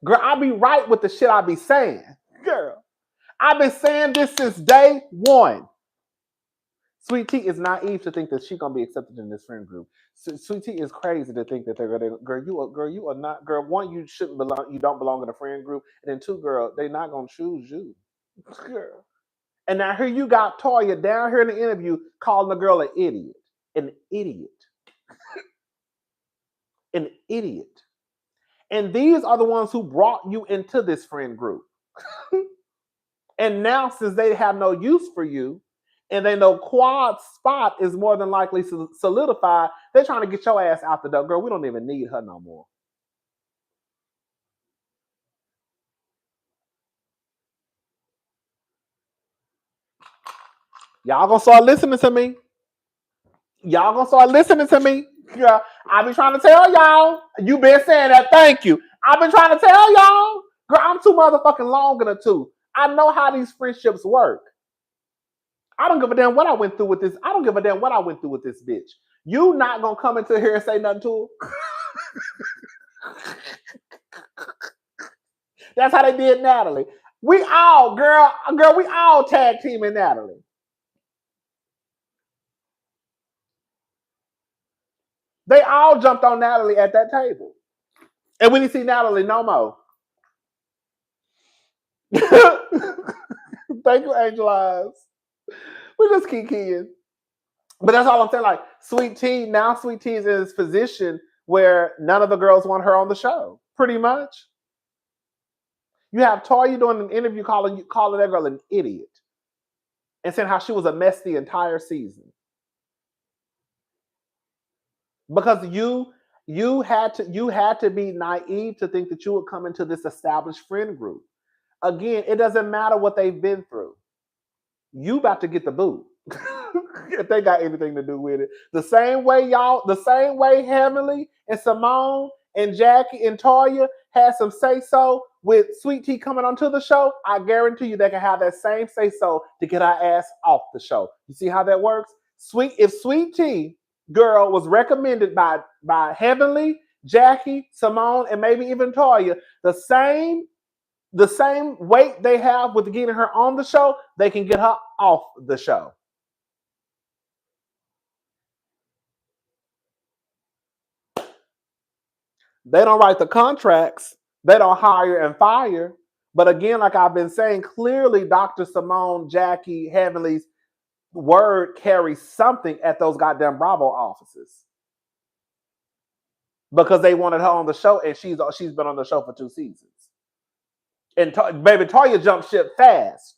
Girl, I be right with the shit I be saying. Girl, I've been saying this since day one. Sweet Tea is naive to think that she's gonna be accepted in this friend group. Sweet Tea is crazy to think that they're gonna. Girl, you are not. Girl, one, you shouldn't belong. You don't belong in a friend group, and then two, girl, they're not gonna choose you. Girl. And now here you got Toya down here in the interview calling the girl an idiot, an idiot, an idiot. And these are the ones who brought you into this friend group. And now, since they have no use for you, and they know Quad's spot is more than likely solidified, they're trying to get your ass out the door. Girl, we don't even need her no more. Y'all gonna start listening to me. Y'all gonna start listening to me. Girl, I been trying to tell y'all. You been saying that. Thank you. I've been trying to tell y'all. Girl, I'm too motherfucking long in the tooth. I know how these friendships work. I don't give a damn what I went through with this. I don't give a damn what I went through with this bitch. You not gonna come into here and say nothing to her. That's how they did Natalie. We all, girl, we all tag teaming Natalie. They all jumped on Natalie at that table. And we didn't see Natalie no more. Thank you, Angel Eyes. We just keep kidding. But that's all I'm saying. Like, Sweet Tea, now Sweet Tea is in this position where none of the girls want her on the show. Pretty much. You have Toya doing an interview calling that girl an idiot. And saying how she was a mess the entire season. Because you had to be naive to think that you would come into this established friend group. Again, it doesn't matter what they've been through. You about to get the boot. If they got anything to do with it. The same way Heavenly and Simone and Jackie and Toya had some say-so with Sweet Tea coming onto the show, I guarantee you they can have that same say-so to get our ass off the show. You see how that works? If Sweet Tea girl was recommended by Heavenly, Jackie, Simone, and maybe even Toya, the same weight they have with getting her on the show, they can get her off the show. They don't write the contracts. They don't hire and fire. But again, like I've been saying, clearly Dr. Simone, Jackie, Heavenly's word carries something at those goddamn Bravo offices. Because they wanted her on the show, and she's been on the show for 2 seasons. And baby, Toya jumped ship fast.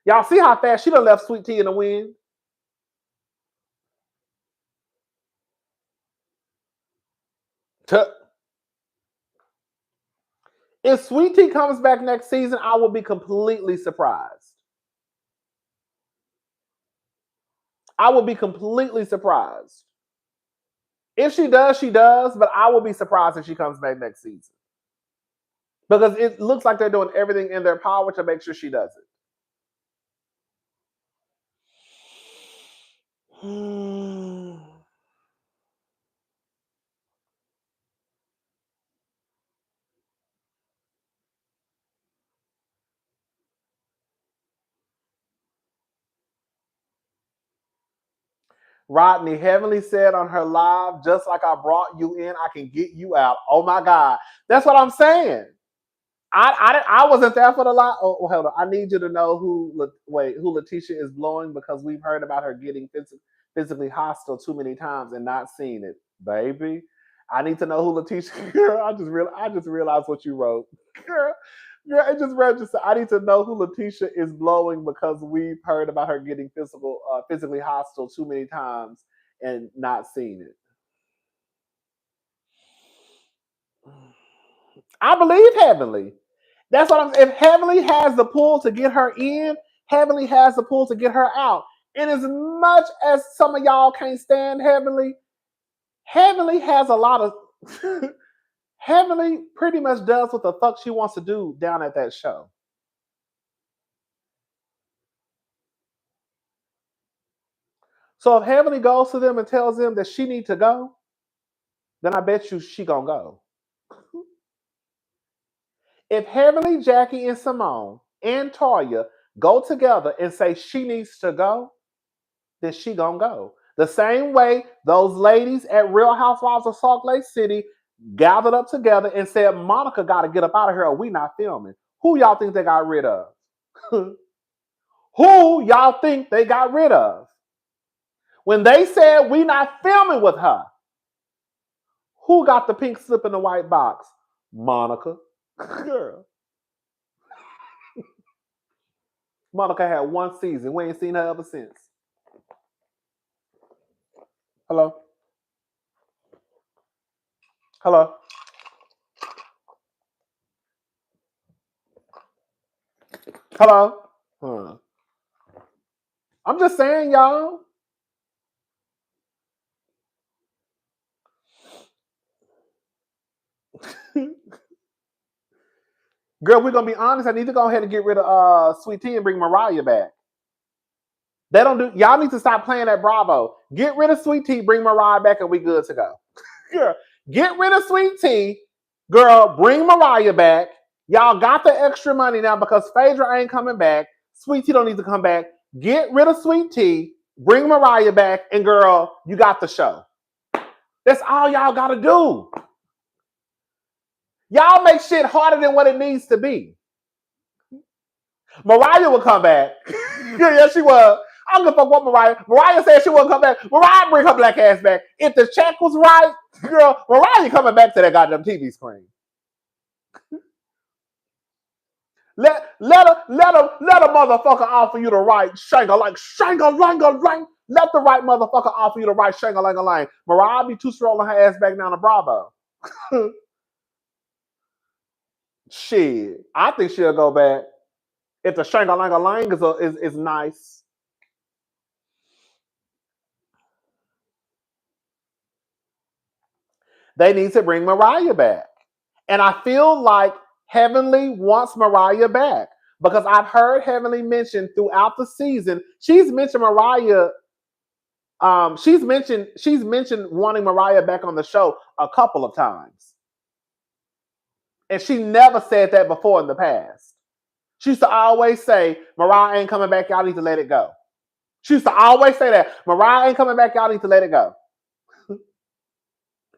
Y'all see how fast she done left Sweet Tea in the wind? If Sweet Tea comes back next season, I will be completely surprised. I will be completely surprised. If she does, she does, but I will be surprised if she comes back next season. Because it looks like they're doing everything in their power to make sure she does it. Rodney Heavenly said on her live, just like I brought you in, I can get you out. Oh my God. That's what I'm saying. I wasn't there for the live. Oh, hold on. I need you to know who Letitia is blowing, because we've heard about her getting physically hostile too many times and not seeing it. Baby, I need to know who Letitia. Girl, I just realized what you wrote. Girl, it just registered. I need to know who Letitia is blowing, because we've heard about her getting physically hostile too many times and not seeing it. I believe Heavenly. That's what I'm saying. If Heavenly has the pull to get her in, Heavenly has the pull to get her out. And as much as some of y'all can't stand Heavenly, Heavenly has a lot of Heavenly pretty much does what the fuck she wants to do down at that show. So if Heavenly goes to them and tells them that she needs to go, then I bet you she gonna go. If Heavenly, Jackie, and Simone and Toya go together and say she needs to go, then she gonna go. The same way those ladies at Real Housewives of Salt Lake City gathered up together and said, Monica got to get up out of here or we not filming. Who y'all think they got rid of? Who y'all think they got rid of? When they said we not filming with her, who got the pink slip in the white box? Monica. Girl. Monica had 1 season. We ain't seen her ever since. Hello? Hello? Hello? I'm just saying, y'all. Girl, we're gonna be honest. I need to go ahead and get rid of Sweet Tea and bring Mariah back. They don't do. Y'all need to stop playing at Bravo. Get rid of Sweet Tea, bring Mariah back, and we good to go. Girl, get rid of Sweet Tea, girl. Bring Mariah back. Y'all got the extra money now because Phaedra ain't coming back. Sweet Tea don't need to come back. Get rid of Sweet Tea, bring Mariah back, and girl, you got the show. That's all y'all gotta do. Y'all make shit harder than what it needs to be. Mariah will come back. Yeah, she was. I don't give a fuck what Mariah said she wouldn't come back. Mariah bring her black ass back. If the check was right, girl, Mariah coming back to that goddamn TV screen. Let a motherfucker offer you the right shang-a-lang. Let the right motherfucker offer you the right shang-a-lang. Mariah be too strolling her ass back down to Bravo. Shit, I think she'll go back if the shang-a-lang is nice. They need to bring Mariah back. And I feel like Heavenly wants Mariah back because I've heard Heavenly mention throughout the season. She's mentioned Mariah. She's mentioned wanting Mariah back on the show a couple of times. And she never said that before in the past. She used to always say, Mariah ain't coming back, y'all need to let it go. She used to always say that. Mariah ain't coming back, y'all need to let it go.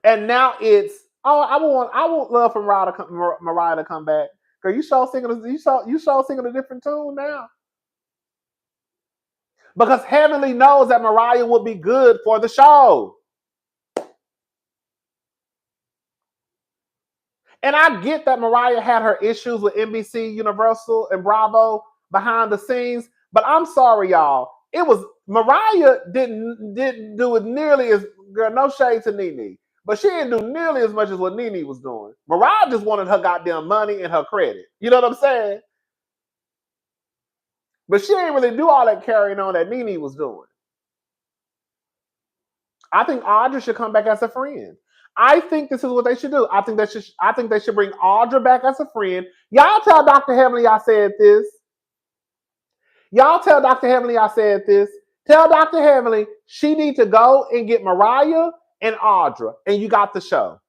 And now it's Oh, I would love for Mariah to come back. Girl, you show singing a different tune now. Because Heavenly knows that Mariah would be good for the show. And I get that Mariah had her issues with NBC, Universal, and Bravo behind the scenes, but I'm sorry, y'all. It was Mariah didn't do it nearly as girl. No shade to Nene, but she didn't do nearly as much as what Nene was doing. Mariah just wanted her goddamn money and her credit. You know what I'm saying? But she didn't really do all that carrying on that Nene was doing. I think Audra should come back as a friend. I think this is what they should do. I think they should bring Audra back as a friend. Y'all tell Dr. Heavenly I said this. Y'all tell Dr. Heavenly I said this. Tell Dr. Heavenly she needs to go and get Mariah and Audra, and you got the show.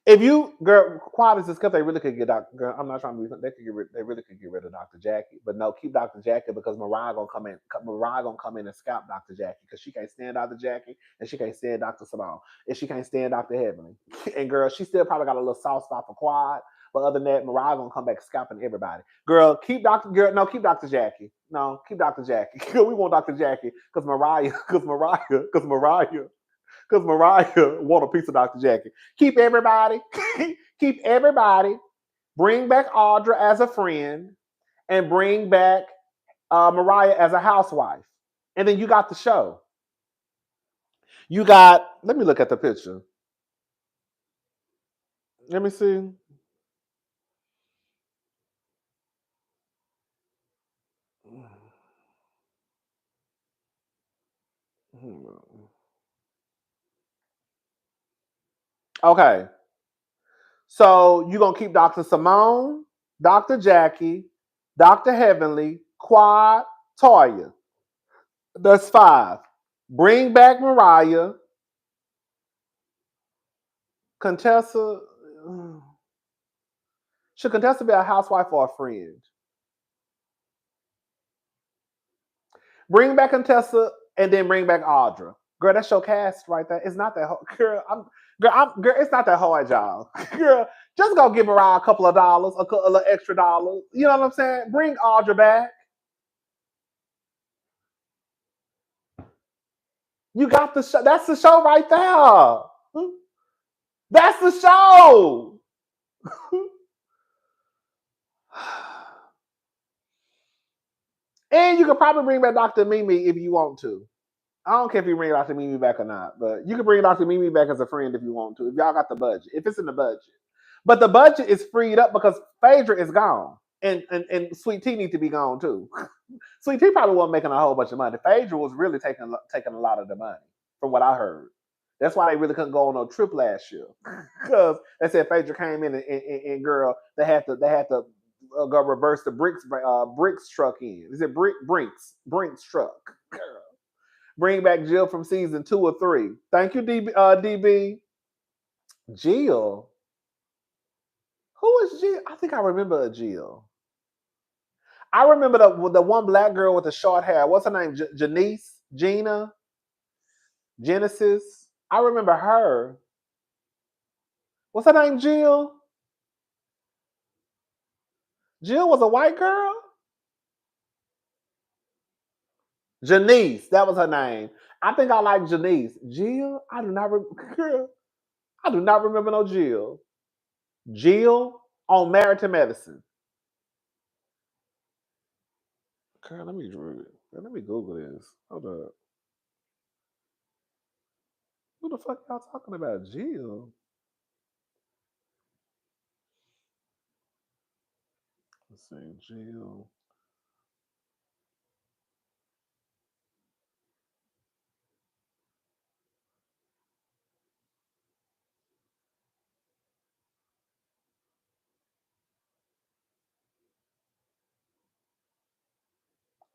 If you, girl, quiet as this because they really could get Dr. Girl, I'm not trying to be, they really could get rid of Dr. Jackie. But no, keep Dr. Jackie because Mariah gonna come in and scalp Dr. Jackie because she can't stand Dr. Jackie and she can't stand Dr. Simone and she can't stand Dr. Heavenly. And girl, she still probably got a little soft spot for Quad. But other than that, Mariah gonna come back scalping everybody. Girl, keep Dr. Jackie. No, keep Dr. Jackie. We want Dr. Jackie because Mariah want a piece of Dr. Jackie. Keep everybody. Bring back Audra as a friend and bring back Mariah as a housewife. And then you got the show. You got, let me look at the picture. Let me see. Okay. So you're going to keep Dr. Simone, Dr. Jackie, Dr. Heavenly, Quad, Toya. That's 5. Bring back Mariah. Contessa. Should Contessa be a housewife or a friend? Bring back Contessa and then bring back Audra. Girl, that's your cast right there. It's not that girl. Girl, it's not that hard, y'all. Girl, just go give Mariah a couple of dollars, a little extra dollars. You know what I'm saying? Bring Audra back. You got the show. That's the show right there. That's the show. And you could probably bring back Dr. Mimi if you want to. I don't care if you bring Dr. Mimi back or not, but you can bring Dr. Mimi back as a friend if you want to, if y'all got the budget, if it's in the budget. But the budget is freed up because Phaedra is gone. And Sweet Tea needs to be gone too. Sweet Tea probably wasn't making a whole bunch of money. Phaedra was really taking a lot of the money, from what I heard. That's why they really couldn't go on no trip last year. Because they said Phaedra came in and girl, they had to go reverse the Bricks truck in. Is it Brinks truck? Girl. Bring back Jill from season 2 or 3. Thank you, DB. Jill. Who is Jill? I think I remember a Jill. I remember the one black girl with the short hair. What's her name? Janice? Gina? Genesis? I remember her. What's her name? Jill? Jill was a white girl? Janice. That was her name. I think I like Janice. Jill? I do not remember no Jill. Jill on Married to Medicine. Girl, let me Google this. Hold up. Who the fuck y'all talking about? Jill? Let's see, Jill.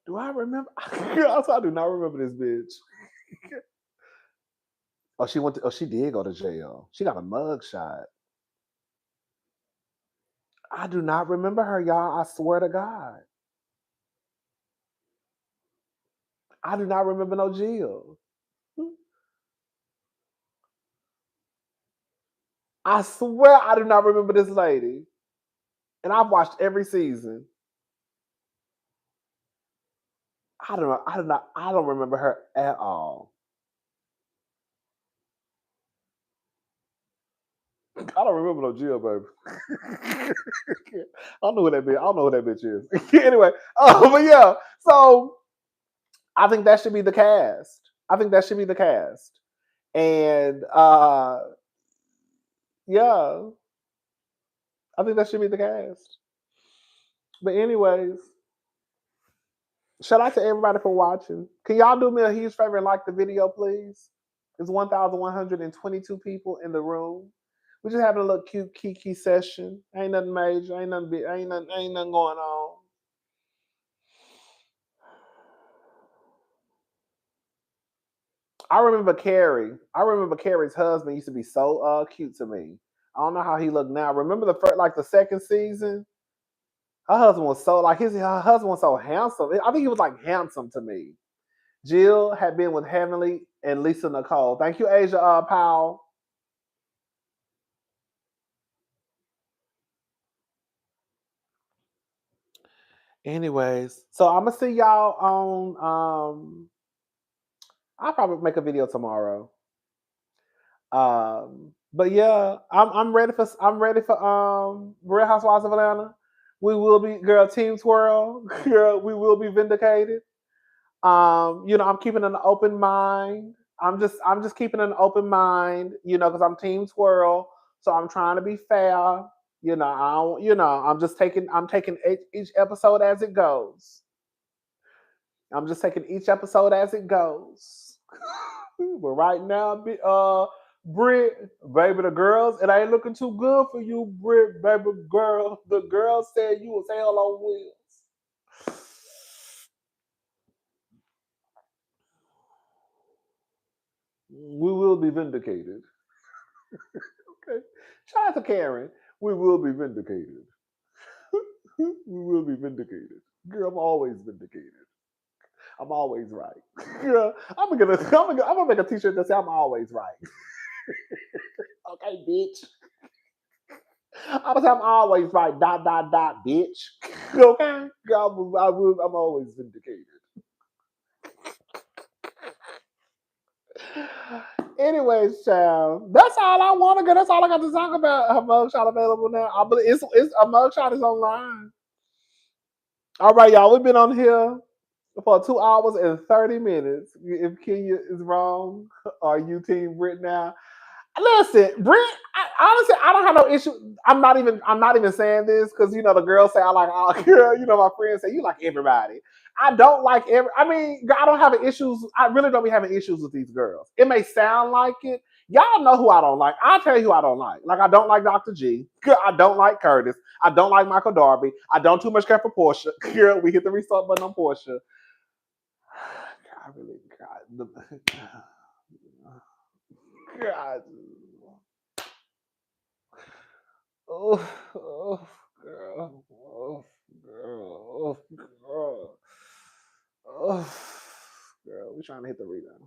Do I remember? I do not remember this bitch. She did go to jail. She got a mug shot. I do not remember her, y'all. I swear to God. I do not remember no Jill. I swear I do not remember this lady. And I've watched every season. I don't remember her at all. I don't remember no Jill, baby. I don't know who that bitch. I don't know who that bitch is. Anyway, but yeah. So I think that should be the cast. I think that should be the cast. And yeah, I think that should be the cast. But anyways, shout out to everybody for watching. Can y'all do me a huge favor and like the video, please? There's 1,122 people in the room. We're just having a little cute kiki session. Ain't nothing major. Ain't nothing big. Ain't nothing going on. I remember Carrie. I remember Carrie's husband used to be so cute to me. I don't know how he looked now. Remember the second season? Her husband was so her husband was so handsome. I think he was like handsome to me. Jill had been with Heavenly and Lisa Nicole. Thank you, Asia Powell. Anyways, so I'm gonna see y'all on. I'll probably make a video tomorrow. But yeah, I'm ready for Real Housewives of Atlanta. We will be Team Twirl. Girl, we will be vindicated. I'm keeping an open mind. I'm just keeping an open mind, because I'm Team Twirl, so I'm trying to be fair. I'm taking each episode as it goes. I'm just taking each episode as it goes. But right now, Britt, baby, the girls, it ain't looking too good for you, Britt, baby girl. The girls said you was hell on wheels. We will be vindicated. Okay. Shout out to Karen. We will be vindicated. We will be vindicated. Girl, I'm always vindicated. I'm always right. Girl, I'm gonna make a t-shirt that says I'm always right. Okay, bitch. I'm always right. ... bitch. Okay, girl, I'm always vindicated. Anyways, child, that's all I want to go. That's all I got to talk about. Her mugshot available now. I believe it's a mugshot is online. All right, y'all. We've been on here for 2 hours and 30 minutes. If Kenya is wrong, are you Team Brit now? Listen, Brit. Honestly, I don't have no issue. I'm not even saying this because the girls say I like all girl. My friends say you like everybody. I don't like I mean, I don't have issues. I really don't be having issues with these girls. It may sound like it. Y'all know who I don't like. I'll tell you who I don't like. Like I don't like Dr. G. I don't like Curtis. I don't like Michael Darby. I don't too much care for Porsha. Girl, we hit the restart button on Porsha. I really God. God. Oh, girl. Oh, girl. Oh, girl. We're trying to hit the rebound.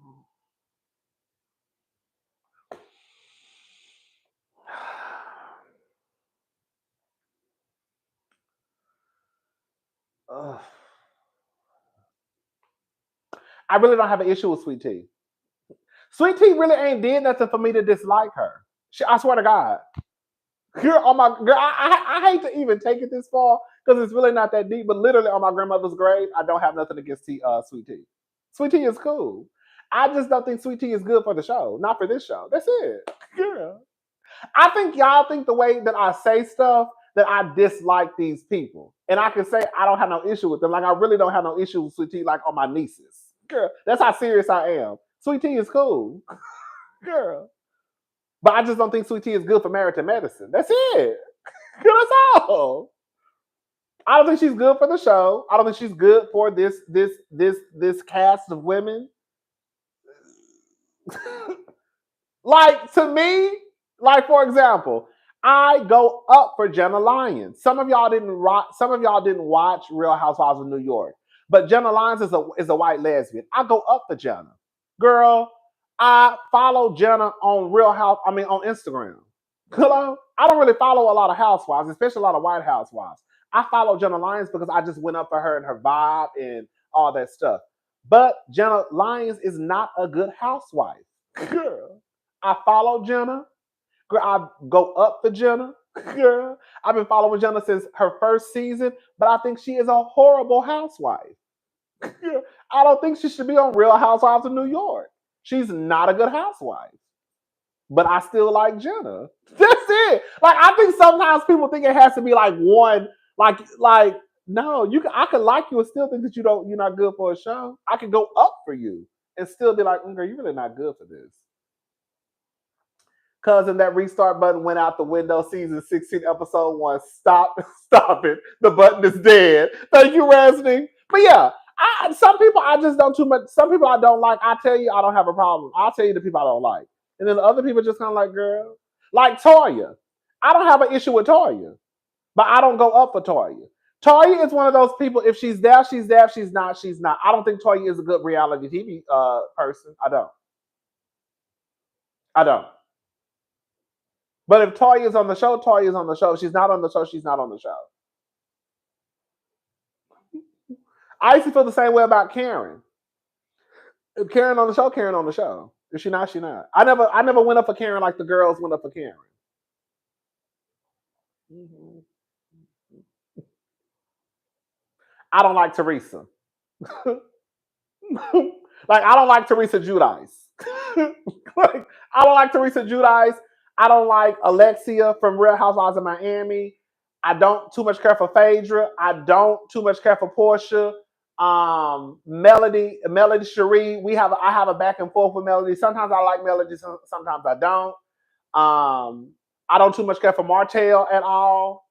I really don't have an issue with Sweet Tea. Sweet Tea really ain't did nothing for me to dislike her. I swear to God. Girl, I hate to even take it this far because it's really not that deep. But literally on my grandmother's grave, I don't have nothing against Sweet Tea. Sweet Tea is cool. I just don't think Sweet Tea is good for the show. Not for this show. That's it. Girl. I think y'all think the way that I say stuff that I dislike these people. And I can say I don't have no issue with them. Like I really don't have no issue with Sweet Tea like on my nieces. Girl, that's how serious I am. Sweet Tea is cool. Girl. But I just don't think Sweet Tea is good for marriage and medicine. That's it. Girl, that's all. I don't think she's good for the show. I don't think she's good for this cast of women. Like to me, like for example, I go up for Jenna Lyons. Some of y'all didn't watch Real Housewives of New York, but Jenna Lyons is a white lesbian. I go up for Jenna. Girl, I follow Jenna on on Instagram. Hello? I don't really follow a lot of housewives, especially a lot of white housewives. I follow Jenna Lyons because I just went up for her and her vibe and all that stuff. But Jenna Lyons is not a good housewife. Girl, I follow Jenna. Girl, I go up for Jenna. Girl, I've been following Jenna since her first season, but I think she is a horrible housewife. Girl, I don't think she should be on Real Housewives of New York. She's not a good housewife. But I still like Jenna. That's it. Like I think sometimes people think it has to be like one, like no, I could like you and still think that you're not good for a show. I could go up for you and still be like, girl, you're really not good for this. Cousin, that restart button went out the window. Season 16, episode 1. Stop it. The button is dead. Thank you, Resney. But yeah, some people I just don't too much. Some people I don't like. I tell you, I don't have a problem. I'll tell you the people I don't like. And then the other people just kind of like, girl. Like Toya. I don't have an issue with Toya. But I don't go up for Toya. Toya is one of those people, if she's there, she's there. If she's not, she's not. I don't think Toya is a good reality TV person. I don't. But if Toya is on the show, Toya is on the show. If she's not on the show, she's not on the show. I used to feel the same way about Karen. If Karen on the show, Karen on the show. If she not, she not. I never went up for Karen like the girls went up for Karen. I don't like Teresa. Like I don't like Teresa Giudice. Like I don't like Teresa Giudice. I don't like Alexia from Real Housewives of Miami. I don't too much care for Phaedra. I don't too much care for Porsha. Melody Cherie. I have a back and forth with Melody. Sometimes I like Melody, sometimes I don't. I don't too much care for Martell at all.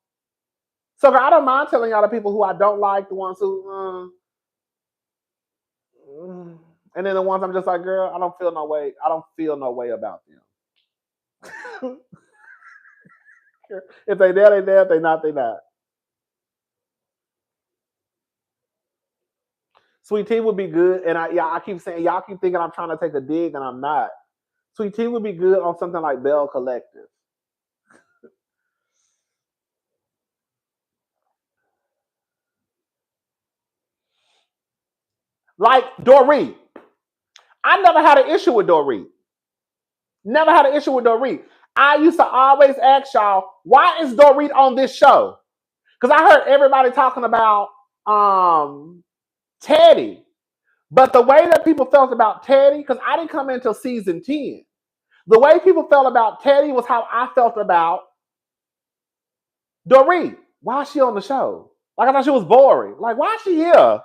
So I don't mind telling y'all the people who I don't like, the ones who and then the ones I'm just like, girl, I don't feel no way. I don't feel no way about them. If they there, they there. If they not, they not. Sweet Tea would be good, and I keep saying y'all keep thinking I'm trying to take a dig, and I'm not. Sweet Tea would be good on something like Bell Collective. Like Dorit. I never had an issue with Dorit. Never had an issue with Dorit. I used to always ask y'all, why is Dorit on this show? Because I heard everybody talking about Teddy. But the way that people felt about Teddy, because I didn't come in until season 10. The way people felt about Teddy was how I felt about Dorit. Why is she on the show? Like I thought she was boring. Like, why is she here?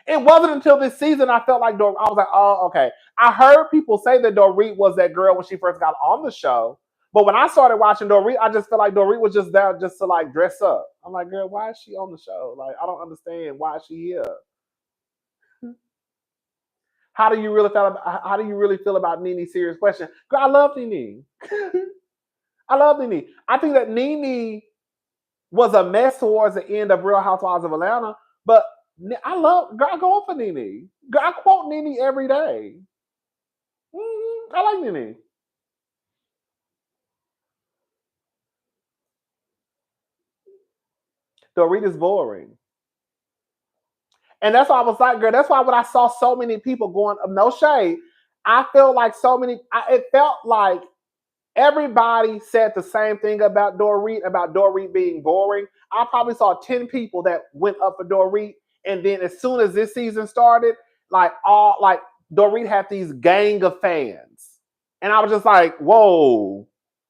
It wasn't until this season I felt like Dorit. I was like, oh, okay. I heard people say that Dorit was that girl when she first got on the show. But when I started watching Dorit, I just felt like Dorit was just there just to like dress up. I'm like, girl, why is she on the show? Like, I don't understand why is she here. How do you really feel about Nene? Serious question. Girl, I love Nene. I love Nene. I think that Nene was a mess towards the end of Real Housewives of Atlanta, but I go on for Nene. Girl, I quote Nene every day. I like Nene. Dorit is boring. And that's why I was like, girl, that's why when I saw so many people going, no shade, I felt like it felt like everybody said the same thing about Dorit being boring. I probably saw 10 people that went up for Dorit. And then as soon as this season started, Dorit had these gang of fans. And I was just like, whoa.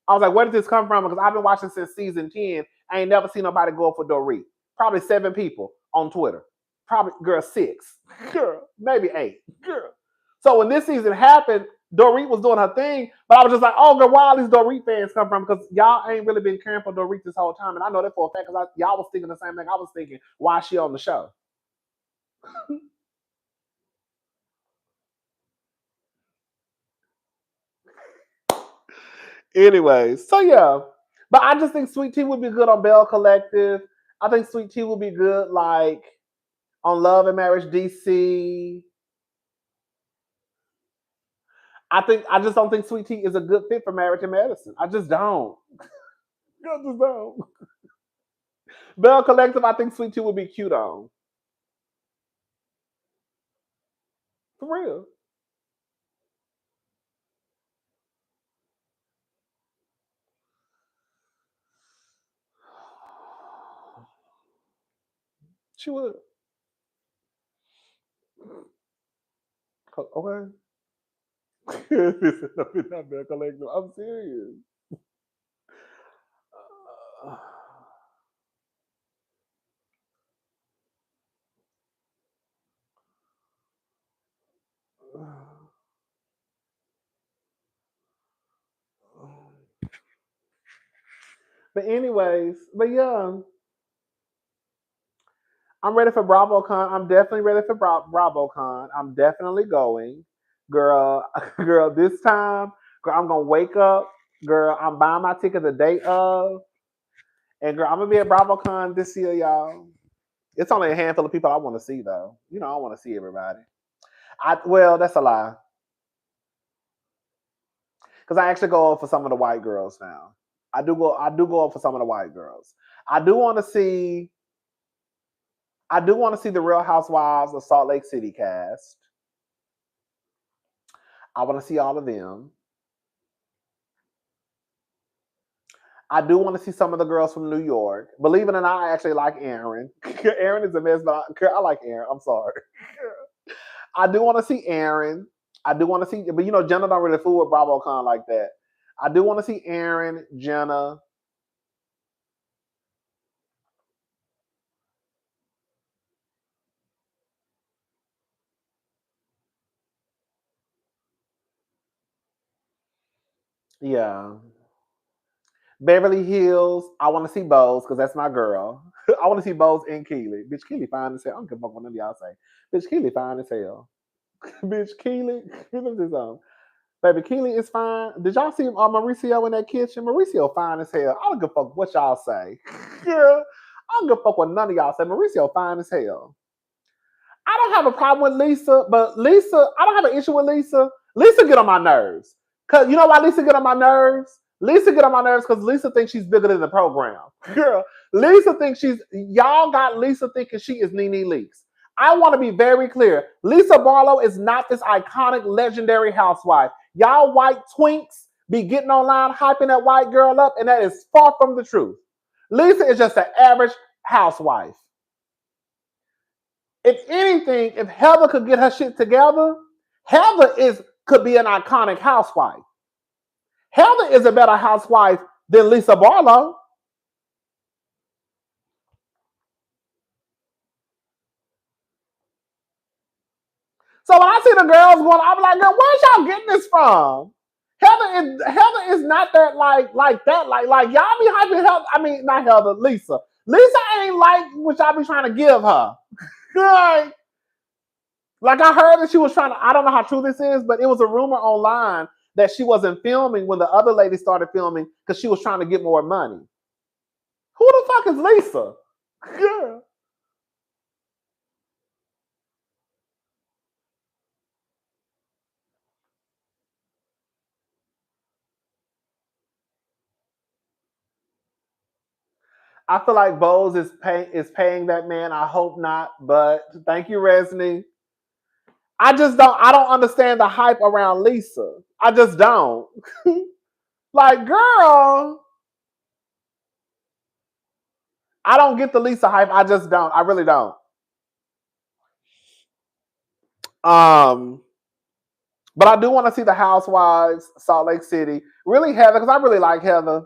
I was like, where did this come from? Because I've been watching since season 10. I ain't never seen nobody go up for Dorit. Probably 7 people on Twitter. Probably, girl, 6. Girl, maybe 8. Girl. So when this season happened, Dorit was doing her thing, but I was just like, oh, girl, where all these Dorit fans come from? Because y'all ain't really been caring for Dorit this whole time. And I know that for a fact because y'all was thinking the same thing I was thinking. Why is she on the show? Anyways, so yeah. But I just think Sweet Tea would be good on Bell Collective. I think Sweet Tea would be good like on Love and Marriage DC. I just don't think Sweet Tea is a good fit for Marriage and Medicine. I just don't. I just don't. Bell Collective, I think Sweet Tea would be cute on. For real. She would. Okay. Listen, no, it's not Bell Collective. I'm serious. But anyways, but yeah, I'm ready for BravoCon. I'm definitely ready for BravoCon. I'm definitely going, girl. Girl, this time, girl, I'm gonna wake up, girl. I'm buying my ticket the day of, and girl, I'm gonna be at BravoCon this year, y'all. It's only a handful of people I want to see though. You know, I want to see everybody. Well, that's a lie, because I actually go up for some of the white girls now. I do go. I do go up for some of the white girls. I do want to see. I do want to see the Real Housewives of Salt Lake City cast. I want to see all of them. I do want to see some of the girls from New York. Believe it or not, I actually like Aaron. Aaron is a mess, but I like Aaron. I'm sorry. I do want to see Aaron. I do want to see, but you know, Jenna don't really fool with BravoCon like that. I do want to see Aaron, Jenna. Yeah. Beverly Hills. I want to see Bose because that's my girl. I want to see Bose and Keely. Bitch, Keely fine as hell. I don't give a fuck what none of y'all say. Bitch, Keely fine as hell. Bitch, Keely. Baby, Keely is fine. Did y'all see Mauricio in that kitchen? Mauricio fine as hell. I don't give a fuck what y'all say. Girl, I don't give a fuck what none of y'all say. Mauricio fine as hell. I don't have a problem with Lisa, but Lisa, I don't have an issue with Lisa. Lisa get on my nerves. Cause you know why Lisa get on my nerves? Lisa get on my nerves because Lisa thinks she's bigger than the program. Girl, Lisa thinks y'all got Lisa thinking she is Nene Leakes. I want to be very clear. Lisa Barlow is not this iconic, legendary housewife. Y'all white twinks be getting online, hyping that white girl up, and that is far from the truth. Lisa is just an average housewife. If anything, if Heather could get her shit together, could be an iconic housewife. Heather is a better housewife than Lisa Barlow. So when I see the girls going, I'm like, girl, where's y'all getting this from? Heather is not that like that. Like y'all be hyping Heather. I mean, not Heather, Lisa. Lisa ain't like what y'all be trying to give her. Like I heard that she was trying to, I don't know how true this is, but it was a rumor online that she wasn't filming when the other lady started filming because she was trying to get more money. Who the fuck is Lisa? Girl. I feel like Bose is paying that man. I hope not, but thank you, Resney. I don't understand the hype around Lisa. I just don't. Like, girl, I don't get the Lisa hype. I just don't. I really don't. But I do want to see the Housewives, Salt Lake City. Really, Heather, because I really like Heather.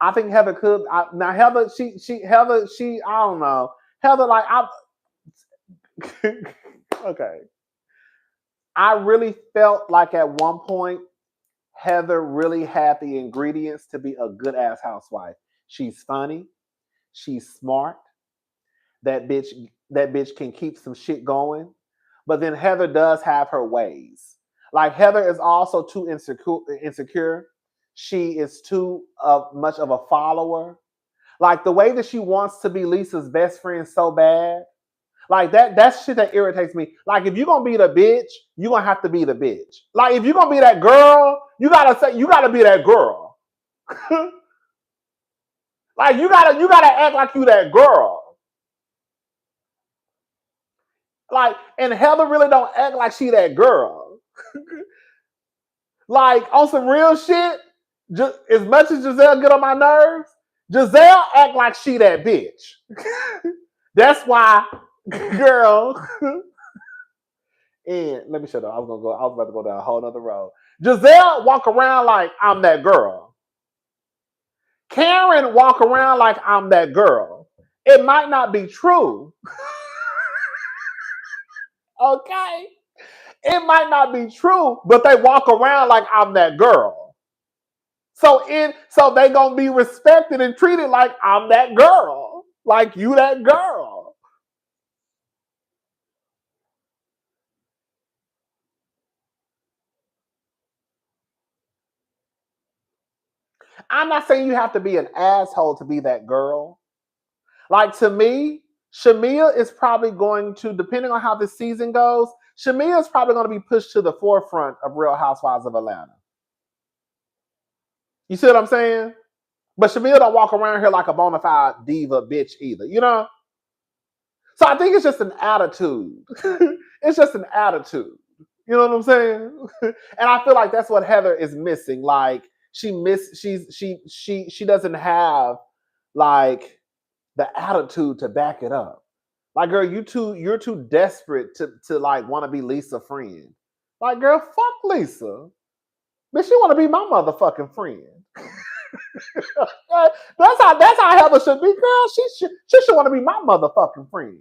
I think Heather could. Now, Heather, I don't know. Heather, like, okay. I really felt like at one point, Heather really had the ingredients to be a good ass housewife. She's funny. She's smart. That bitch can keep some shit going. But then Heather does have her ways. Like Heather is also too insecure. She is too much of a follower. Like the way that she wants to be Lisa's best friend so bad. Like that's shit that irritates me. Like if you're gonna be the bitch, you're gonna have to be the bitch. Like if you're gonna be that girl, you gotta be that girl. Like you gotta act like you that girl. Like, and Heather really don't act like she that girl. Like on some real shit, just as much as Giselle get on my nerves, Giselle act like she that bitch. That's why, girl. And let me shut up. I was about to go down a whole nother road. Giselle walk around like I'm that girl. Karen walk around like I'm that girl. It might not be true. Okay? It might not be true, but they walk around like I'm that girl. So they gonna be respected and treated like I'm that girl. Like you that girl. I'm not saying you have to be an asshole to be that girl. Like to me, Shamea is probably going to, depending on how this season goes, Shamea is probably going to be pushed to the forefront of Real Housewives of Atlanta. You see what I'm saying? But Shamea don't walk around here like a bona fide diva bitch either, you know? So I think it's just an attitude. It's just an attitude. You know what I'm saying? And I feel like that's what Heather is missing. Like she doesn't have like the attitude to back it up. Like, girl, you're too desperate to like want to be Lisa's friend. Like, girl, fuck Lisa. Bitch, she want to be my motherfucking friend. that's how Heather should be, girl. She should want to be my motherfucking friend.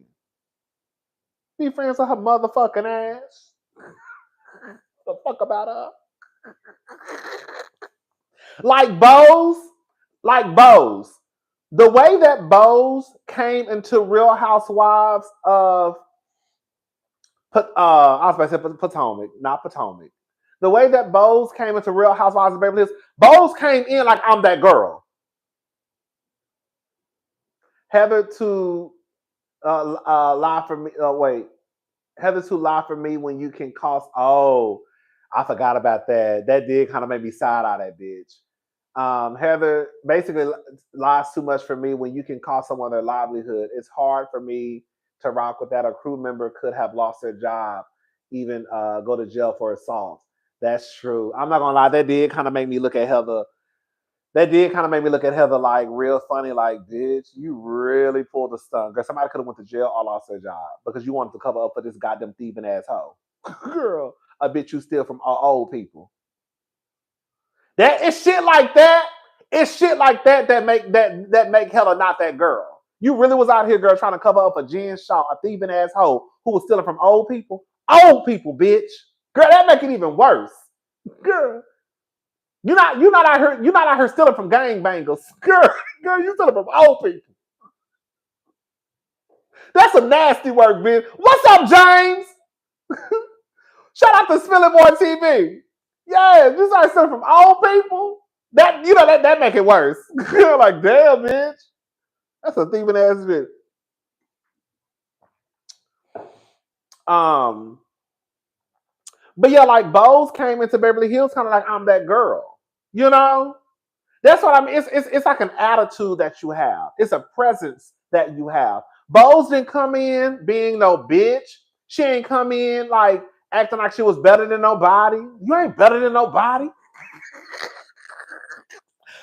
Be friends with her motherfucking ass. The fuck about her? Like Bose. The way that Bose came into Real Housewives of I was about to say Potomac, not Potomac. The way that Bose came into Real Housewives of Beverly Hills, Bose came in like I'm that girl. Heather to lie for me. Heather to lie for me when you can cost. Oh, I forgot about that. That did kind of make me side eye that bitch. Heather basically lies too much for me when you can cost someone their livelihood. It's hard for me to rock with that. A crew member could have lost their job, even go to jail for assault. That's true. I'm not gonna lie. That did kind of make me look at Heather. That did kind of make me look at Heather like real funny. Like, bitch, you really pulled a stunt. Girl, somebody could have went to jail or lost their job because you wanted to cover up for this goddamn thieving asshole. Girl, a bitch you steal from old people. That is shit like that. It's shit like that that make Heather not that girl. You really was out here, girl, trying to cover up for Jen Shaw, a thieving asshole who was stealing from old people. Old people, bitch. Girl, that make it even worse. Girl, you're not out here stealing from gangbangers. Girl, you stealing from old people. That's some nasty work, bitch. What's up, James? Shout out to Spilling More TV. Yeah, you start stealing from old people. That make it worse. Like, damn, bitch. That's a thieving ass bitch. But yeah, like Bose came into Beverly Hills kind of like I'm that girl. You know? That's what I mean. It's like an attitude that you have. It's a presence that you have. Bose didn't come in being no bitch. She ain't come in like acting like she was better than nobody. You ain't better than nobody.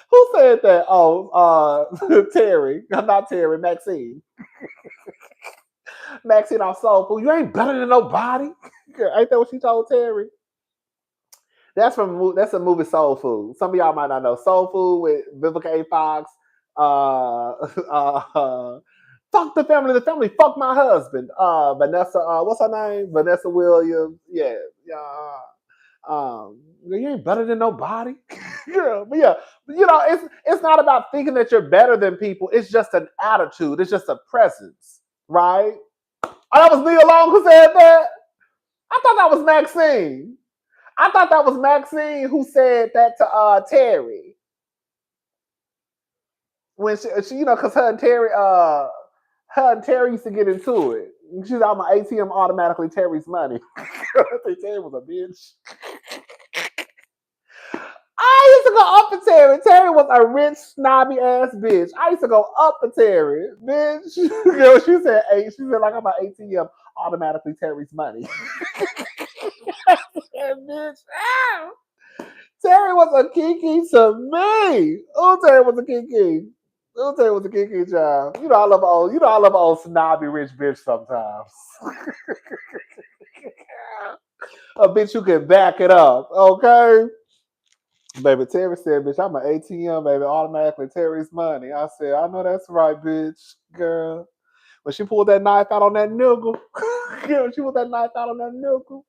Who said that? Oh, Terry. Not Terry, Maxine. Maxine on Soul Food. You ain't better than nobody. Ain't that what she told Terry? That's a movie Soul Food. Some of y'all might not know. Soul Food with Vivica A. Fox. Fuck the family fuck my husband. Vanessa, what's her name? Vanessa Williams. Yeah. You ain't better than nobody. Girl, but yeah, it's not about thinking that you're better than people. It's just an attitude. It's just a presence, right? Oh, that was Nia Long who said that? I thought that was Maxine. I thought that was Maxine who said that to Terry. When she because her and Terry used to get into it. She's out my ATM automatically Terry's money. I think Terry was a bitch. I used to go up for Terry. Terry was a rich, snobby ass bitch. I used to go up for Terry, bitch. Girl, she said 8. She said like I'm an ATM, automatically Terry's money. Bitch, ow. Terry was a kiki to me. Oh, Terry was a kiki. Oh, Terry was a kiki child. You know I love old. You know I love old snobby rich bitch sometimes. A bitch who can back it up, okay? Baby, Terry said, bitch, I'm an ATM, baby, automatically Terry's money. I said, I know that's right, bitch, girl. When she pulled that knife out on that nigga, girl, she pulled that knife out on that nigga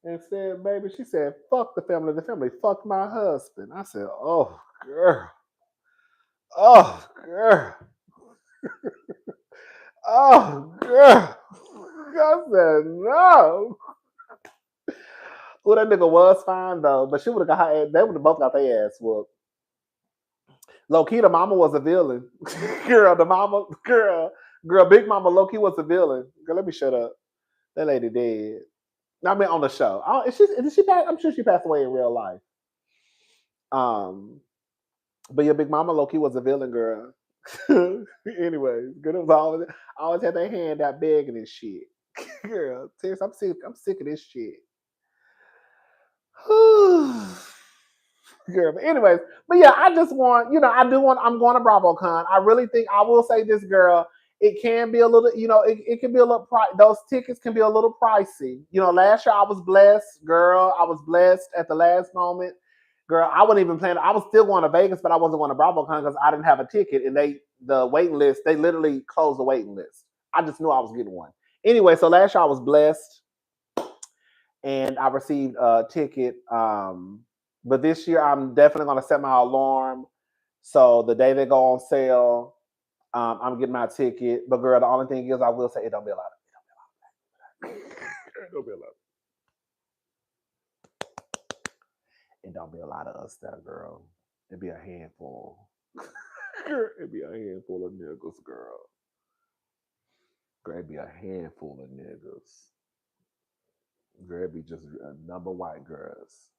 and said, baby, she said, fuck the family fucked my husband. I said, oh, girl. Oh, girl. Oh, girl. I said, no. Well, that nigga was fine though, but she would have got her ass, they would have both got their ass whooped. Low key, the mama was a villain. Girl, the mama, girl, Big Mama low key was a villain. Girl, let me shut up. That lady dead. I mean, on the show. Did she pass? I'm sure she passed away in real life. But your Big Mama low key was a villain, girl. Anyways, girl, it was always had their hand out begging and shit. Girl, Terrence, I'm sick of this shit. Girl, but anyways, but yeah, I just want, I'm going to BravoCon. I really think, I will say this, girl, it can be a little, it can be a little, those tickets can be a little pricey. Last year I was blessed, girl. I was blessed at the last moment. Girl, I wasn't even planning. I was still going to Vegas, but I wasn't going to BravoCon because I didn't have a ticket. And the waiting list, they literally closed the waiting list. I just knew I was getting one. Anyway, so last year I was blessed and I received a ticket. But this year, I'm definitely going to set my alarm. So the day they go on sale, I'm getting my ticket. But girl, the only thing is, I will say it don't be a lot of. It don't be a lot. It don't be a lot of us there, girl. It be a handful. It be a handful of niggas, girl. Girl, it be a handful of niggas. Girl, it be just a number of white girls.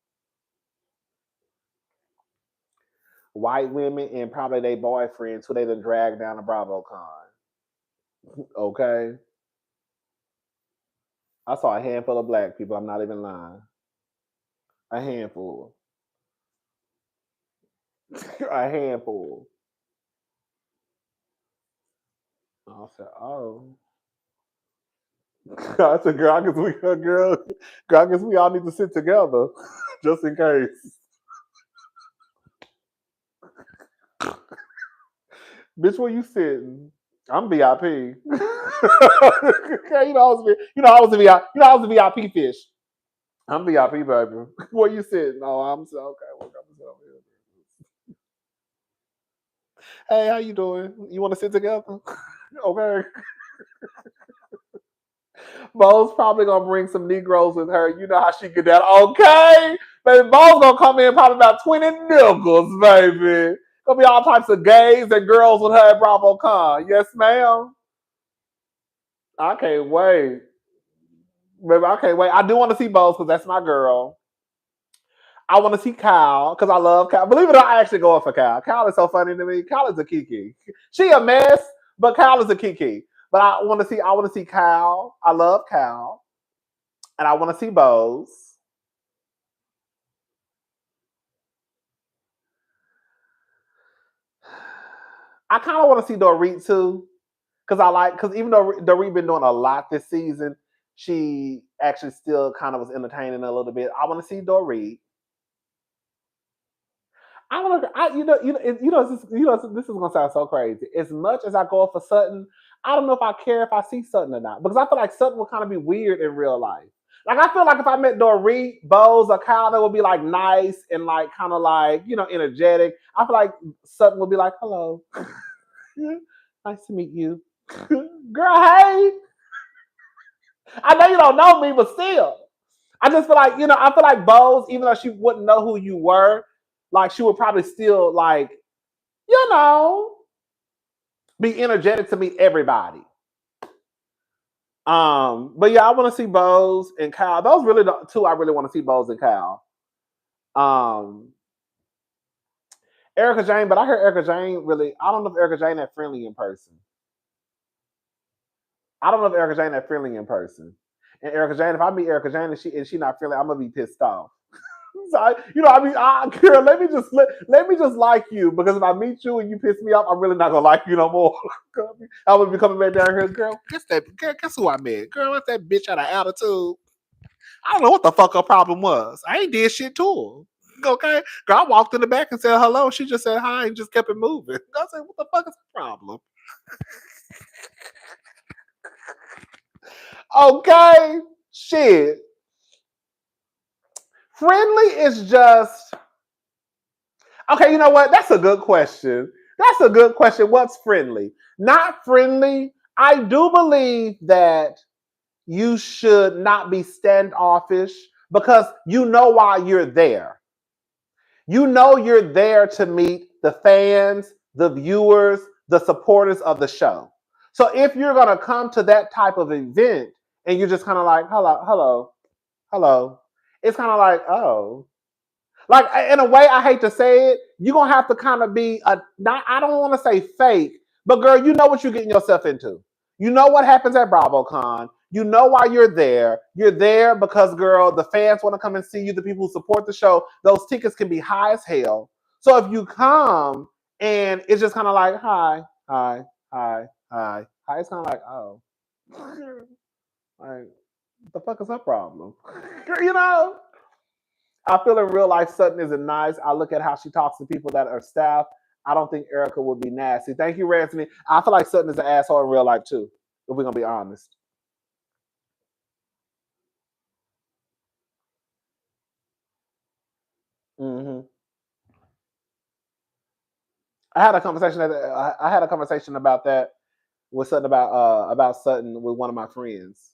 White women and probably their boyfriends who they done dragged down to BravoCon. Okay? I saw a handful of black people. I'm not even lying. A handful. A handful. I said, oh. I said, girl, I guess we all need to sit together just in case. Bitch, where you sitting? I'm VIP. Okay, I was a VIP. I was a VIP fish. I'm VIP, baby. Where you sitting? Oh, I'm so okay. Well, I'm sit over here. Hey, how you doing? You want to sit together? Okay. Bo's probably gonna bring some Negroes with her. You know how she get that. Okay, baby. Bo's gonna come in probably about 20 niggles, baby. Gonna be all types of gays and girls with her at BravoCon. Yes, ma'am. I can't wait. Baby, I can't wait. I do want to see Bo's because that's my girl. I want to see Kyle because I love Kyle. Believe it or not, I actually go up for Kyle. Kyle is so funny to me. Kyle is a kiki. She a mess, but Kyle is a kiki. But I want to see Kyle. I love Kyle. And I want to see Bose. I kind of want to see Dorit too. Because even though Dorit been doing a lot this season, she actually still kind of was entertaining a little bit. I want to see Dorit. This is gonna sound so crazy. As much as I go up for Sutton, I don't know if I care if I see Sutton or not because I feel like Sutton would kind of be weird in real life. Like I feel like if I met Dorit, Bose, or Kyle, they would be like nice and like kind of like energetic. I feel like Sutton would be like, "Hello, nice to meet you, girl. Hey, I know you don't know me, but still, I just feel like I feel like Bose, even though she wouldn't know who you were." Like she would probably still be energetic to meet everybody. But yeah, I want to see Bose and Kyle. Those really the two I really want to see, Bose and Kyle. Erica Jane, but I heard Erica Jane really. I don't know if Erica Jane that friendly in person. I don't know if Erica Jane that friendly in person. And Erica Jane, if I meet Erica Jane and she not friendly, I'm gonna be pissed off. So girl, let me just like you, because if I meet you and you piss me off, I'm really not gonna like you no more. I'm gonna be coming back down here, girl. Guess who I met? Girl, what's that bitch out of attitude? I don't know what the fuck her problem was. I ain't did shit to her. Okay, girl, I walked in the back and said hello. She just said hi and just kept it moving. I said, what the fuck is the problem? Okay, shit. Friendly is just okay. You know what? That's a good question. That's a good question. What's friendly? Not friendly. I do believe that you should not be standoffish because you know why you're there. You know you're there to meet the fans, the viewers, the supporters of the show. So if you're going to come to that type of event and you're just kind of like, hello, it's kind of like, oh. Like, in a way, I hate to say it, you're going to have to kind of be, I don't want to say fake, but girl, you know what you're getting yourself into. You know what happens at BravoCon. You know why you're there. You're there because, girl, the fans want to come and see you, the people who support the show. Those tickets can be high as hell. So if you come and it's just kind of like, hi, it's kind of like, oh. Like, what the fuck is her problem? You know? I feel in real life Sutton isn't nice. I look at how she talks to people that are staff. I don't think Erica would be nasty. Thank you, Ransom. I feel like Sutton is an asshole in real life too, if we're gonna be honest. Mm-hmm. I had a conversation about that with Sutton about Sutton with one of my friends.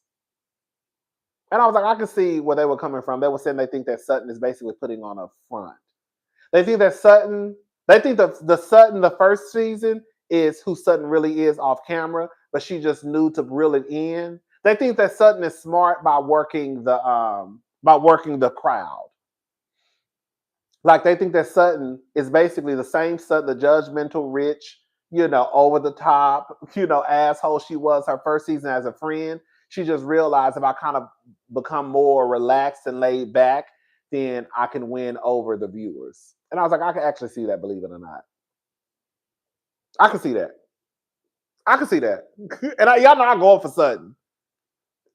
And I was like, I can see where they were coming from. They were saying they think that Sutton is basically putting on a front. They think that the Sutton, the first season, is who Sutton really is off camera, but she just knew to reel it in. They think that Sutton is smart by working the crowd. Like they think that Sutton is basically the same Sutton, the judgmental, rich, over the top, asshole she was her first season as a friend. She just realized if I kind of become more relaxed and laid back, then I can win over the viewers. And I was like, I can actually see that, believe it or not. I can see that. And y'all know I'm going for Sutton.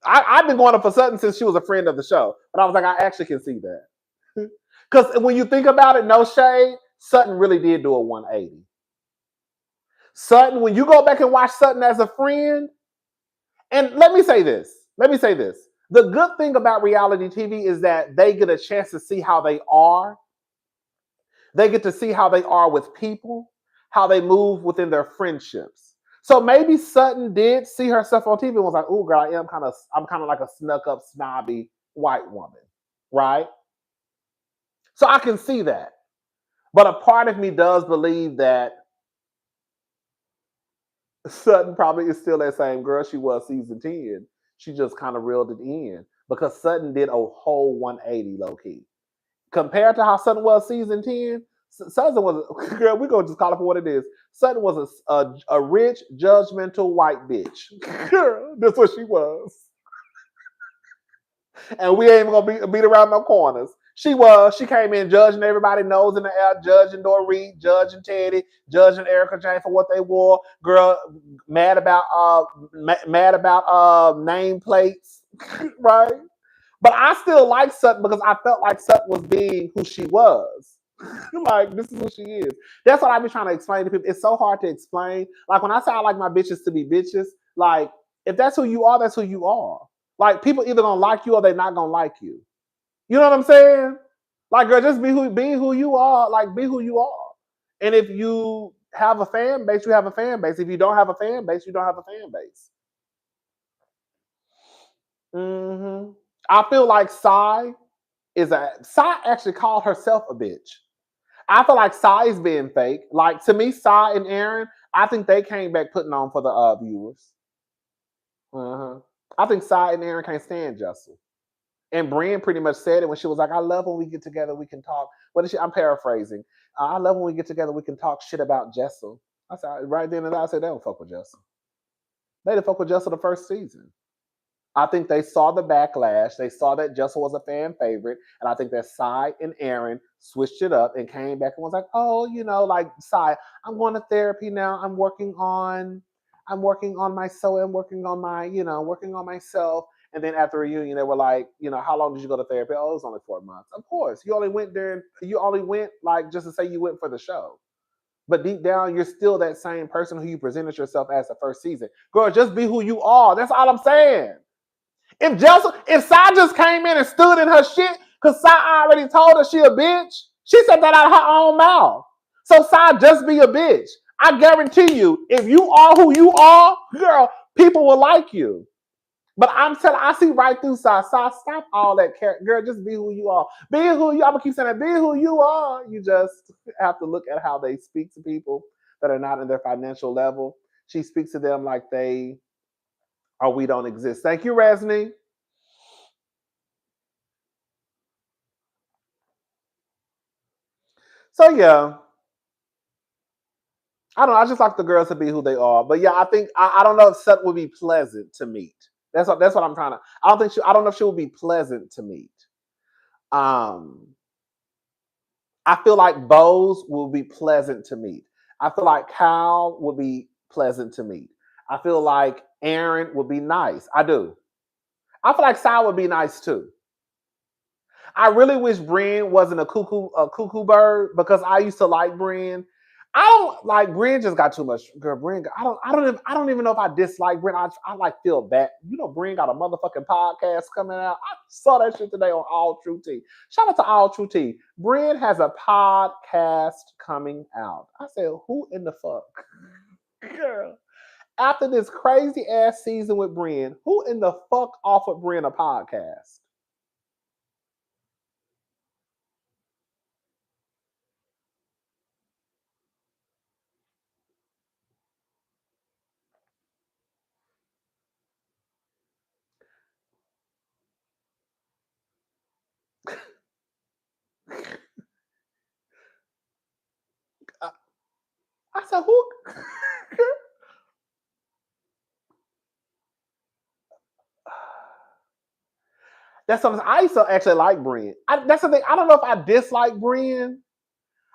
I've been going up for Sutton since she was a friend of the show. But I was like, I actually can see that. Because when you think about it, no shade, Sutton really did do a 180. Sutton, when you go back and watch Sutton as a friend, and let me say this. The good thing about reality TV is that they get a chance to see how they are. They get to see how they are with people, how they move within their friendships. So maybe Sutton did see herself on TV and was like, "Oh, girl, I'm kind of like a snuck up, snobby white woman," right? So I can see that. But a part of me does believe that Sutton probably is still that same girl she was season 10. She just kind of reeled it in because Sutton did a whole 180 low key. Compared to how Sutton was season 10, Sutton was, girl, we're going to just call it for what it is. Sutton was a rich, judgmental white bitch. Girl, that's what she was. And we ain't even going to beat around no corners. She came in judging everybody, nose in the air, judging Dorit, judging Teddy, judging Erica Jane for what they wore. Girl, mad about nameplates, right? But I still like Sutton because I felt like Sutton was being who she was. Like, this is who she is. That's what I be trying to explain to people. It's so hard to explain. Like, when I say I like my bitches to be bitches, like, if that's who you are, that's who you are. Like, people either gonna like you or they're not gonna like you. You know what I'm saying? Like, girl, just be who you are. Like, be who you are. And if you have a fan base, you have a fan base. If you don't have a fan base, you don't have a fan base. Mm-hmm. I feel like Sai actually called herself a bitch. I feel like Sai is being fake. Like, to me, Sai and Aaron, I think they came back putting on for the viewers. I think Sai and Aaron can't stand Justin. And Brienne pretty much said it when she was like, I love when we get together, we can talk. What is she? I'm paraphrasing. I love when we get together, we can talk shit about Jessel. I said, right then and there, I said, they don't fuck with Jessel. They didn't fuck with Jessel the first season. I think they saw the backlash. They saw that Jessel was a fan favorite. And I think that Sai and Aaron switched it up and came back and was like, oh, like Sai, I'm going to therapy now. I'm working on myself. I'm working on working on myself. And then at the reunion, they were like, how long did you go to therapy? Oh, it was only 4 months. Of course. You only went like just to say you went for the show. But deep down, you're still that same person who you presented yourself as the first season. Girl, just be who you are. That's all I'm saying. If Sai just came in and stood in her shit, because Sai already told her she a bitch, she said that out of her own mouth. So Sai, just be a bitch. I guarantee you, if you are who you are, girl, people will like you. But I see right through Sai. Sai, stop all that character. Girl, just be who you are. Be who you are. I'm going to keep saying that. Be who you are. You just have to look at how they speak to people that are not in their financial level. She speaks to them like they or we don't exist. Thank you, Resney. So yeah, I don't know. I just like the girls to be who they are. But yeah, I think I don't know if Sutton would be pleasant to meet. That's what I'm trying to. I don't know if she would be pleasant to meet. I feel like Bose will be pleasant to meet. I feel like Kyle would be pleasant to meet. I feel like Aaron would be nice. I do. I feel like Sal would be nice too. I really wish Brienne wasn't a cuckoo bird because I used to like Brienne. I don't like Brienne. Just got too much. Girl, Brienne. I don't even know if I dislike Brienne. I like feel bad. Brienne got a motherfucking podcast coming out. I saw that shit today on All True Tea. Shout out to All True Tea. Brienne has a podcast coming out. I said, who in the fuck, girl? After this crazy ass season with Brienne, who in the fuck offered Brienne a podcast? I said, who? That's something I used to actually like Brienne. That's the thing. I don't know if I dislike Brienne.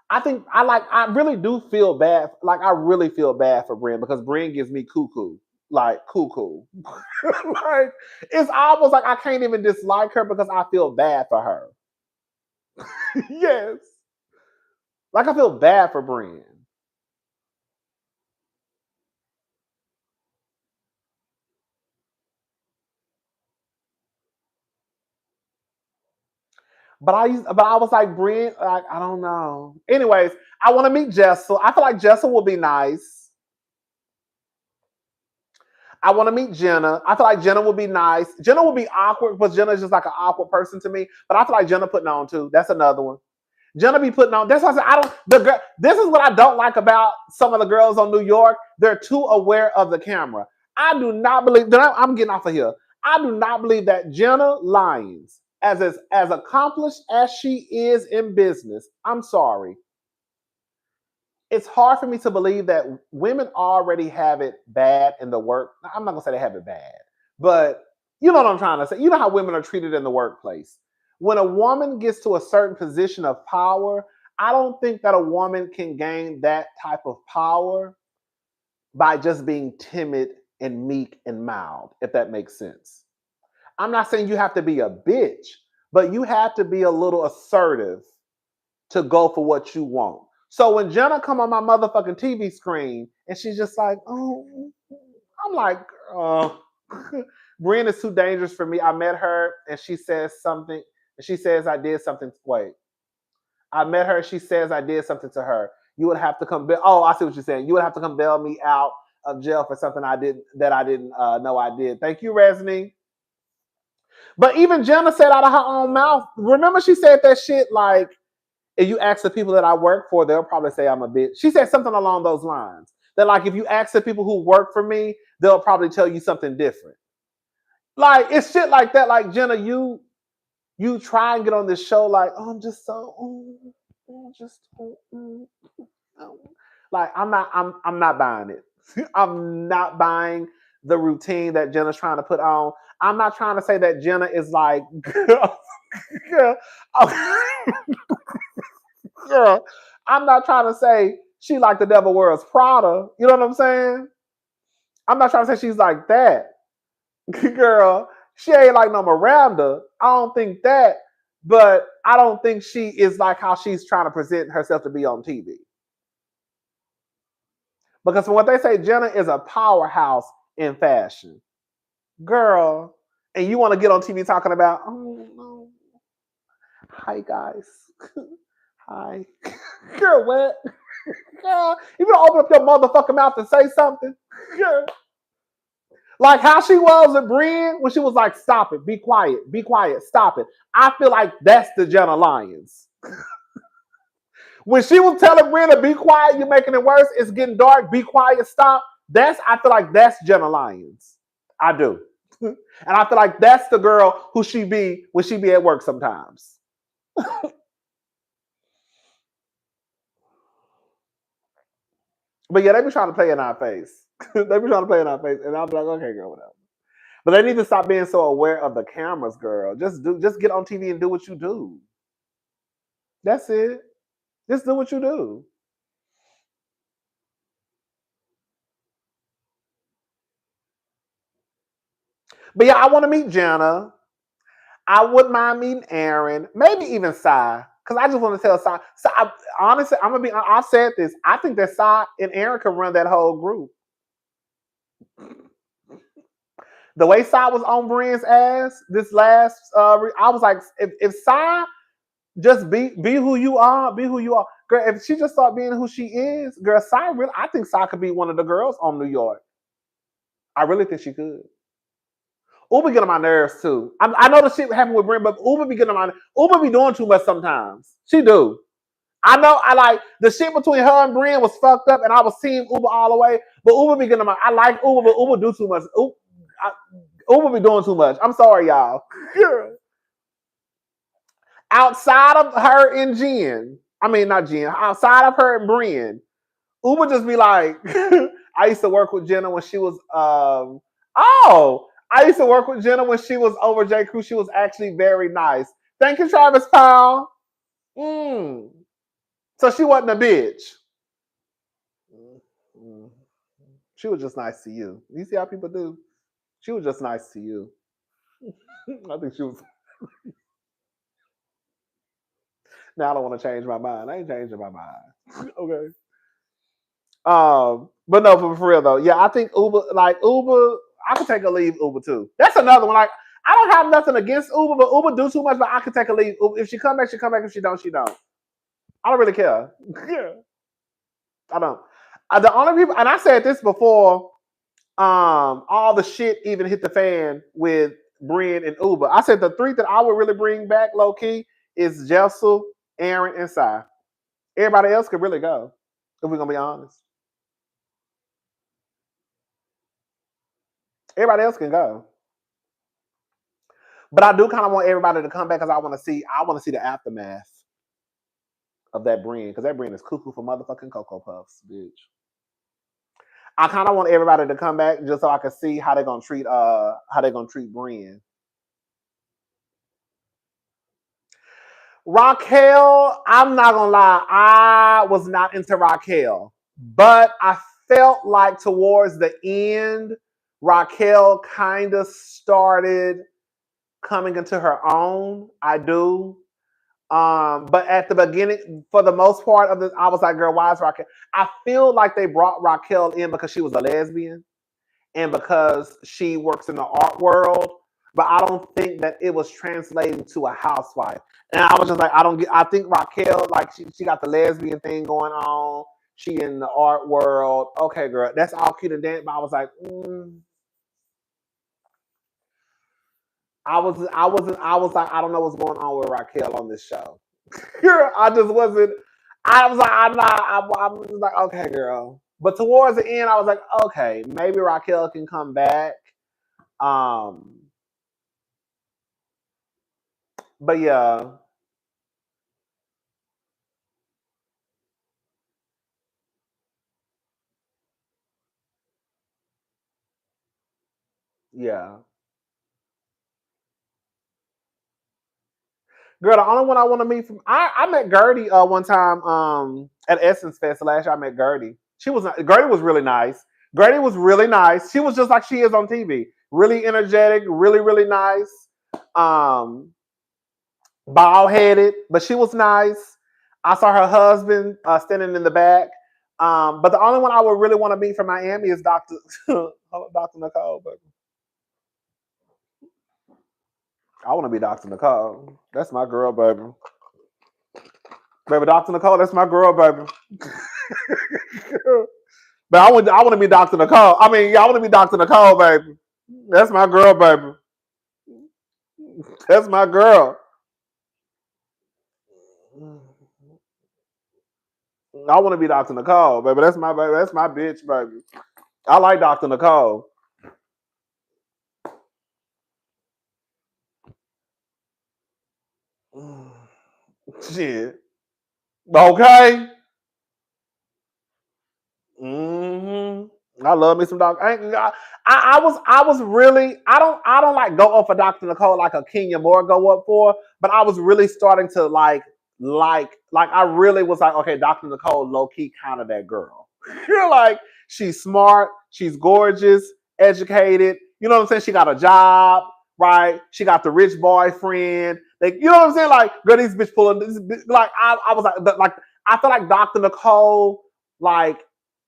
I really do feel bad. Like I really feel bad for Brienne because Brienne gives me cuckoo. Like cuckoo. Like it's almost like I can't even dislike her because I feel bad for her. Yes. Like I feel bad for Brienne. But I was like, Brienne, like, I don't know. Anyways, I want to meet Jessel. I feel like Jessel will be nice. I want to meet Jenna. I feel like Jenna will be nice. Jenna will be awkward, but Jenna is just like an awkward person to me. But I feel like Jenna putting on too. That's another one. Jenna be putting on. That's why I said this is what I don't like about some of the girls on New York. They're too aware of the camera. I do not believe that I'm getting off of here. I do not believe that Jenna Lyons, as accomplished as she is in business, I'm sorry. It's hard for me to believe that women already have it bad in the work. I'm not gonna say they have it bad, but you know what I'm trying to say. You know how women are treated in the workplace. When a woman gets to a certain position of power, I don't think that a woman can gain that type of power by just being timid and meek and mild, if that makes sense. I'm not saying you have to be a bitch, but you have to be a little assertive to go for what you want. So when Jenna come on my motherfucking TV screen and she's just like, oh, I'm like, Brienne is too dangerous for me. I met her and she says something. And she says I did something. Wait, I met her. She says I did something to her. You would have to come. I see what you're saying. You would have to come bail me out of jail for something I didn't know I did. Thank you, Resney. But even Jenna said out of her own mouth. Remember, she said that shit like, if you ask the people that I work for, they'll probably say I'm a bitch. She said something along those lines. That like if you ask the people who work for me, they'll probably tell you something different. Like it's shit like that. Like Jenna, you You try and get on this show like, oh, I'm just so, like I'm not buying it. I'm not buying the routine that Jenna's trying to put on. I'm not trying to say that Jenna is like, girl, girl. I'm not trying to say she like the devil wears Prada. You know what I'm saying? I'm not trying to say she's like that. Girl, she ain't like no Miranda. I don't think that. But I don't think she is like how she's trying to present herself to be on TV. Because from what they say, Jenna is a powerhouse in fashion. Girl, and you want to get on TV talking about, oh, no. Hi, guys. Hi. Girl, what? Girl, you gonna open up your motherfucking mouth and say something? Girl. Like how she was at Brienne when she was like, stop it, be quiet, stop it. I feel like that's the Jenna Lyons. When she was telling Brienne to be quiet, you're making it worse, it's getting dark, be quiet, stop. I feel like that's Jenna Lyons. I do. And I feel like that's the girl who she be when she be at work sometimes. But yeah, they be trying to play in our face. They be trying to play in our face. And I'm like, okay, girl, whatever. But they need to stop being so aware of the cameras, girl. Just get on TV and do what you do. That's it. Just do what you do. But yeah, I want to meet Jenna. I wouldn't mind meeting Aaron, maybe even Sai, because I just want to tell Sai. Honestly, I'm gonna be. I've said this. I think that Sai and Aaron can run that whole group. The way Sai was on Brienne's ass this last, I was like, if Sai just be who you are, girl. If she just start being who she is, girl, Sai really, I think Sai could be one of the girls on New York. I really think she could. Uber get on my nerves too. I know the shit happened with Brent, but Uber be getting on my. Uber be doing too much sometimes. She do. I know. I like the shit between her and Brienne was fucked up, and I was seeing Uber all the way. But Uber be getting on my. I like Uber, but Uber do too much. Uber be doing too much. I'm sorry, y'all. Outside of her and Jen, I mean not Jen. Outside of her and Brienne, Uber just be like. I used to work with Jenna when she was. I used to work with Jenna when she was over J. Crew. She was actually very nice. Thank you, Travis Powell. So she wasn't a bitch. She was just nice to you. You see how people do? She was just nice to you. I think she was. Now I don't want to change my mind. I ain't changing my mind. Okay. But no, for real though. Yeah, I think Uber, I could take a leave Uber too. That's another one. Like, I don't have nothing against Uber, but Uber do too much, but I could take a leave. If she come back, she come back. If she don't, she don't. I don't really care. I don't. The only people, and I said this before, all the shit even hit the fan with Brienne and Uber. I said the three that I would really bring back low key is Jessel, Aaron, and Sai. Everybody else could really go, if we're gonna be honest. Everybody else can go. But I do kind of want everybody to come back because I want to see the aftermath of that Brienne, because that Brienne is cuckoo for motherfucking Cocoa Puffs, bitch. I kind of want everybody to come back just so I can see how they're gonna treat Brienne. Raquel, I'm not gonna lie, I was not into Raquel, but I felt like towards the end, Raquel kind of started coming into her own. I do. But at the beginning, for the most part of this, I was like, girl, why is Raquel? I feel like they brought Raquel in because she was a lesbian and because she works in the art world. But I don't think that it was translating to a housewife. And I was just like, I think Raquel, like she got the lesbian thing going on. She in the art world. Okay, girl, that's all cute and dandy. But I was like, I was like, I don't know what's going on with Raquel on this show. I just wasn't. I was like, I'm just like, okay, girl. But towards the end, I was like, okay, maybe Raquel can come back. But yeah. Yeah. Girl, the only one I want to meet from I met Gertie one time at Essence Fest last year. I met Gertie. Gertie was really nice. Gertie was really nice. She was just like she is on TV. Really energetic, really, really nice. Bald headed, but she was nice. I saw her husband standing in the back. But the only one I would really want to meet from Miami is Dr. Dr. Nicole, baby. I want to be Dr. Nicole. That's my girl, baby. Baby, Dr. Nicole, that's my girl, baby. But I want to be Dr. Nicole. I mean, yeah, I want to be Dr. Nicole, baby. That's my girl, baby. That's my girl. I want to be Dr. Nicole, baby. That's my baby. That's my bitch, baby. I like Dr. Nicole. Shit. Okay. I love me some dog. I was really I don't like go up for Dr. Nicole like a Kenya Moore go up for, but I was really starting to like I really was like, okay, Dr. Nicole low key kind of that girl. You're like, she's smart, she's gorgeous, educated. You know what I'm saying? She got a job, right? She got the rich boyfriend. Like, you know what I'm saying? Like, girl, these bitch pulling this. Like, I was like I feel like Dr. Nicole, like.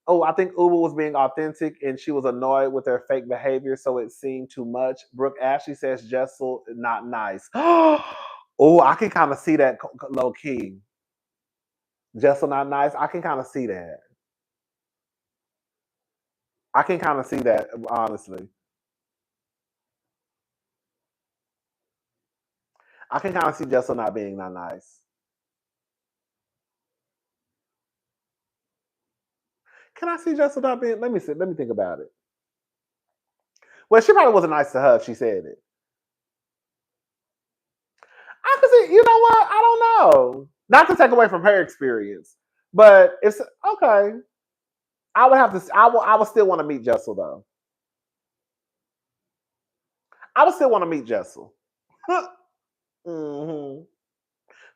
Oh, I think Uber was being authentic and she was annoyed with their fake behavior, so it seemed too much. Brooke Ashley says Jessel not nice. Oh, I can kind of see that low key. Jessel not nice. I can kind of see that. I can kind of see that, honestly. I can kind of see Jessel not being that nice. Can I see Jessel not being? Let me see. Let me think about it. Well, she probably wasn't nice to her if she said it. I could see. You know what? I don't know. Not to take away from her experience, but it's okay. I would have to. I would still want to meet Jessel though. I would still want to meet Jessel. hmm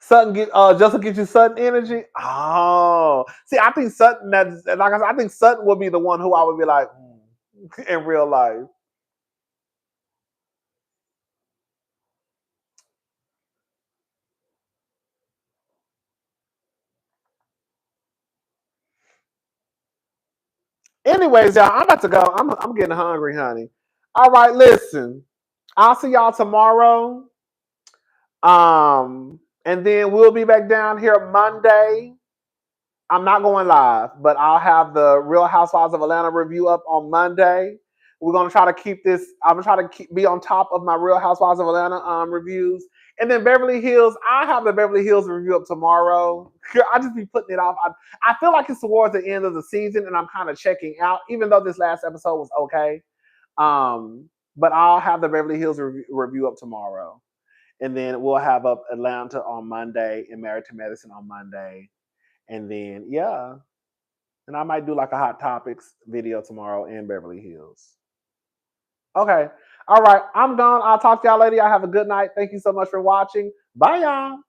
Sutton get Jessel gives you Sutton energy. Oh, see, I think Sutton. That's like I said, I think Sutton would be the one who I would be like in real life. Anyways, y'all, I'm about to go. I'm getting hungry, honey. All right, listen. I'll see y'all tomorrow. And then we'll be back down here Monday. I'm not going live, but I'll have the Real Housewives of Atlanta review up on Monday. We're gonna try to keep this. I'm gonna try to be on top of my Real Housewives of Atlanta reviews, and then Beverly Hills. I have the Beverly Hills review up tomorrow. I just be putting it off. I feel like it's towards the end of the season, and I'm kind of checking out. Even though this last episode was okay, but I'll have the Beverly Hills review up tomorrow, and then we'll have up Atlanta on Monday and Married to Medicine on Monday. And then, yeah. And I might do like a Hot Topics video tomorrow in Beverly Hills. Okay. All right. I'm gone. I'll talk to y'all later. Y'all have a good night. Thank you so much for watching. Bye, y'all.